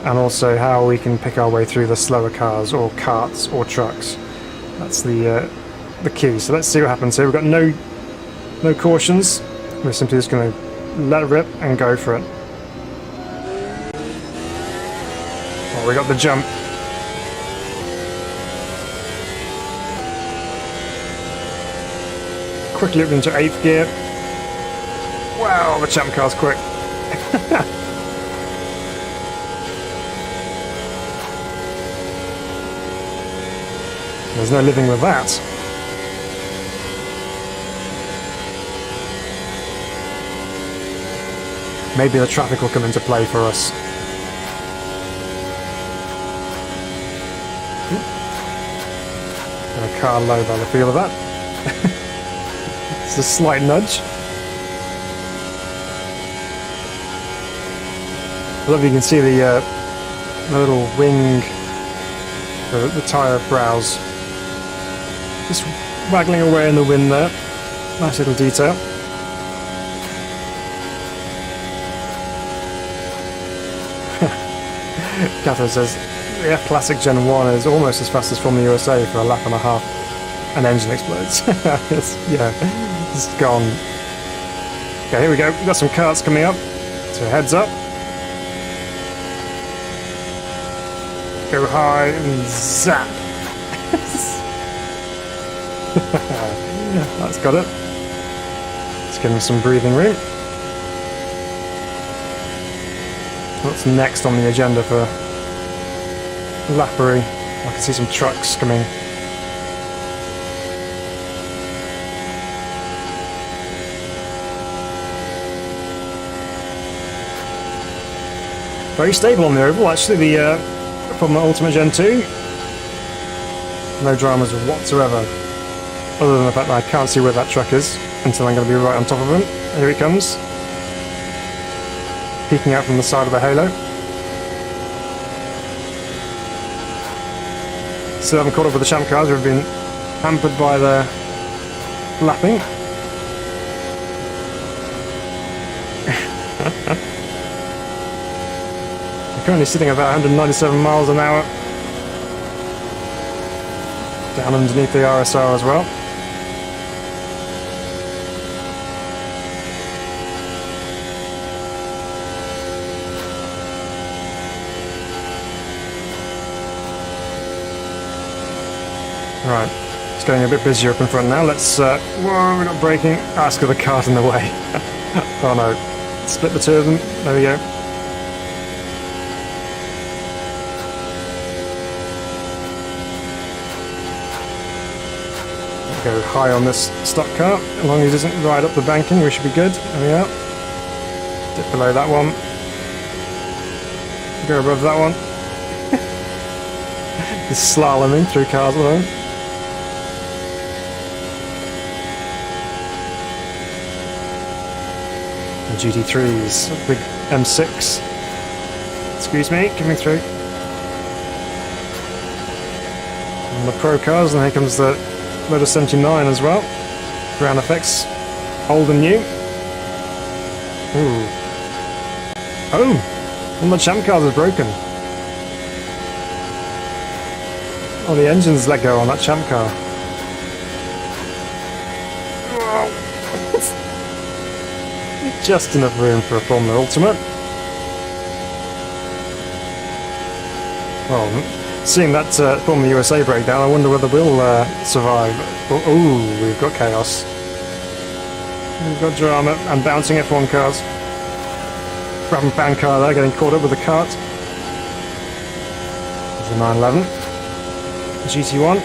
And also how we can pick our way through the slower cars or karts or trucks. That's the key. So let's see what happens here. We've got no cautions. We're simply just going to let it rip and go for it. Oh, we got the jump. Quickly up into 8th gear. Wow, the champ car's quick. There's no living with that. Maybe the traffic will come into play for us. Got a car low by the feel of that. It's a slight nudge. I love you can see the little wing, the tyre brows, just waggling away in the wind there. Nice little detail. Catherine says the F Classic Gen 1 is almost as fast as Formula USA for a lap and a half. An engine explodes. It's gone. Okay, here we go. We've got some karts coming up. So heads up. Go high and zap. That's got it. Let's give him some breathing room. What's next on the agenda for lappery? I can see some trucks coming. Very stable on the oval, actually, from the Ultimate Gen 2. No dramas whatsoever, other than the fact that I can't see where that truck is until I'm going to be right on top of him. Here he comes, peeking out from the side of the halo. Still haven't caught up with the champ cars, we've been hampered by the lapping. Currently sitting about 197 miles an hour. Down underneath the RSR as well. Right, it's getting a bit busier up in front now. Let's, whoa, we're not braking. Ah, it's got the cart in the way. Oh no, split the two of them. There we go. Go high on this stock car. As long as it doesn't ride up the banking, we should be good. There we are. Dip below that one. Go above that one. Just slaloming through cars at the moment. The GT3s, big M6. Excuse me, coming through. And the Pro cars, and here comes the Lotus 79 as well. Ground effects, old and new. Ooh. Oh! One of the champ cars is broken. Oh, the engine's let go on that champ car. Just enough room for a Formula Ultimate. Well, seeing that Formula USA breakdown, I wonder whether we'll survive. Oh, we've got chaos. We've got drama and bouncing F1 cars. Grab and pan car there, getting caught up with the Kart. There's the 911. GT1.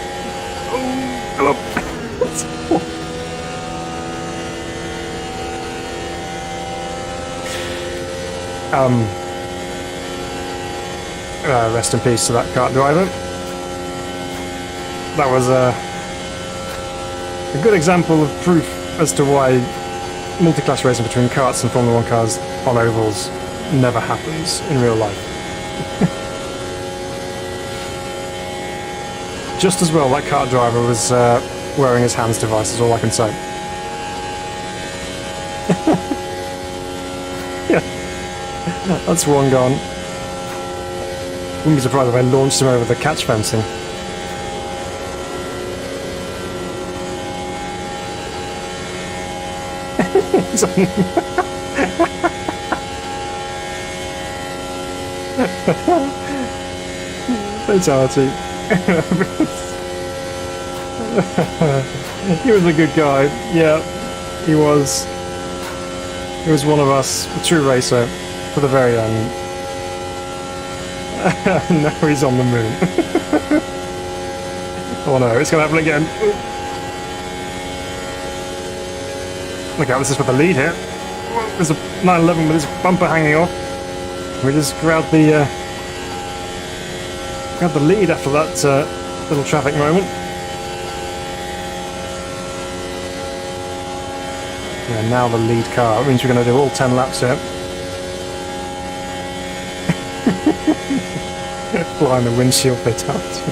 Oh, rest in peace to that Kart driver. That was a good example of proof as to why multi-class racing between karts and Formula 1 cars on ovals never happens in real life. Just as well that kart driver was wearing his hands device, is all I can say. Yeah, that's one gone. Wouldn't be surprised if I launched him over the catch fencing. Fatality. He was a good guy. Yeah, he was. He was one of us, a true racer, for the very end. Now he's on the moon. Oh no, it's gonna happen again. Look out, this is for the lead here. There's a 911 with his bumper hanging off. We just grabbed the lead after that little traffic moment. Yeah, now the lead car. That means we're going to do all 10 laps here. Flying the windshield fatality.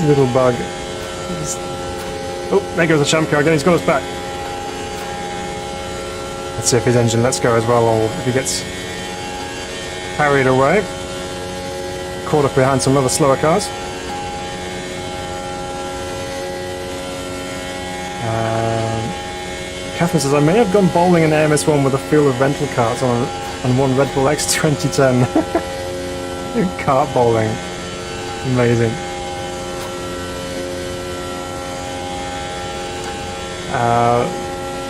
Little bug. Oh, there goes the champ car again. He's got us back. Let's see if his engine lets go as well, or if he gets carried away. Caught up behind some other slower cars. Catherine says, I may have gone bowling in AMS1 with a field of rental carts on one Red Bull X 2010. Kart bowling. Amazing.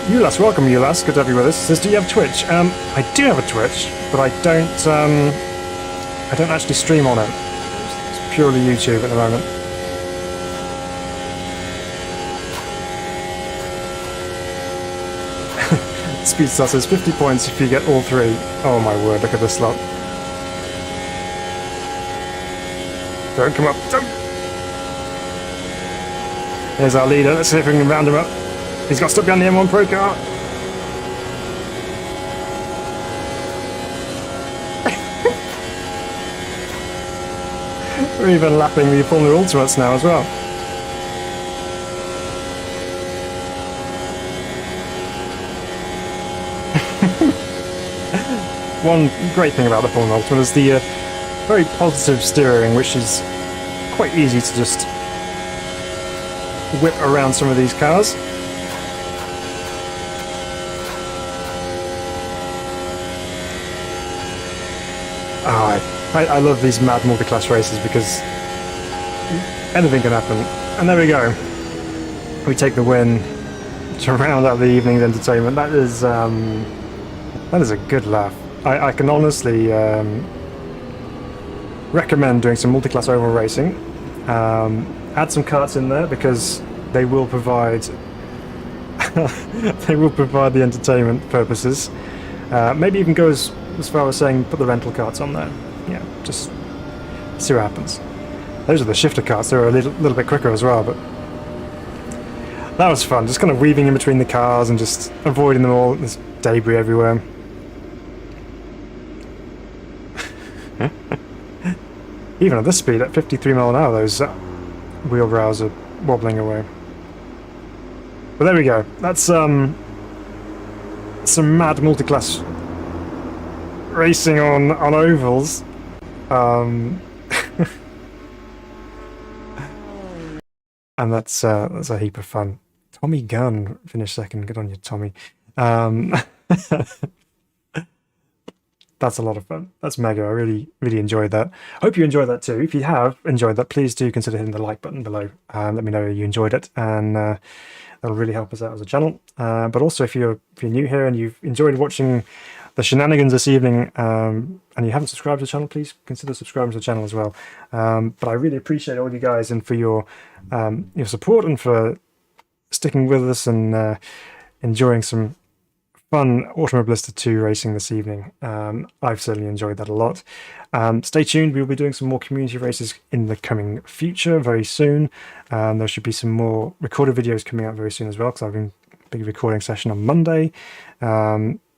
Ulas, welcome Ulas, good to have you with us. Says, do you have Twitch? I do have a Twitch, but I don't actually stream on it. It's purely YouTube at the moment. Speedstar says 50 points if you get all three. Oh my word, look at this lot. Don't come up, don't! Here's our leader, let's see if we can round him up. He's got stuck behind the M1 Pro car. We're even lapping the Formula Ultimates now as well. One great thing about the Formula Ultimate is the very positive steering, which is quite easy to just whip around some of these cars. Oh, I love these mad multi-class races because anything can happen. And there we go. We take the win to round out the evening's entertainment. That is a good laugh. I can honestly recommend doing some multi-class oval racing. Add some karts in there because they will provide they will provide the entertainment purposes. Maybe even go as far as saying put the rental carts on there. Yeah, just see what happens. Those are the shifter carts. They're a little bit quicker as well, but that was fun. Just kind of weaving in between the cars and just avoiding them all. There's debris everywhere. Even at this speed, at 53 mph, those wheel rails are wobbling away. But there we go. That's some mad multiclass racing on ovals. And that's a heap of fun. Tommy Gunn finished second. Good on you, Tommy. That's a lot of fun. That's mega. I really enjoyed that. Hope you enjoyed that too. If you have enjoyed that, please do consider hitting the like button below. Let me know you enjoyed it, and that'll really help us out as a channel. But also, if you're new here and you've enjoyed watching the shenanigans this evening, and you haven't subscribed to the channel, please consider subscribing to the channel as well. But I really appreciate all you guys and for your support and for sticking with us and enjoying some fun Automobilista 2 racing this evening. I've certainly enjoyed that a lot. Stay tuned, we'll be doing some more community races in the coming future very soon. There should be some more recorded videos coming out very soon as well, because I've been a big recording session on Monday.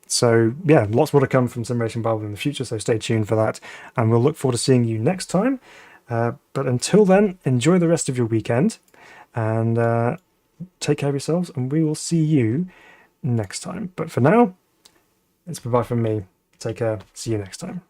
So yeah, lots more to come from Sim Racing Bible in the future, so stay tuned for that, and we'll look forward to seeing you next time. But until then, enjoy the rest of your weekend, and take care of yourselves, and we will see you next time. But for now, it's bye-bye from me. Take care. See you next time.